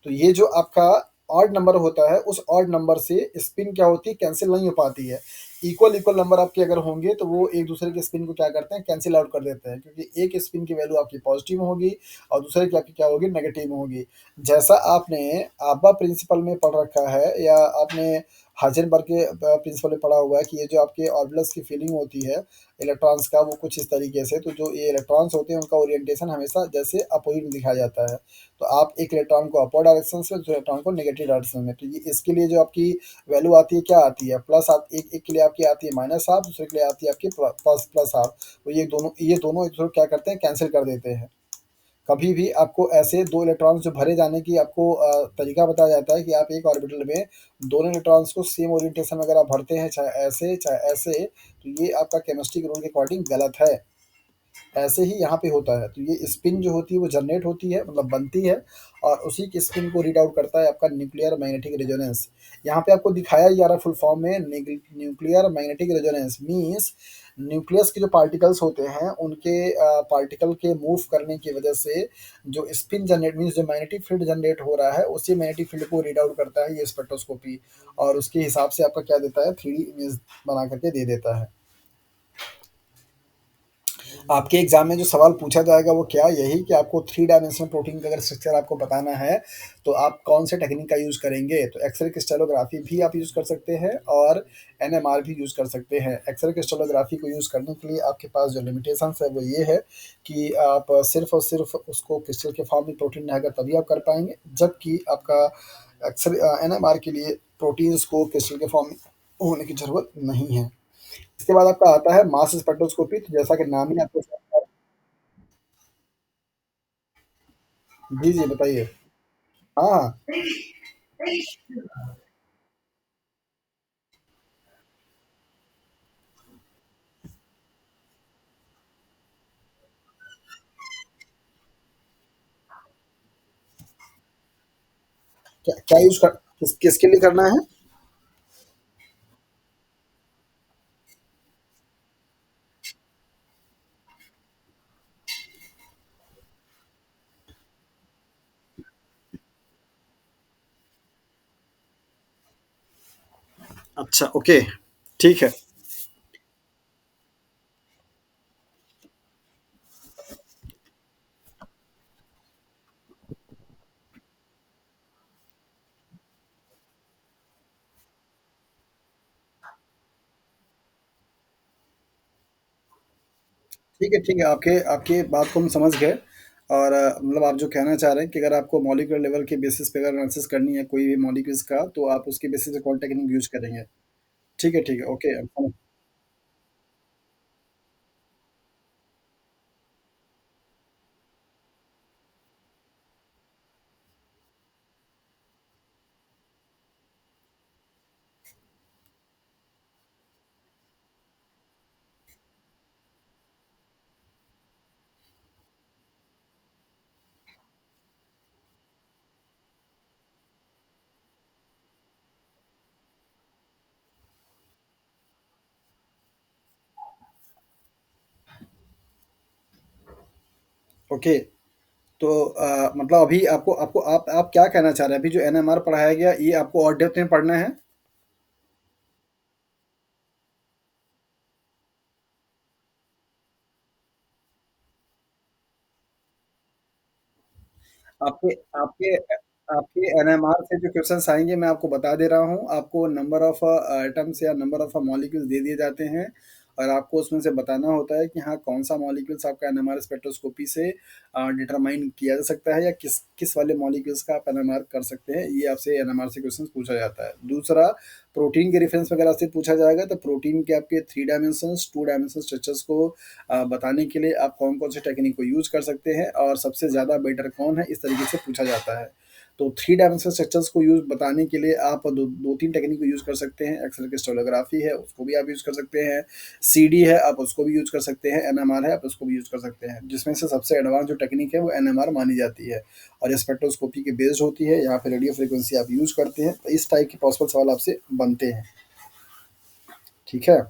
तो ये जो आपका ऑड नंबर होता है, उस ऑड नंबर से स्पिन क्या होती है, कैंसिल नहीं हो पाती है। इक्वल इक्वल नंबर आपके अगर होंगे तो वो एक दूसरे के स्पिन को क्या करते हैं, कैंसिल आउट कर देते हैं, क्योंकि एक स्पिन की वैल्यू आपकी पॉजिटिव में होगी और दूसरे की आपकी क्या होगी, नेगेटिव में होगी। जैसा आपने आबा प्रिंसिपल में पढ़ रखा है, या आपने हाइजेनबर्ग के प्रिंसिपल में पढ़ा हुआ है कि ये जो आपके ऑर्बिटल्स की फीलिंग होती है इलेक्ट्रॉन्स का, वो कुछ इस तरीके से, तो जो ये इलेक्ट्रॉन्स होते हैं उनका ओरिएंटेशन हमेशा जैसे अपोजिट में दिखाया जाता है। तो आप एक इलेक्ट्रॉन को अपर डायरेक्शन से, दूसरे इलेक्ट्रॉन को नेगेटिव डायरेक्शन में, तो ये इसके लिए जो आपकी वैल्यू आती है क्या आती है, प्लस, आप एक एक के लिए आपकी आती है माइनस हाफ, दूसरे के लिए आती है आपकी प्लस प्लस हाफ। तो ये दोनों एक दूसरे को क्या करते हैं, कैंसिल कर देते हैं। कभी भी आपको ऐसे दो इलेक्ट्रॉन्स जो भरे जाने की आपको तरीका बताया जाता है कि आप एक ऑर्बिटल में दोनों इलेक्ट्रॉन्स को सेम ओरिएंटेशन में अगर आप भरते हैं, चाहे ऐसे चाहे ऐसे, तो ये आपका केमिस्ट्री के रूल के अकॉर्डिंग गलत है। ऐसे ही यहाँ पे होता है। तो ये स्पिन जो होती है वो जनरेट होती है, मतलब बनती है, और उसी की स्पिन को रीड आउट करता है आपका न्यूक्लियर मैग्नेटिक रेजोनेंस। यहाँ पे आपको दिखाया जा रहा है फुल फॉर्म में, nuclear magnetic resonance means nucleus के जो पार्टिकल्स होते हैं उनके पार्टिकल के मूव करने की वजह से जो स्पिन जनरेट, मीन्स जो मैग्नेटिक फील्ड जनरेट हो रहा है, उसी मैग्नेटिक फील्ड को रीड आउट करता है ये स्पेक्ट्रोस्कोपी, और उसके हिसाब से आपका क्या देता है, 3D इमेज बना करके दे देता है। आपके एग्जाम में जो सवाल पूछा जाएगा वो क्या, यही कि आपको थ्री डायमेंशनल प्रोटीन का अगर स्ट्रक्चर आपको बताना है तो आप कौन से टेक्निक का यूज़ करेंगे। तो एक्सरे क्रिस्टलोग्राफी भी आप यूज़ कर सकते हैं और एनएमआर भी यूज़ कर सकते हैं। एक्सरे क्रिस्टलोग्राफी को यूज़ करने के लिए आपके पास जो लिमिटेशंस है वो ये है कि आप सिर्फ और सिर्फ उसको क्रिस्टल के फॉर्म में प्रोटीन रहेगा तभी आप कर पाएंगे, जबकि आपका एक्सरे एनएमआर के लिए प्रोटीन्स को क्रिस्टल के फॉर्म में होने की ज़रूरत नहीं है। इसके बाद आपका आता है मास स्पेक्ट्रोस्कोपी, तो जैसा कि नाम ही आपको, जी, जी, बताइए। हाँ, हाँ। क्या क्या यूज़ कर, किसके लिए करना है? अच्छा, ओके, ठीक है। ठीक है, ठीक है, आपके आपकी बात को हम समझ गए। और मतलब आप जो कहना चाह रहे हैं कि अगर आपको मॉलिक्यूलर लेवल के बेसिस पे अगर एनालिसिस करनी है कोई भी मॉलिक्यूल्स का, तो आप उसके बेसिस पे कौन टेक्निक यूज़ करेंगे? ठीक है, ओके, ओके। तो मतलब अभी आपको आपको आप क्या कहना चाह रहे हैं? अभी जो एनएमआर पढ़ाया गया, ये आपको और डेप्थ में पढ़ना है? आपके आपके आपके एनएमआर से जो क्वेश्चंस आएँगे मैं आपको बता दे रहा हूँ। आपको नंबर ऑफ एटम्स या नंबर ऑफ मॉलिक्यूल्स दे दिए जाते हैं और आपको उसमें से बताना होता है कि हाँ, कौन-सा मॉलिक्यूल्स आपका एनएमआर स्पेक्ट्रोस्कोपी से डिटरमाइन किया जा सकता है या किस किस वाले मॉलिक्यूल्स का आप एनएमआर कर सकते हैं, ये आपसे एनएमआर से क्वेश्चंस पूछा जाता है। दूसरा, प्रोटीन के रेफरेंस वगैरह से पूछा जाएगा, तो प्रोटीन के आपके 3 डायमेंशंस, 2 डायमेंशनल स्ट्रक्चर्स को बताने के लिए आप कौन-कौन से टेक्निक को यूज़ कर सकते हैं और सबसे ज़्यादा बेटर कौन है, इस तरीके से पूछा जाता है। तो 3 डायमेंशनल स्ट्रक्चर्स को यूज़ बताने के लिए आप 2-3 टेक्निक को यूज़ कर सकते हैं। एक्स-रे क्रिस्टलोग्राफी है, उसको भी आप यूज़ कर सकते हैं। सीडी है, आप उसको भी यूज़ कर सकते हैं। एनएमआर है, आप उसको भी यूज़ कर सकते हैं। जिसमें से सबसे एडवांस जो टेक्निक है, वो एनएमआर मानी जाती है और ये स्पेक्ट्रोस्कोपी के बेस्ड होती है। यहाँ पे रेडियो फ्रीक्वेंसी आप यूज़ करते हैं। तो इस टाइप के पॉसिबल सवाल आपसे बनते हैं। ठीक है?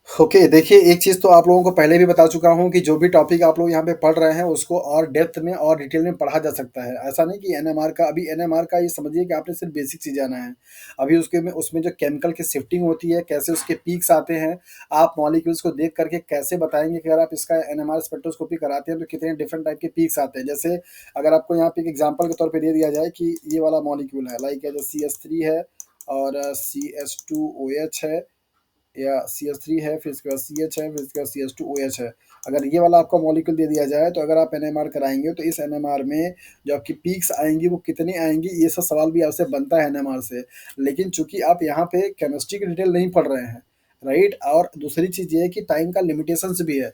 ओके, देखिए एक चीज़ तो आप लोगों को पहले भी बता चुका हूँ कि जो भी टॉपिक आप लोग यहाँ पे पढ़ रहे हैं उसको और डेप्थ में और डिटेल में पढ़ा जा सकता है। ऐसा नहीं कि एनएमआर का अभी एनएमआर का ये समझिए कि आपने सिर्फ़ बेसिक चीज़ जाना है। अभी उसके में उसमें जो केमिकल की शिफ्टिंग होती है, कैसे उसके पीक्स आते हैं, आप मॉलिक्यूल्स को देख कर के कैसे बताएँगे कि अगर आप इसका एनएमआर स्पेक्ट्रोस्कोपी कराते हैं तो कितने डिफरेंट टाइप के पीक्स आते हैं। जैसे अगर आपको यहाँ पे एक एग्ज़ाम्पल के तौर पे दे दिया जाए कि ये वाला मॉलिक्यूल है, लाइक जो CH3 है और CH2OH है या CH3 है, फिर इसके बाद CH है, फिर इसके बाद CH2OH है। अगर ये वाला आपको मॉलिक्यूल दे दिया जाए, तो अगर आप एनएमआर कराएँगे, तो इस एनएमआर में जो आपकी पीक्स आएँगी, वो कितनी आएँगी, ये सब सवाल भी आपसे बनता है एनएमआर से। लेकिन चूँकि आप यहाँ पे केमिस्ट्री की डिटेल नहीं पढ़ रहे हैं, राइट? और दूसरी चीज़ ये है कि टाइम का लिमिटेशंस भी है।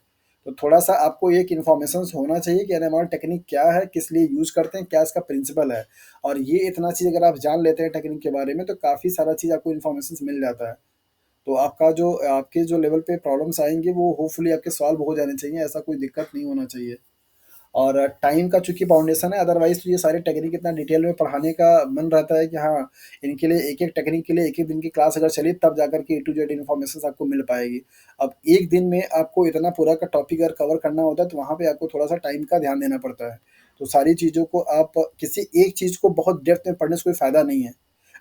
तो थोड़ा-सा आपको एक इन्फॉर्मेशंस होना चाहिए कि एनएमआर टेक्निक क्या है, किस लिए यूज़ करते हैं, क्या इसका प्रिंसिपल है। और ये इतना चीज़ अगर आप जान लेते हैं टेक्निक के बारे में, तो काफ़ी सारा चीज़ आपको इन्फॉर्मेशंस मिल जाता है। तो आपका जो आपके जो लेवल पे प्रॉब्लम्स आएँगे वो होपफुली आपके सॉल्व हो जाने चाहिए, ऐसा कोई दिक्कत नहीं होना चाहिए। और टाइम का चूँकि बाउंडेशन है, अदरवाइज़ तो ये सारे टेक्निक इतना डिटेल में पढ़ाने का मन रहता है कि हाँ, इनके लिए एक-एक टेक्निक के लिए एक-एक दिन की क्लास अगर चली तब जाकर के ए टू जेड इन्फॉर्मेशंस आपको मिल पाएगी। अब एक दिन में आपको इतना पूरा का टॉपिक अगर कवर करना होता है तो वहाँ पे आपको थोड़ा-सा टाइम का ध्यान देना पड़ता है। तो सारी चीज़ों को आप किसी एक चीज़ को बहुत डेप्थ में पढ़ने से कोई फ़ायदा नहीं है।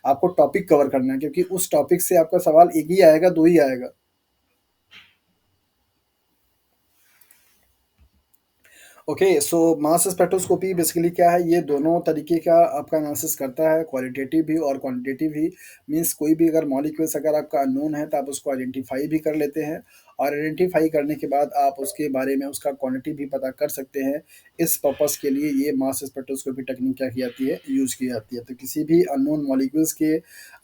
आपको टॉपिक कवर करना है क्योंकि उस टॉपिक से आपका सवाल 1 ही आएगा, 2 ही आएगा। ओके, सो मास स्पेक्ट्रोस्कोपी बेसिकली क्या है, ये दोनों तरीके का आपका एनालिसिस करता है, क्वालिटेटिव भी और क्वांटिटेटिव भी। मीन्स कोई भी अगर मॉलिक्यूल्स अगर आपका अननोन है तो आप उसको आइडेंटिफाई भी कर लेते हैं और आइडेंटिफाई करने के बाद आप उसके बारे में उसका क्वांटिटी भी पता कर सकते हैं। इस पर्पस के लिए ये मास स्पेक्ट्रोस्कोपी टेक्निक क्या की जाती है, यूज़ की जाती है। तो किसी भी अननोन मॉलिक्यूल्स के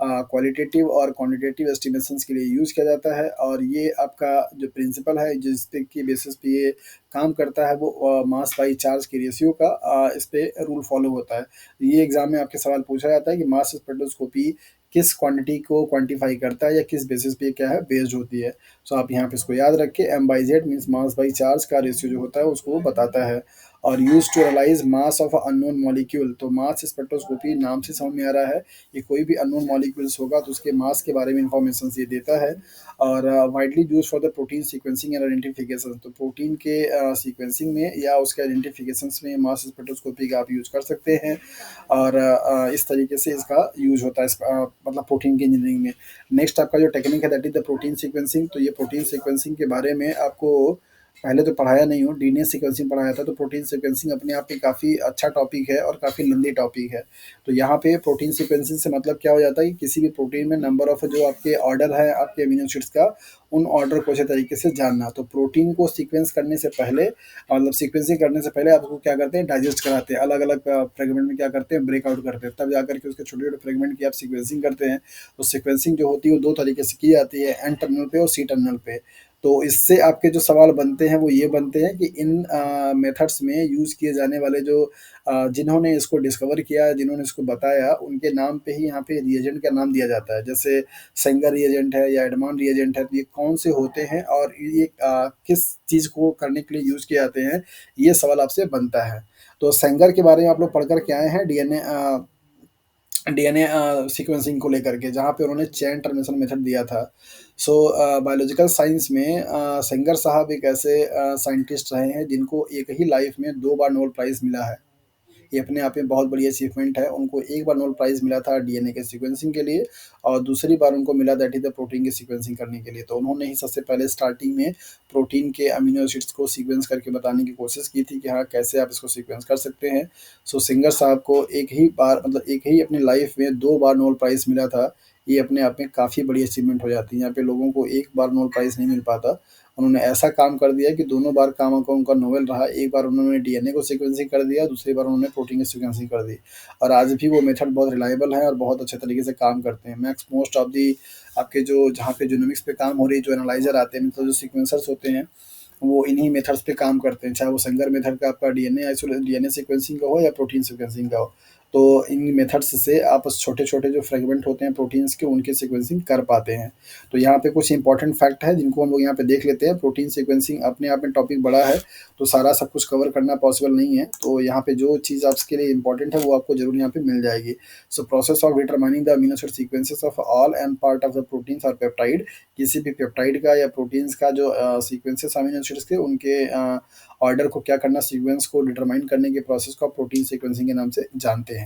क्वालिटेटिव और क्वांटिटेटिव एस्टिमेशंस के लिए यूज़ किया जाता है और ये आपका जो प्रिंसिपल है जिस पे की बेसिस पे ये काम करता है, वो मास बाई चार्ज की रेशियो का इस पे रूल फॉलो होता है। ये एग्ज़ाम में आपके सवाल पूछा जाता है कि मास स्पेक्ट्रोस्कोपी किस क्वांटिटी को क्वांटिफ़ाई करता है या किस बेसिस पे क्या है बेस्ड होती है। सो आप यहाँ पे इसको याद रखें, M/Z means mass by charge का रेशियो जो होता है उसको वो बताता है और used to analyse mass of a unknown molecule. तो मास स्पेक्ट्रोस्कोपी नाम से समझ में आ रहा है कि कोई भी अननोन मॉलिक्यूल्स होगा तो उसके मास के बारे में इन्फॉर्मेशंस ये देता है। और widely used for the protein sequencing and identification. तो प्रोटीन के सीक्वेंसिंग में या उसके आइडेंटिफिकेशंस में मास स्पेक्ट्रोस्कोपी का आप यूज़ कर सकते हैं और इस तरीके से इसका यूज़ होता है मतलब प्रोटीन की इंजीनियरिंग में। नेक्स्ट आपका जो टेक्निक है that is the protein sequencing. तो ये प्रोटीन सीक्वेंसिंग के बारे में आपको पहले तो पढ़ाया नहीं हो, डीएनए सीक्वेंसिंग पढ़ाया था, तो प्रोटीन सीक्वेंसिंग अपने आप में काफ़ी अच्छा टॉपिक है और काफ़ी लंबी टॉपिक है। तो यहाँ पे प्रोटीन सीक्वेंसिंग से मतलब क्या हो जाता है कि किसी भी प्रोटीन में नंबर ऑफ जो आपके ऑर्डर है आपके अमीनो एसिड्स का, उन ऑर्डर को अच्छे तरीके से जानना। तो प्रोटीन को सीक्वेंस करने से पहले, मतलब सीक्वेंसिंग करने से पहले आपको क्या करते हैं, डाइजेस्ट कराते हैं, अलग-अलग फ्रेगमेंट में क्या करते हैं, ब्रेकआउट करते हैं, तब जाकर के उसके छोटे-छोटे फ्रेगमेंट की आप सीक्वेंसिंग करते हैं। तो सीक्वेंसिंग जो होती है वो 2 तरीके से की जाती है, एन टर्मिनल पे और सी टर्मिनल पे। तो इससे आपके जो सवाल बनते हैं वो ये बनते हैं कि इन मेथड्स में यूज़ किए जाने वाले जो जिन्होंने इसको डिस्कवर किया, जिन्होंने इसको बताया, उनके नाम पे ही यहाँ पे रिएजेंट का नाम दिया जाता है। जैसे सेंगर रिएजेंट है या एडमॉन रिएजेंट है, तो ये कौन से होते हैं और ये किस चीज़ को करने के लिए यूज़ किए जाते हैं, ये सवाल आपसे बनता है। तो सेंगर के बारे में आप लोग पढ़ कर के आए हैं, डीएनए सीक्वेंसिंग को लेकर के, जहाँ पे उन्होंने चेन टर्मिनेशन मेथड दिया था। सो बायोलॉजिकल साइंस में सेंगर साहब एक ऐसे साइंटिस्ट रहे हैं जिनको एक ही लाइफ में 2 बार नोबेल प्राइज़ मिला है। ये अपने आप में बहुत बड़ी अचीवमेंट है। उनको एक बार नोबेल प्राइज़ मिला था डीएनए के सीक्वेंसिंग के लिए, और दूसरी बार उनको मिला दैट इज़ द प्रोटीन की सीक्वेंसिंग करने के लिए। तो उन्होंने ही सबसे पहले स्टार्टिंग में प्रोटीन के अमीनो एसिड्स को सीक्वेंस करके बताने की कोशिश की थी कि हाँ, कैसे आप इसको सीक्वेंस कर सकते हैं। सो सिंगर साहब को एक ही बार, मतलब एक ही अपनी लाइफ में 2 बार नोबेल प्राइज़ मिला था। ये अपने आप में काफ़ी बड़ी अचीवमेंट हो जाती है। यहाँ पे लोगों को एक बार नोबेल प्राइज़ नहीं मिल पाता। उन्होंने ऐसा काम कर दिया कि दोनों बार काम का उनका नोवेल रहा। एक बार उन्होंने डीएनए को सीक्वेंसिंग कर दिया, दूसरी बार उन्होंने प्रोटीन की सीक्वेंसिंग कर दी, और आज भी वो मेथड बहुत रिलायबल है और बहुत अच्छे तरीके से काम करते हैं। मैक्स मोस्ट ऑफ दी आपके जो जहाँ पे जीनोमिक्स पे काम हो रही है, जो एनालाइज़र आते हैं, मतलब जो सीक्वेंसर्स होते हैं, वो इन्हीं मेथड्स पे काम करते हैं। चाहे वो सेंगर मेथड का आपका डीएनए सीक्वेंसिंग का हो या प्रोटीन सीक्वेंसिंग का हो। तो इन मेथड्स से आप छोटे-छोटे जो फ्रेगमेंट होते हैं प्रोटीन्स के, उनकी सीक्वेंसिंग कर पाते हैं। तो यहाँ पे कुछ इंपॉर्टेंट फैक्ट है जिनको हम लोग यहाँ पे देख लेते हैं। प्रोटीन सीक्वेंसिंग अपने आप में टॉपिक बड़ा है, तो सारा सब कुछ कवर करना पॉसिबल नहीं है। तो यहाँ पे जो चीज़ आपके लिए इंपॉर्टेंट है वो आपको ज़रूर यहाँ पे मिल जाएगी। So process of determining the amino acid sequences of all and part of the proteins और पेप्टाइड, किसी भी पेप्टाइड का या प्रोटीन्स का जो सीक्वेंसेस अमीनो एसिड्स के, उनके ऑर्डर को क्या करना, सीक्वेंस को डिटरमाइन करने के प्रोसेस को आप प्रोटीन सीक्वेंसिंग के नाम से जानते हैं।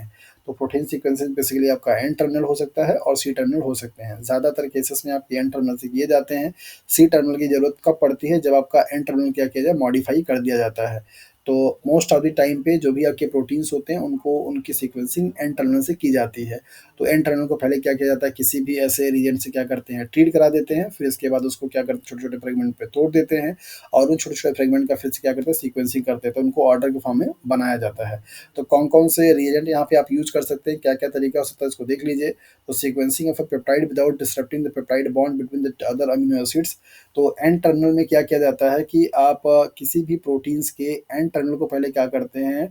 तो प्रोटीन सीक्वेंसिंग बेसिकली आपका एन टर्मिनल हो सकता है और सी टर्मिनल हो सकते हैं। ज़्यादातर केसेस में आपके एन टर्मिनल से किए जाते हैं। सी टर्मिनल की ज़रूरत कब पड़ती है, जब आपका एन टर्मिनल क्या किया जाए, मॉडिफाई कर दिया जाता है। तो मोस्ट ऑफ द टाइम पे जो भी आपके प्रोटीन्स होते हैं उनको, उनकी सीक्वेंसिंग एन टर्मिनल से की जाती है। तो एन टर्मिनल को पहले क्या किया जाता है, किसी भी ऐसे रीजेंट से क्या करते हैं, ट्रीट करा देते हैं। फिर इसके बाद उसको क्या करते हैं, छोटे-छोटे फ्रेगमेंट पे तोड़ देते हैं, और उन छोटे-छोटे फ्रेगमेंट का फिर से क्या करते हैं, सीक्वेंसिंग करते हैं। तो उनको ऑर्डर के फॉर्म में बनाया जाता है। तो कौन-कौन से रिएजेंट यहाँ पे आप यूज़ कर सकते हैं, क्या-क्या तरीका हो सकता है, इसको देख लीजिए। तो sequencing of a peptide without disrupting the peptide bond between the other amino acids. तो एन टर्मिनल में क्या किया जाता है कि आप किसी भी प्रोटीन्स के एन टर्मिनल को पहले क्या करते हैं,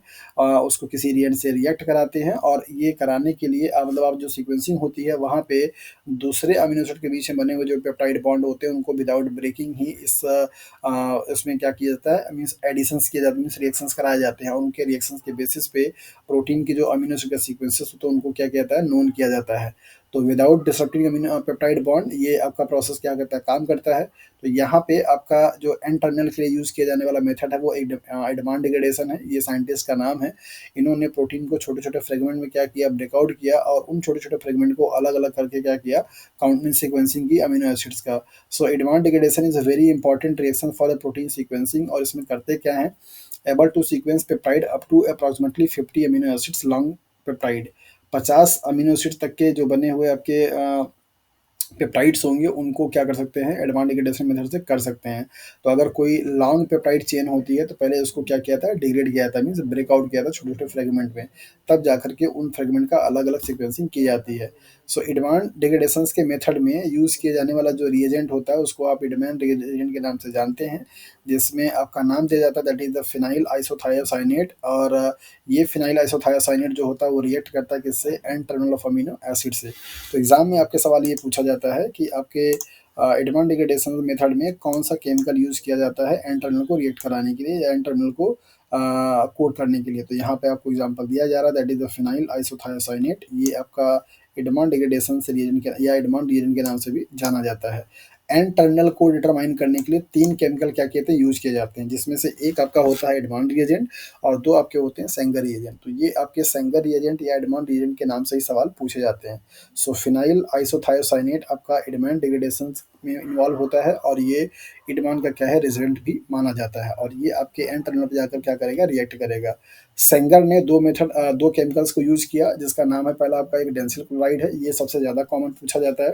उसको किसी रिएजेंट से रिएक्ट कराते हैं, और ये कराने के लिए मतलब आप जो सीक्वेंसिंग होती है वहाँ पे दूसरे अमीनो एसिड के बीच में बने हुए जो पेप्टाइड बॉन्ड होते हैं उनको विदाउट ब्रेकिंग ही इसमें क्या किया जाता है, मीन्स एडिशंस किए जाते हैं, मीन्स रिएक्शंस कराए जाते हैं, और उनके रिएक्शंस के बेसिस पे प्रोटीन के जो अमीनो एसिड का सीक्वेंसेस होते हैं उनको क्या किया जाता है, नोन किया जाता है। तो without disrupting amino peptide bond, ये आपका प्रोसेस क्या करता है, काम करता है। तो यहाँ पे आपका जो एन टर्मिनल के लिए यूज़ किया जाने वाला मेथड है वो एडवांस डिग्रेडेशन है। ये साइंटिस्ट का नाम है। इन्होंने प्रोटीन को छोटे-छोटे फ्रेगमेंट में क्या किया, ब्रेकआउट किया, और उन छोटे-छोटे फ्रेगमेंट को अलग-अलग करके क्या किया, काउंटिंग सीक्वेंसिंग की अमीनो एसिड्स का। So advance degradation is a very important reaction for the protein sequencing, और इसमें करते क्या हैं, able to sequence peptide up to approximately 50 amino acids long peptide. 50 amino acid तक के जो बने हुए आपके पेप्टाइड्स होंगे उनको क्या कर सकते हैं, एडवांस डिग्रेडेशन मेथड से कर सकते हैं। तो अगर कोई लॉन्ग पेप्टाइड चेन होती है तो पहले उसको क्या किया था, डिग्रेड किया था, मीन्स ब्रेकआउट किया था छोटे-छोटे फ्रेगमेंट में, तब जाकर के उन फ्रेगमेंट का अलग-अलग सीक्वेंसिंग की जाती है। सो एडवांस डिग्रेडेशंस के मेथड में यूज़ किए जाने वाला जो रिएजेंट होता है उसको आप एडवांस रिएजेंट के नाम से जानते हैं, जिसमें आपका नाम दिया जाता है that is the phenyl isothiocyanate. और ये फिनाइल आइसोथियोसाइनेट जो होता है वो रिएक्ट करता है किससे, N terminal of amino acid से। तो एग्जाम में आपके सवाल ये पूछा जाता है कि आपके एडवांस डिग्रेडेशन मेथड में कौन सा केमिकल यूज़ किया जाता है एन टर्मिनल को रिएक्ट कराने के लिए या एन टर्मिनल को कोड करने के लिए। तो यहाँ पे आपको एग्जांपल दिया जा रहा है that is the phenyl isothiocyanate. ये आपका एडवांस डिग्रेडेशन से रिएजेंट के या एडवांस रिएजेंट के नाम से भी जाना जाता है। एन टर्मिनल को डिटरमाइन करने के लिए 3 केमिकल क्या कहते हैं यूज़ किए जाते हैं, जिसमें से एक आपका होता है एडमॉन्ड रिएजेंट और 2 आपके होते हैं सेंगर रिएजेंट। तो ये आपके सेंगर रिएजेंट या एडमॉन्ड रिएजेंट के नाम से ही सवाल पूछे जाते हैं। सो फिनाइल आइसोथायोसाइनेट आपका एडमॉन्ड डिग्रेडेशन में इन्वॉल्व होता है और ये एडमॉन्ड का क्या है रेजिडेंट भी माना जाता है और ये आपके एन टर्मिनल पे जाकर क्या करेगा रिएक्ट करेगा। सेंगर ने 2 केमिकल्स को यूज़ किया जिसका नाम है पहला आपका एक डेंसिल क्लोराइड है, ये सबसे ज़्यादा कॉमन पूछा जाता है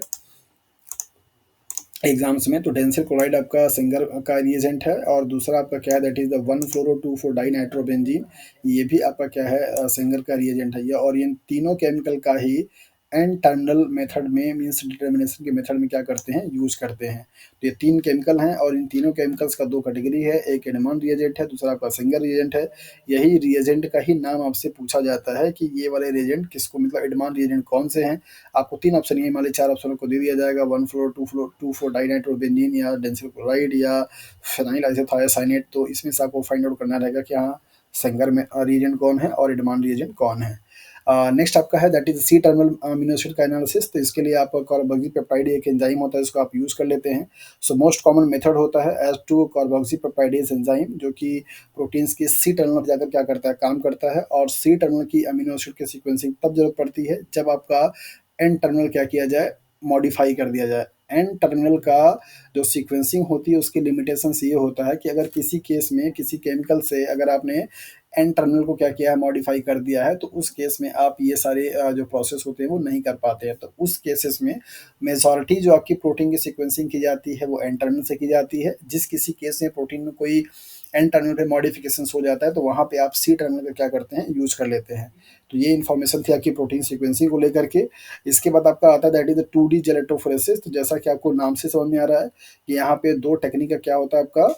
एग्जाम्स में। तो डेंसिल क्लोराइड आपका सिंगर का रिएजेंट है और दूसरा आपका क्या है दैट इज द 1,4,2,4 डाइनाइट्रोबेंजीन, ये भी आपका क्या है सिंगर का रिएजेंट है ये। और इन तीनों केमिकल का ही एन टर्मिनल मेथड में मींस डिटर्मिनेशन के मेथड में क्या करते हैं यूज करते हैं। तो ये 3 केमिकल हैं और इन तीनों केमिकल्स का 2 कैटेगरी है, एक एनमॉन रिएजेंट है, दूसरा आपका सिंगर रिएजेंट है। यही रिएजेंट का ही नाम आपसे पूछा जाता है कि ये वाले रिएजेंट किसको मतलब एडमॉन रिएजेंट कौन से हैं। आपको 3 ऑप्शन ये मान लीजिए 4 ऑप्शनों को दे दिया जाएगा 1,4,2,4 डाइनाइट्रोबेंजीन या डेंसिल क्लोराइड या फिनाइल आइसोथायोसाइनेट। तो इसमें से आपको फाइंड आउट करना रहेगा कि हाँ सिंगर में रिएजेंट कौन है और एडमॉन रिएजेंट कौन है। नेक्स्ट आपका है that is C terminal amino acid का एनालिसिस। तो इसके लिए आप कार्बोक्सी पेप्टाइड एक एंजाइम होता है इसको आप यूज कर लेते हैं। सो मोस्ट कॉमन मेथड होता है as to carboxy peptidase enzyme जो कि प्रोटीन्स की सी टर्मिनल पर जाकर क्या करता है काम करता है और सी टर्मिनल की अमीनो एसिड की सीक्वेंसिंग तब जरूरत पड़ती है जब आपका एन टर्मिनल क्या किया जाए मॉडिफाई कर दिया जाए। एन टर्मिनल का जो सीक्वेंसिंग होती है उसकी लिमिटेशंस ये होता है कि अगर किसी केस में किसी केमिकल से अगर आपने एन टर्मिनल को क्या किया है मॉडिफाई कर दिया है तो उस केस में आप ये सारे जो प्रोसेस होते हैं वो नहीं कर पाते हैं। तो उस केसेस में मेजॉरिटी जो आपकी प्रोटीन की सीक्वेंसिंग की जाती है वो एन टर्मिनल से की जाती है। जिस किसी केस में प्रोटीन में कोई एन टर्मिनल पे मॉडिफिकेशन हो जाता है तो वहाँ पे आप सी टर्मिनल का क्या करते हैं यूज कर लेते हैं। तो ये इन्फॉर्मेशन थी आपकी प्रोटीन सीक्वेंसिंग को लेकर के। इसके बाद आपका आता है दैट इज द 2D जेलेटोफोरेसिस। तो जैसा कि आपको नाम से समझ में आ रहा है कि यहाँ पे 2 टेक्निक का क्या होता है आपका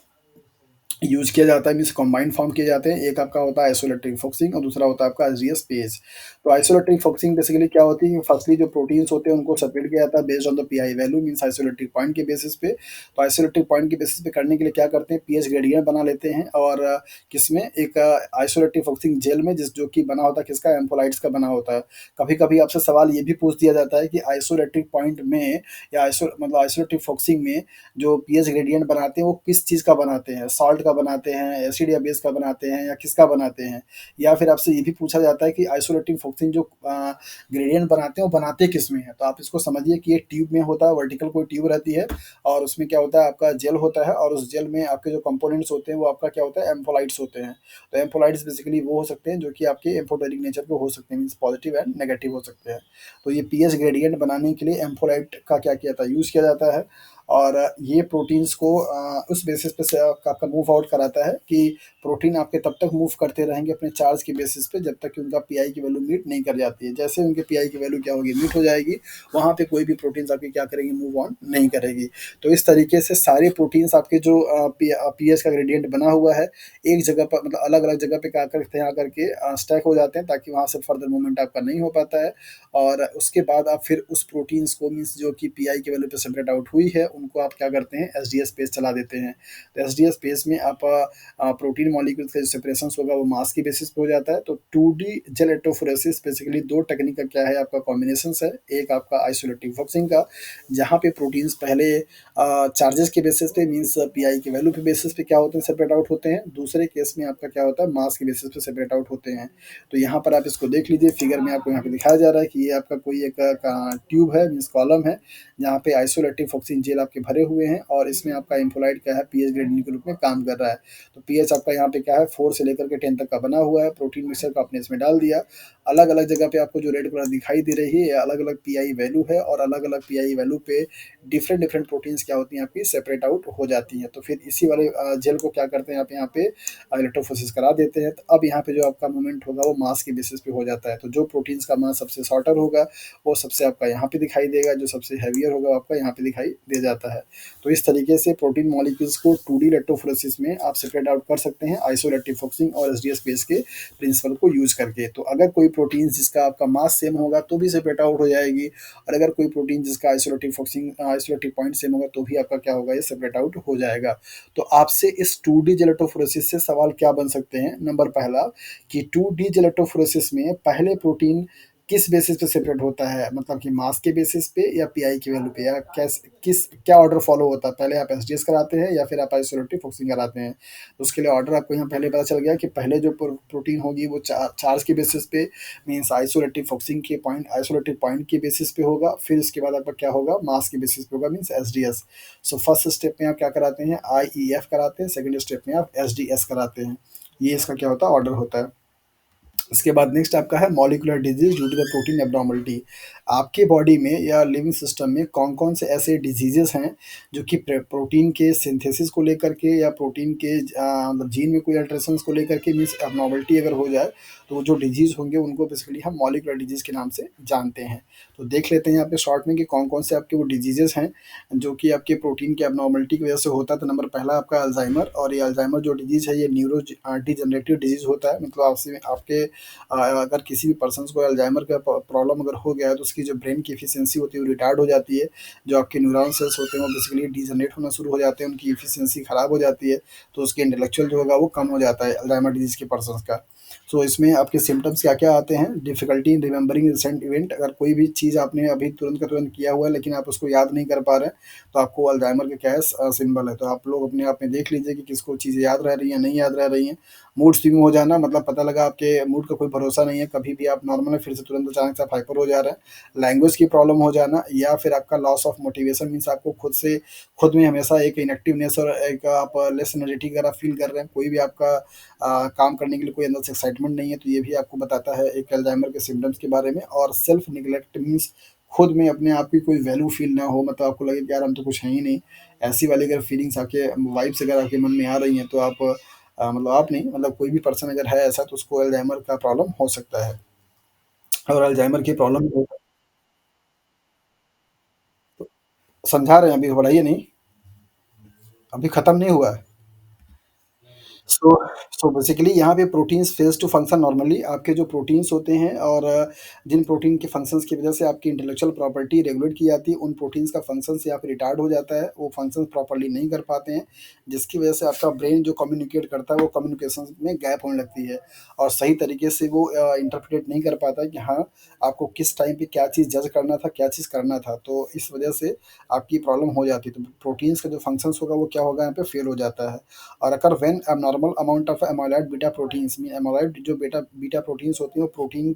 यूज किया जाता है मीन्स कंबाइंड फॉर्म किए जाते हैं। एक आपका होता है आइसोलेटिक फोकसिंग और दूसरा होता है आपका एसडीएस पेज। तो आइसोलेटिक फोकसिंग बेसिकली क्या होती है फर्स्टली जो प्रोटीन्स होते हैं उनको सेपरेट किया जाता है based on the PI value means isoelectric point के बेसिस पे। तो आइसोलेटिक पॉइंट के बेसिस पे करने के लिए क्या करते हैं पीएच ग्रेडियंट बना लेते हैं और किसमें एक आइसोलेटिक फोकसिंग जेल में जिस जो कि बना होता है किसका एम्फोलाइट्स का बना होता है। कभी कभी आपसे सवाल ये भी पूछ दिया जाता है कि आइसोलेटिक पॉइंट में या आइसोलेटिक फोकसिंग में जो पीएच ग्रेडियंट बनाते हैं वो किस चीज़ का बनाते हैं, सॉल्ट का बनाते हैं, एसिड या बेस का बनाते हैं या किसका बनाते हैं। या फिर आपसे ये भी पूछा जाता है कि आइसोलेटिक फोकसिंग जो ग्रेडियंट बनाते हैं वो बनाते किस में है। तो आप इसको समझिए कि एक ट्यूब में होता है, वर्टिकल कोई ट्यूब रहती है और उसमें क्या होता है आपका जेल होता है और उस जेल में आपके जो कंपोनेंट्स होते हैं वो आपका क्या होता है एम्फोलाइट्स होते हैं। तो एम्फोलाइट्स बेसिकली वो हो सकते हैं जो कि आपके एम्फोटेरिक नेचर के हो सकते हैं मीन्स पॉजिटिव एंड नेगेटिव हो सकते हैं। तो ये पीएच ग्रेडियंट बनाने के लिए एम्फोलाइट का क्या किया था यूज़ किया जाता है और ये प्रोटीन्स को उस बेसिस पे से आपका मूव आउट कराता है कि प्रोटीन आपके तब तक मूव करते रहेंगे अपने चार्ज के बेसिस पे जब तक कि उनका पीआई की वैल्यू मीट नहीं कर जाती है। जैसे उनके पीआई की वैल्यू क्या होगी मीट हो जाएगी वहाँ पे कोई भी प्रोटीन्स आपकी क्या करेंगी मूव ऑन नहीं करेगी। तो इस तरीके से सारे प्रोटीन्स आपके जो पीएच का ग्रेडियंट बना हुआ है एक जगह पर मतलब अलग अलग जगह पे क्या करते हैं आकर के स्टैक हो जाते हैं ताकि वहाँ से फर्दर मूवमेंट आपका नहीं हो पाता है। और उसके बाद आप फिर उस प्रोटीन्स को मीन्स जो कि पीआई की वैल्यू पे सेपरेट आउट हुई है उनको आप क्या करते हैं एसडीएस पेज चला देते हैं। तो एसडीएस पेज में आप प्रोटीन मॉलिक्यूल्स का जो सेपरेशन होगा वो मास की बेसिस पे हो जाता है। तो 2D gel electrophoresis basically 2 technique का क्या है आपका कॉम्बिनेशन है। एक आपका आइसोलेटिक फोकसिंग का जहाँ पे प्रोटीन्स पहले चार्जेस के बेसिस पे मीन्स पीआई के वैल्यू पे बेसिस पे क्या होते हैं सेपरेट आउट होते हैं। दूसरे केस में आपका क्या होता है मास के बेसिस पे सेपरेट आउट होते हैं। तो यहाँ पर आप इसको देख लीजिए फिगर में आपको यहाँ पे दिखाया जा रहा है कि ये आपका कोई एक ट्यूब है मीन्स कॉलम है जहाँ पे आइसोलेटिव फोकसिन जेल आपके भरे हुए हैं और इसमें आपका एम्फोलाइट क्या है पीएच ग्रेडियंट के रूप में काम कर रहा है। तो पीएच आपका यहाँ पे क्या है 4 से लेकर के 10 तक का बना हुआ है। प्रोटीन मिक्सर को आपने इसमें डाल दिया। अलग अलग जगह पे आपको जो रेड कलर दिखाई दे रही है अलग अलग पीआई वैल्यू है और अलग अलग पीआई वैल्यू पे डिफरेंट डिफरेंट प्रोटीन्स क्या होती हैं आपकी सेपरेट आउट हो जाती हैं। तो फिर इसी वाले जेल को क्या करते हैं आप यहाँ पे इलेक्ट्रोफोरेसिस करा देते हैं। तो अब यहाँ पे जो आपका मूवमेंट होगा वो मास के बेसिस पे हो जाता है। तो जो प्रोटीन्स का मास सबसे शॉर्टर होगा वो सबसे आपका यहाँ पे दिखाई देगा, जो सबसे हैवियर होगा वो आपका यहाँ पे दिखाई दे जाता है। तो इस तरीके से प्रोटीन मॉलिक्यूल्स को 2D इलेक्ट्रोफोरेसिस में आप सेपरेट आउट कर सकते हैं आइसोलेटिव फोकसिंग और एसडीएस बेस के प्रिंसिपल को यूज करके। तो अगर कोई प्रोटीन जिसका आपका मास सेम होगा तो भी सेपरेट आउट हो जाएगी और अगर कोई प्रोटीन जिसका आइसोलेटिव फोकसिंग आइसोलेटिव पॉइंट सेम होगा तो भी आपका क्या होगा ये सेपरेट आउट हो जाएगा। तो आपसे इस 2D जेलेटोफोरेसिस से सवाल क्या बन सकते हैं। नंबर पहला कि 2D जेलेटोफोरेसिस में पहले प्रोटीन किस बेसिस पे सेपरेट होता है? मतलब कि मास के बेसिस पे या पीआई की वैल्यू पे, या क्या ऑर्डर फॉलो होता है? पहले आप एसडीएस कराते हैं या फिर आप आइसोलेटिव फोकसिंग कराते हैं? तो उसके लिए ऑर्डर आपको यहाँ पहले पता चल गया कि पहले जो प्रोटीन होगी वो चार्ज के बेसिस पे, मीन्स आइसोलेटिव पॉइंट के बेसिस पे होगा। फिर उसके बाद आपका क्या होगा, मास के बेसिस पे होगा, means SDS. So first step में आप क्या कराते हैं, आईईएफ कराते हैं, सेकंड स्टेप में आप एसडीएस कराते हैं। ये इसका क्या होता है, ऑर्डर होता है। इसके बाद नेक्स्ट आपका है molecular disease due to the protein abnormality. आपके बॉडी में या लिविंग सिस्टम में कौन कौन से ऐसे डिजीजेस हैं जो कि प्रोटीन के सिंथेसिस को लेकर के या प्रोटीन के मतलब जीन में कोई अल्ट्रेशंस को लेकर के, मीन्स एब्नॉर्मलिटी अगर हो जाए, तो वो जो डिजीज होंगे उनको बेसिकली हम मॉलिक्यूलर डिजीज के नाम से जानते हैं। तो देख लेते हैं यहाँ पे शॉर्ट में कि कौन कौन से आपके वो डिजीजेस हैं जो कि आपके प्रोटीन के एब्नॉर्मलिटी की वजह से होता है। तो नंबर पहला आपका अल्जाइमर, और ये अल्जाइमर जो डिजीज है ये न्यूरो डिजनरेटिव डिजीज होता है। मतलब आपसे आपके अगर किसी भी पर्सन को अल्जाइमर का प्रॉब्लम अगर हो गया है, तो उसकी जो ब्रेन की एफिशिएंसी होती है वो रिटार्ड हो जाती है। जो आपके न्यूरॉन सेल्स होते हैं वो बेसिकली डिजनरेट होना शुरू हो जाते हैं, उनकी एफिशिएंसी खराब हो जाती है। तो उसके इंटेलेक्चुअल जो होगा वो कम हो जाता है अल्जाइमर डिजीज के पर्सन का। सो इसमें आपके सिम्टम्स क्या क्या आते हैं, difficulty in remembering recent event. अगर कोई भी चीज़ आपने अभी तुरंत का तुरंत किया हुआ है लेकिन आप उसको याद नहीं कर पा रहे हैं, तो आपको अल्जाइमर का क्या है, सिंबल है। तो आप लोग अपने आप में देख लीजिए कि किसको चीज़ें याद रह रही हैं, नहीं याद रह रही हैं। मूड स्विंग हो जाना, मतलब पता लगा आपके मूड का कोई भरोसा नहीं है, कभी भी आप नॉर्मल है, फिर से तुरंत अचानक से आप हाइपर हो जा रहे हैं। लैंग्वेज की प्रॉब्लम हो जाना, या फिर आपका लॉस ऑफ मोटिवेशन, मीन्स आपको खुद में हमेशा एक इनएक्टिवनेस और एक आप लेस एनर्जेटिक अगर आप फील कर रहे हैं, कोई भी आपका काम करने के लिए कोई अंदर से एक्साइटमेंट नहीं है, तो ये भी आपको बताता है एक अल्जाइमर के सिम्टम्स के बारे में। और सेल्फ निगलेक्ट, मीन्स खुद में अपने आप की कोई वैल्यू फील ना हो, मतलब आपको लगे कि यार हम तो कुछ है ही नहीं। ऐसी वाली अगर फीलिंग्स आपके वाइब्स अगर आपके मन में आ रही हैं, तो आप मतलब आप नहीं, मतलब कोई भी पर्सन अगर है ऐसा, तो उसको अल्जाइमर का प्रॉब्लम हो सकता है। और अल्जाइमर की प्रॉब्लम समझा रहे हैं, अभी बढ़ाइए नहीं, अभी खत्म नहीं हुआ है। सो सो बेसिकली यहाँ पे proteins fails to function normally. आपके जो प्रोटीन्स होते हैं, और जिन प्रोटीन के फंक्शंस की वजह से आपकी इंटेलेक्चुअल प्रॉपर्टी रेगुलेट की जाती है, उन प्रोटीन्स का फंक्शंस यहाँ पे रिटार्ड हो जाता है, वो फंक्शंस प्रॉपर्ली नहीं कर पाते हैं, जिसकी वजह से आपका ब्रेन जो कम्युनिकेट करता है वो कम्युनिकेशन में गैप होने लगती है, और सही तरीके से वो इंटरप्रेट नहीं कर पाता कि हाँ, आपको किस टाइम पे क्या चीज़ जज करना था, क्या चीज़ करना था। तो इस वजह से आपकी प्रॉब्लम हो जाती है। तो प्रोटीन्स का जो फंक्शंस होगा वो क्या होगा, यहाँ पे फेल हो जाता है। और अगर when abnormal amount of amyloid beta proteins, mean amyloid जो बीटा बीटा प्रोटीन्स होती हैं, वो प्रोटीन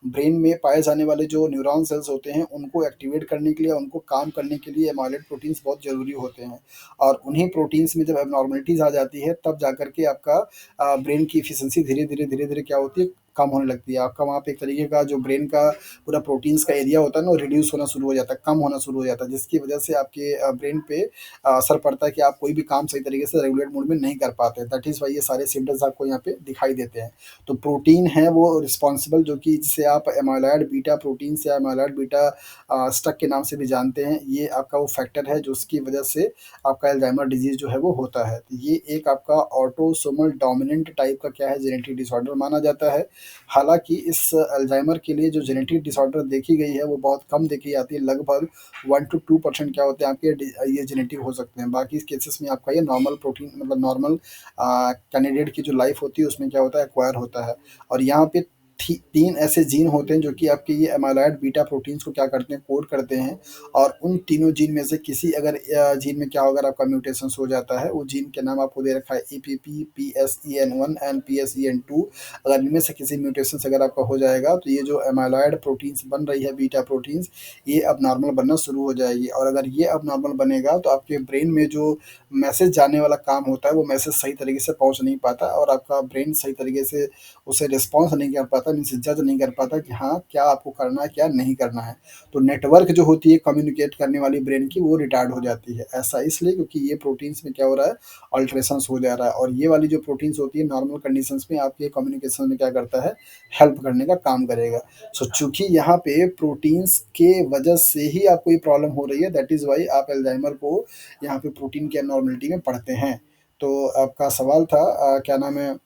ब्रेन में पाए जाने वाले जो न्यूरॉन सेल्स होते हैं उनको एक्टिवेट करने के लिए, उनको काम करने के लिए एमाइलॉइड प्रोटीन्स बहुत ज़रूरी होते हैं। और उन्हीं प्रोटीन्स में जब एबनॉर्मलिटीज़ आ जाती है, तब जाकर के आपका ब्रेन की एफिशिएंसी धीरे धीरे क्या होती है, कम होने लगती है। आपका वहाँ पे एक तरीके का जो ब्रेन का पूरा प्रोटीन्स का एरिया होता है ना, वो रिड्यूस होना शुरू हो जाता है, कम होना शुरू हो जाता है, जिसकी वजह से आपके ब्रेन पे असर पड़ता है कि आप कोई भी काम सही तरीके से रेगुलेट मोड में नहीं कर पाते। दैट इज़ वाई ये सारे सिम्टम्स आपको यहाँ पे दिखाई देते हैं। तो प्रोटीन है वो रिस्पॉन्सिबल, जो कि जिसे आप एमाइलॉइड बीटा प्रोटीन्स या एमाइलॉइड बीटा स्टक के नाम से भी जानते हैं, ये आपका वो फैक्टर है जो उसकी वजह से आपका अल्जाइमर डिजीज जो है वो होता है। तो ये एक आपका ऑटोसोमल डोमिनेंट टाइप का क्या है, जेनेटिक डिसऑर्डर माना जाता है। हालांकि इस अल्जाइमर के लिए जो जेनेटिक डिसऑर्डर देखी गई है वो बहुत कम देखी जाती है, लगभग 1 to 2% क्या होते हैं आपके ये जेनेटिक हो सकते हैं। बाकी केसेस में आपका ये नॉर्मल प्रोटीन, मतलब नॉर्मल कैंडिडेट की जो लाइफ होती है उसमें क्या होता है, एक्वायर होता है। और यहाँ पे 3 ऐसे जीन होते हैं जो कि आपके ये एमाइलॉइड बीटा प्रोटीन्स को क्या करते हैं, कोड करते हैं। और उन तीनों जीन में से किसी अगर जीन में क्या होगा, अगर आपका म्यूटेशंस हो जाता है, वो जीन के नाम आपको दे रखा है EPP, PSEN1 एंड PSEN2। अगर इनमें से किसी म्यूटेशंस अगर आपका हो जाएगा, तो ये जो एमाइलॉइड प्रोटीन्स बन रही है, बीटा प्रोटीन्स, ये अब नॉर्मल बनना शुरू हो जाएगी। और अगर ये अब नॉर्मल बनेगा, तो आपके ब्रेन में जो मैसेज जाने वाला काम होता है वो मैसेज सही तरीके से पहुंच नहीं पाता, और आपका ब्रेन सही तरीके से उसे रिस्पॉन्स नहीं कर पाता, मीन्स जज नहीं कर पाता कि हाँ, क्या आपको करना है, क्या नहीं करना है। तो नेटवर्क जो होती है कम्युनिकेट करने वाली ब्रेन की, वो रिटार्ड हो जाती है। ऐसा इसलिए क्योंकि ये प्रोटीन्स में क्या हो रहा है, अल्ट्रेशंस हो जा रहा है। और ये वाली जो प्रोटीन्स होती है नॉर्मल कंडीशंस में आपके कम्युनिकेशन में क्या करता है, हेल्प करने का काम करेगा। सो चूंकि यहाँ पे प्रोटीन्स के वजह से ही आपको ये प्रॉब्लम हो रही है, दैट इज़ वाई आप अल्जाइमर को यहाँ पे प्रोटीन की एबनॉर्मलिटी में पढ़ते हैं। तो आपका सवाल था क्या नाम है,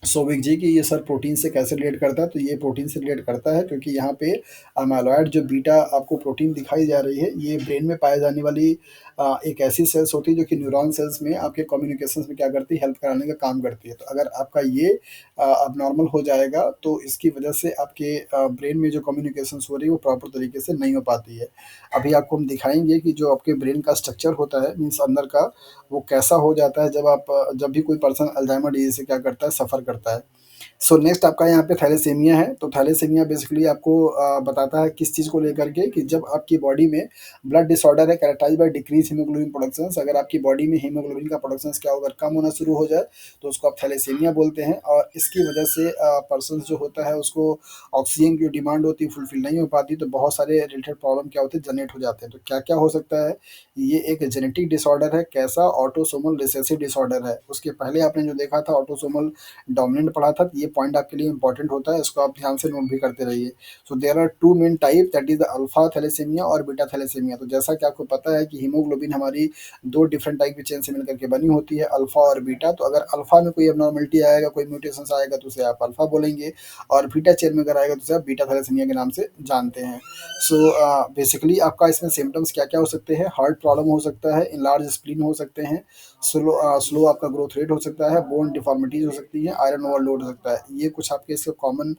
सौविक जी कि ये सर प्रोटीन से कैसे रिलेट करता है, तो ये प्रोटीन से रिलेट करता है क्योंकि यहाँ पे अमाइलॉइड जो बीटा आपको प्रोटीन दिखाई जा रही है, ये ब्रेन में पाए जाने वाली एक ऐसी सेल्स होती है जो कि न्यूरॉन सेल्स में आपके कम्युनिकेशंस में क्या करती है, हेल्प कराने का काम करती है। तो अगर आपका ये अब नॉर्मल हो जाएगा तो इसकी वजह से आपके ब्रेन में जो कम्युनिकेशंस हो रही है वो प्रॉपर तरीके से नहीं हो पाती है। अभी आपको हम दिखाएंगे कि जो आपके ब्रेन का स्ट्रक्चर होता है, मीन्स अंदर का, वो कैसा हो जाता है जब भी कोई पर्सन अल्जाइमर डिजीज से क्या करता है, सफ़र करता है। सो नेक्स्ट आपका यहाँ पे थैलेसीमिया है। तो थैलेसीमिया बेसिकली आपको बताता है किस चीज़ को लेकर के, कि जब आपकी बॉडी में ब्लड डिसऑर्डर है characterise by decrease haemoglobin productions, अगर आपकी बॉडी में हीमोग्लोबिन का प्रोडक्शंस क्या होगा, कम होना शुरू हो जाए, तो उसको आप थैलेसीमिया बोलते हैं। और इसकी वजह से पर्सन जो होता है उसको ऑक्सीजन की डिमांड होती है फुलफिल नहीं हो पाती, तो बहुत सारे रिलेटेड प्रॉब्लम क्या होते हैं, जनरेट हो जाते हैं। तो क्या क्या हो सकता है, ये एक जेनेटिक डिसऑर्डर है। कैसा? ऑटोसोमल रिसेसिव डिसऑर्डर है। उसके पहले आपने जो देखा था ऑटोसोमल डोमिनेंट पढ़ा था, तो ये पॉइंट आपके लिए इंपॉर्टेंट होता है, इसको आप ध्यान से नोट भी करते रहिए। So there are two main type, that is alpha thalassaemia और बीटा थैलेसीमिया। तो जैसा कि आपको पता है कि हीमोग्लोबिन हमारी दो डिफरेंट टाइप की चेन से मिलकर के बनी होती है, अल्फा और बीटा। तो अगर अल्फा में कोई एबनॉर्मलिटी आएगा, कोई म्यूटेशन आएगा, तो उसे आप अल्फा बोलेंगे, और बीटा चेन में अगर आएगा तो उसे आप बीटा थैलेसीमिया के नाम से जानते हैं। सो बेसिकली आपका इसमें सिम्टम्स क्या क्या हो सकते हैं, हार्ट प्रॉब्लम हो सकता है, इनलार्ज स्प्लीन हो सकते हैं, स्लो आपका ग्रोथ रेट हो सकता है, बोन डिफॉर्मिटीज हो सकती है, आयरन ओवरलोड हो सकता है। ये कुछ आपके इसके कॉमन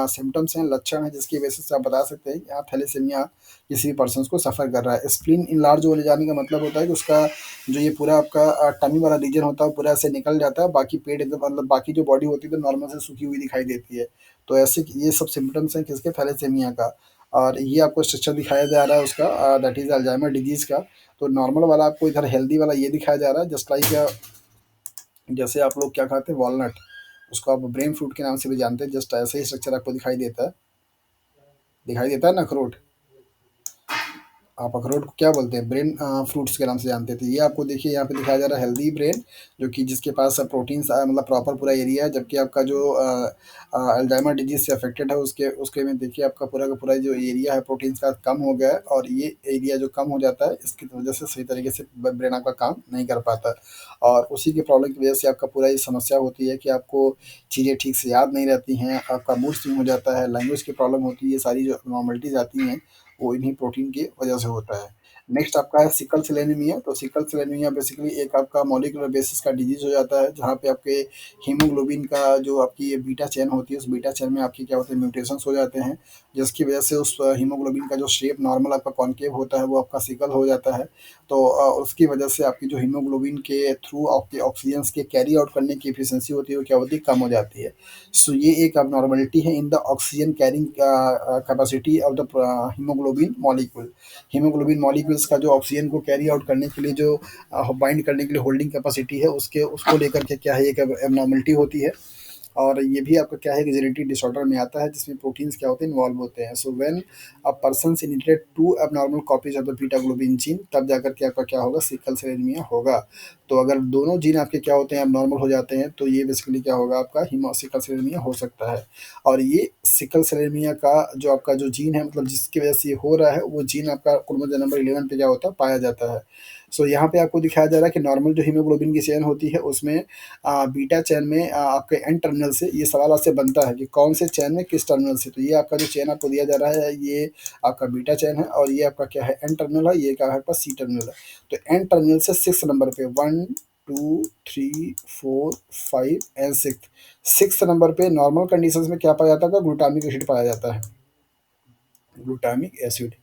सिम्टम्स हैं, लक्षण हैं, जिसकी बेसिस से आप बता सकते हैं कि आप थैलेसीमिया किसी भी पर्सन को सफ़र कर रहा है। स्प्लीन इनलार्ज हो जाने का मतलब होता है कि उसका जो ये पूरा आपका टमी वाला रीजन होता है वो पूरा ऐसे निकल जाता है, बाकी पेट एकदम, मतलब बाकी जो बॉडी होती है तो नॉर्मल से सूखी हुई दिखाई देती है। तो ऐसे ये सब सिम्टम्स हैं किसके, थैलेसीमिया का। और ये आपको स्ट्रक्चर दिखाया जा रहा है उसका, दैट इज अल्जाइमर डिजीज का। तो नॉर्मल वाला आपको इधर हेल्दी वाला ये दिखाया जा रहा है, जस्ट लाइक जैसे आप लोग क्या खाते हैं, वॉलनट, उसको आप ब्रेन फ्रूट के नाम से भी जानते हैं, जस्ट ऐसे ही स्ट्रक्चर आपको दिखाई देता है ना, अखरोट। आप अखरोट को क्या बोलते हैं, ब्रेन फ्रूट्स के नाम से जानते थे। ये आपको देखिए यहाँ पे दिखाया जा रहा है हेल्दी ब्रेन, जो कि जिसके पास प्रोटीन मतलब प्रॉपर पूरा एरिया है, जबकि आपका जो अल्जाइमर डिजीज से अफेक्टेड है उसके उसके में देखिए आपका पूरा का पूरा जो एरिया है प्रोटीन का कम हो गया है, और ये एरिया जो कम हो जाता है इसकी वजह से सही तरीके से ब्रेन आपका काम नहीं कर पाता, और उसी की प्रॉब्लम की वजह से आपका पूरा ये समस्या होती है कि आपको चीज़ें ठीक से याद नहीं रहती हैं, आपका मूड स्विंग हो जाता है, लैंग्वेज की प्रॉब्लम होती है, ये सारी जो नॉर्मलिटीज़ आती हैं वो इन्हीं प्रोटीन की वजह से होता है। नेक्स्ट आपका है सिकल सेल एनीमिया। तो सिकल सेल एनीमिया बेसिकली एक आपका मॉलिक्यूलर बेसिस का डिजीज हो जाता है, जहाँ पे आपके हीमोग्लोबिन का जो आपकी ये बीटा चेन होती है, उस बीटा चेन में आपकी क्या होते हैं, म्यूटेशंस हो जाते हैं, जिसकी वजह से उस हीमोग्लोबिन का जो शेप नॉर्मल आपका कॉन्केव होता है वो आपका सिकल हो जाता है। तो उसकी वजह से आपकी जो हीमोग्लोबिन के थ्रू आपके ऑक्सीजन के कैरी आउट करने की एफिशिएंसी होती है वो क्या होती है, कम हो जाती है। सो ये एक abnormality है in the oxygen carrying capacity of the haemoglobin molecule. Haemoglobin molecules का जो ऑक्सीजन को कैरी आउट करने के लिए जो बाइंड करने के लिए होल्डिंग कैपेसिटी है, उसके उसको लेकर के क्या है, एक एबनॉर्मलिटी होती है। और ये भी आपका क्या है कि जेनेटिक डिसऑर्डर में आता है, जिसमें प्रोटीन्स क्या होते हैं, इन्वॉल्व होते हैं। So when a person inherited two abnormal copies of the beta globin gene, तब जाकर के आपका क्या होगा, सिकल सेल एनीमिया होगा। तो अगर दोनों जीन आपके क्या होते हैं, एबनॉर्मल हो जाते हैं, तो ये बेसिकली क्या होगा, आपका हीमो सिकल सेल एनीमिया हो सकता है। और ये सिकल सेल एनीमिया का जो आपका जो जीन है, मतलब जिसकी वजह से ये हो रहा है, वो जीन आपका क्रोमोसोम नंबर 11 पे क्या होता है, पाया जाता है। सो यहाँ पे आपको दिखाया जा रहा है कि नॉर्मल जो हीमोग्लोबिन की चेन होती है उसमें बीटा चेन में आपके एन टर्मिनल से, ये सवाल आपसे बनता है कि कौन से चेन में किस टर्मिनल से। तो ये आपका जो चेन आपको दिया जा रहा है, ये आपका बीटा चेन है, और ये आपका क्या है, एन टर्मिनल है, ये क्या है आपका सी टर्मिनल है। तो एन टर्मिनल से 6 नंबर पे 1 2 3 4 5 एंड 6 नंबर पे नॉर्मल कंडीशंस में क्या पाया जाता है, ग्लूटामिक एसिड पाया जाता है, ग्लूटामिक एसिड।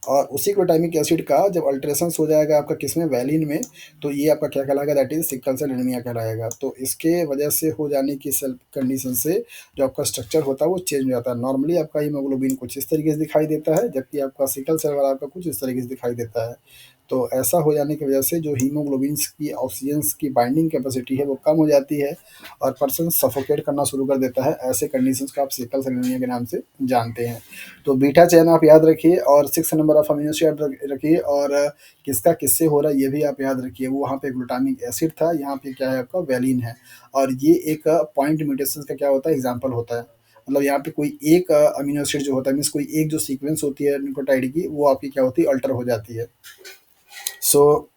और उसी ग्लूटामिक एसिड का जब अल्ट्रेशंस हो जाएगा आपका किसमें, वैलिन में, तो ये आपका क्या कहलाएगा, that is sickle cell anaemia कहलाएगा। तो इसके वजह से हो जाने की सेल कंडीशन से जो आपका स्ट्रक्चर होता है वो चेंज हो जाता है। नॉर्मली आपका हीमोग्लोबिन कुछ इस तरीके से दिखाई देता है, जबकि आपका सिकल सेल वाला आपका कुछ इस तरीके से दिखाई देता है। तो ऐसा हो जाने की वजह से जो हीमोग्लोबिन की ऑक्सीजन की बाइंडिंग कैपेसिटी है वो कम हो जाती है, और पर्सन सफोकेट करना शुरू कर देता है। ऐसे कंडीशंस को आप सिकल सेल एनीमिया के नाम से जानते हैं। तो बीटा चेन आप याद रखिए, और 6 नंबर ऑफ अमीनो एसिड याद रखिए, और किसका किससे हो रहा है ये भी आप याद रखिए। वो वहाँ पे ग्लूटामिक एसिड था, यहाँ पे क्या है आपका वैलिन है। और ये एक पॉइंट म्यूटेशन का क्या होता है, एग्जाम्पल होता है। मतलब यहाँ पे कोई एक अमीनो एसिड जो होता है, मीन्स कोई एक जो सीक्वेंस होती है न्यूक्लियोटाइड की, वो आपकी क्या होती है, अल्टर हो जाती है। सो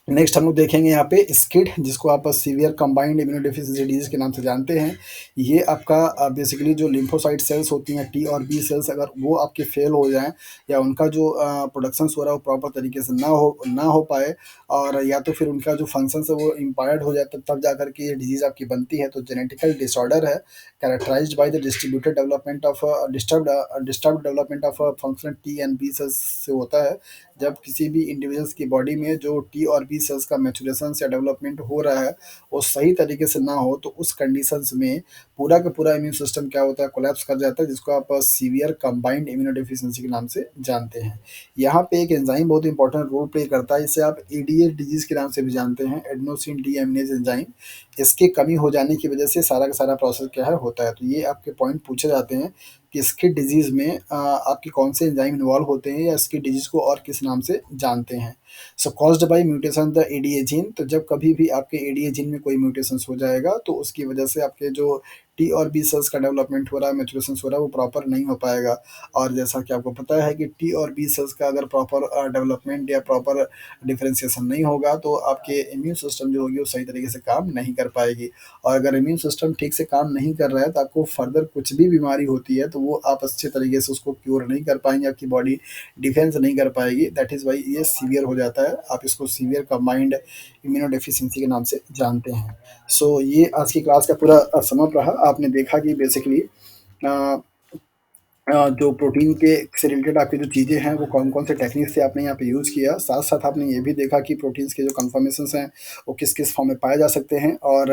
नेक्स्ट हम लोग देखेंगे यहाँ पे स्किड, जिसको आप सीवियर कंबाइंड इम्यूनोडेफिशिएंसी डिजीज के नाम से जानते हैं। ये आपका बेसिकली जो लिम्फोसाइट सेल्स होती हैं, टी और बी सेल्स, अगर वो आपके फेल हो जाएं या उनका जो प्रोडक्शन हो रहा है वो प्रॉपर तरीके से ना हो पाए, और या तो फिर उनका जो फंक्शन है वो इम्पायर्ड हो जाए, तब जा करके ये डिजीज आपकी बनती है। तो जेनेटिकल डिसऑर्डर है, characterised by the distributed development of disturb development of functional T and B cells से होता है। जब किसी भी इंडिविजुअल्स की बॉडी में जो टी और बी सेल्स का मैचुरेशन या डेवलपमेंट हो रहा है वो सही तरीके से ना हो, तो उस कंडीशंस में पूरा का पूरा इम्यून सिस्टम क्या होता है, कोलैप्स कर जाता है, जिसको आप सीवियर कंबाइंड इम्यूनोडेफिशिएंसी के नाम से जानते हैं। यहाँ पे एक एंजाइम बहुत इंपॉर्टेंट रोल प्ले करता है, इसे आप एडीए डिजीज के नाम से भी जानते हैं, एडेनोसिन डीएमिनेज एंजाइम। इसके कमी हो जाने की वजह से सारा का सारा प्रोसेस क्या है होता है। तो ये आपके पॉइंट पूछे जाते हैं कि स्किन डिजीज में आपके कौन से एंजाइम इन्वॉल्व होते हैं, या स्किन डिजीज को और किस नाम से जानते हैं। So caused by mutation the ADA gene, तो जब कभी भी आपके एडीए जीन में कोई म्यूटेशन हो जाएगा तो उसकी वजह से आपके जो टी और बी सेल्स का डेवलपमेंट हो रहा है, मैचुरेशन हो रहा है, वो प्रॉपर नहीं हो पाएगा। और जैसा कि आपको पता है कि टी और बी सेल्स का अगर प्रॉपर डेवलपमेंट या प्रॉपर डिफरेंशिएशन नहीं होगा तो आपके इम्यून सिस्टम जो होगी वो सही तरीके से काम नहीं कर पाएगी। और अगर इम्यून सिस्टम ठीक से काम नहीं कर रहा है तो आपको फर्दर कुछ भी बीमारी होती है तो वो आप अच्छे तरीके से उसको क्योर नहीं कर पाएंगे, आपकी बॉडी डिफेंस नहीं कर पाएगी। दैट इज़ वाई ये सीवियर हो जाता है, आप इसको सीवियर कंबाइंड इम्यूनोडेफिशिएंसी के नाम से जानते हैं। सो ये आज की क्लास का पूरा समअप रहा। आपने देखा कि बेसिकली जो प्रोटीन के से रिलेटेड आपकी जो चीज़ें हैं वो कौन-कौन से टेक्निक से आपने यहाँ पे यूज़ किया। साथ-साथ आपने ये भी देखा कि प्रोटीन्स के जो कन्फर्मेशंस हैं वो किस-किस फॉर्म में पाए जा सकते हैं, और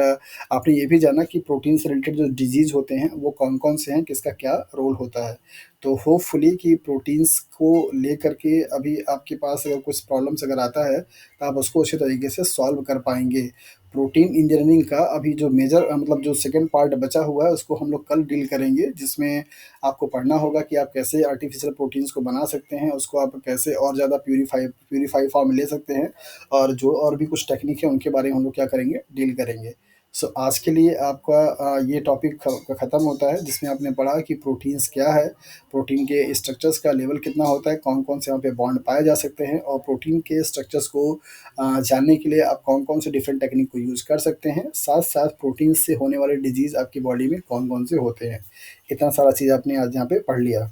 आपने ये भी जाना कि प्रोटीन से रिलेटेड जो डिज़ीज़ होते हैं वो कौन-कौन से हैं, किसका क्या रोल होता है। तो होपफुली कि प्रोटीन्स को लेकर के अभी आपके पास अगर कुछ प्रॉब्लम्स अगर आता है तो आप उसको अच्छे तरीके से सॉल्व कर पाएँगे। प्रोटीन इंजीनियरिंग का अभी जो मेजर मतलब जो सेकंड पार्ट बचा हुआ है उसको हम लोग कल डील करेंगे, जिसमें आपको पढ़ना होगा कि आप कैसे आर्टिफिशियल प्रोटीन्स को बना सकते हैं, उसको आप कैसे और ज़्यादा प्यूरीफाई फॉर्म में ले सकते हैं, और जो और भी कुछ टेक्निक है उनके बारे में हम लोग क्या करेंगे, डील करेंगे। सो आज के लिए आपका ये टॉपिक ख़त्म होता है, जिसमें आपने पढ़ा कि प्रोटीन्स क्या है, प्रोटीन के स्ट्रक्चर्स का लेवल कितना होता है, कौन-कौन से वहाँ पे बॉन्ड पाए जा सकते हैं, और प्रोटीन के स्ट्रक्चर्स को जानने के लिए आप कौन-कौन से डिफरेंट टेक्निक को यूज़ कर सकते हैं। साथ-साथ प्रोटीन से होने वाले डिज़ीज़ आपकी बॉडी में कौन-कौन से होते हैं। इतना सारा चीज़ आपने आज यहाँ पे पढ़ लिया।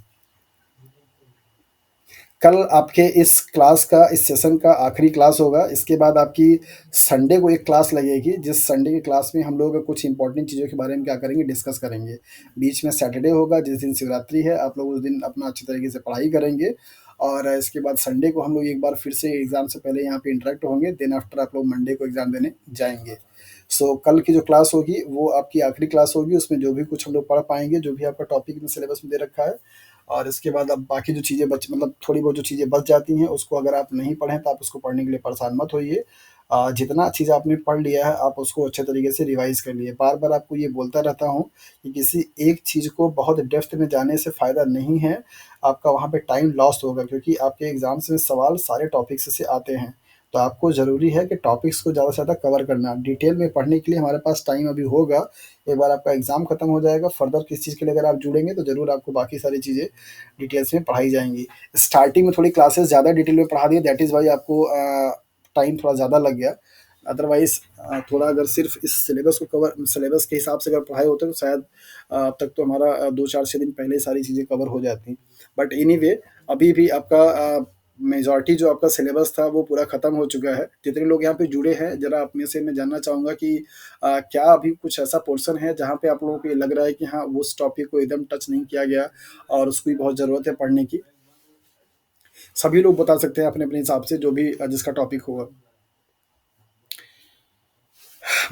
कल आपके इस क्लास का, इस सेशन का आखिरी क्लास होगा। इसके बाद आपकी संडे को एक क्लास लगेगी, जिस संडे की क्लास में हम लोग कुछ इंपॉर्टेंट चीज़ों के बारे में क्या करेंगे, डिस्कस करेंगे। बीच में सैटरडे होगा जिस दिन शिवरात्रि है, आप लोग उस दिन अपना अच्छे तरीके से पढ़ाई करेंगे, और इसके बाद संडे को हम लोग एक बार फिर से एग्ज़ाम से पहले यहाँ पे इंटरेक्ट होंगे, देन आफ्टर आप लोग मंडे को एग्ज़ाम देने जाएँगे। सो कल की जो क्लास होगी वो आपकी आखिरी क्लास होगी, उसमें जो भी कुछ हम लोग पढ़ पाएँगे, जो भी आपका टॉपिक में सिलेबस में दे रखा है, और इसके बाद अब बाकी जो चीज़ें बच मतलब थोड़ी बहुत जो चीज़ें बच जाती हैं उसको अगर आप नहीं पढ़ें तो आप उसको पढ़ने के लिए परेशान मत होइए। जितना चीज़ आपने पढ़ लिया है आप उसको अच्छे तरीके से रिवाइज़ कर लिए। बार-बार आपको ये बोलता रहता हूँ कि किसी एक चीज़ को बहुत डेप्थ में जाने से फ़ायदा नहीं है, आपका वहाँ पे टाइम लॉस्ट होगा, क्योंकि आपके एग्ज़ाम्स में सवाल सारे टॉपिक्स से आते हैं। तो आपको ज़रूरी है कि टॉपिक्स को ज़्यादा से ज़्यादा कवर करना। डिटेल में पढ़ने के लिए हमारे पास टाइम अभी होगा। एक बार आपका एग्ज़ाम खत्म हो जाएगा, फर्दर किसी चीज़ के लिए अगर आप जुड़ेंगे तो ज़रूर आपको बाकी सारी चीज़ें डिटेल्स में पढ़ाई जाएँगी। स्टार्टिंग में थोड़ी क्लासेस ज़्यादा डिटेल में पढ़ा दी, दैट इज़ व्हाई आपको टाइम थोड़ा ज़्यादा लग गया। अदरवाइज़ थोड़ा अगर सिर्फ़ इस सिलेबस के हिसाब से अगर पढ़ाई होता तो शायद अब तक तो हमारा 2-4-6 दिन पहले सारी चीज़ें कवर हो जाती। बट एनीवे अभी भी आपका मेजॉरिटी जो आपका सिलेबस था वो पूरा ख़त्म हो चुका है। जितने लोग यहाँ पे जुड़े हैं, ज़रा आप में से मैं जानना चाहूँगा कि क्या अभी कुछ ऐसा पोर्शन है जहाँ पे आप लोगों को ये लग रहा है कि हाँ, उस टॉपिक को एकदम टच नहीं किया गया और उसकी बहुत ज़रूरत है पढ़ने की? सभी लोग बता सकते हैं अपने-अपने हिसाब से, जो भी जिसका टॉपिक होगा।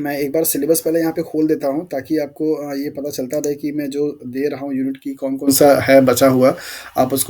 मैं एक बार सिलेबस पहले यहाँ पे खोल देता हूँ ताकि आपको ये पता चलता रहे कि मैं जो दे रहा हूँ यूनिट की कौन-कौन सा है बचा हुआ। आप उसको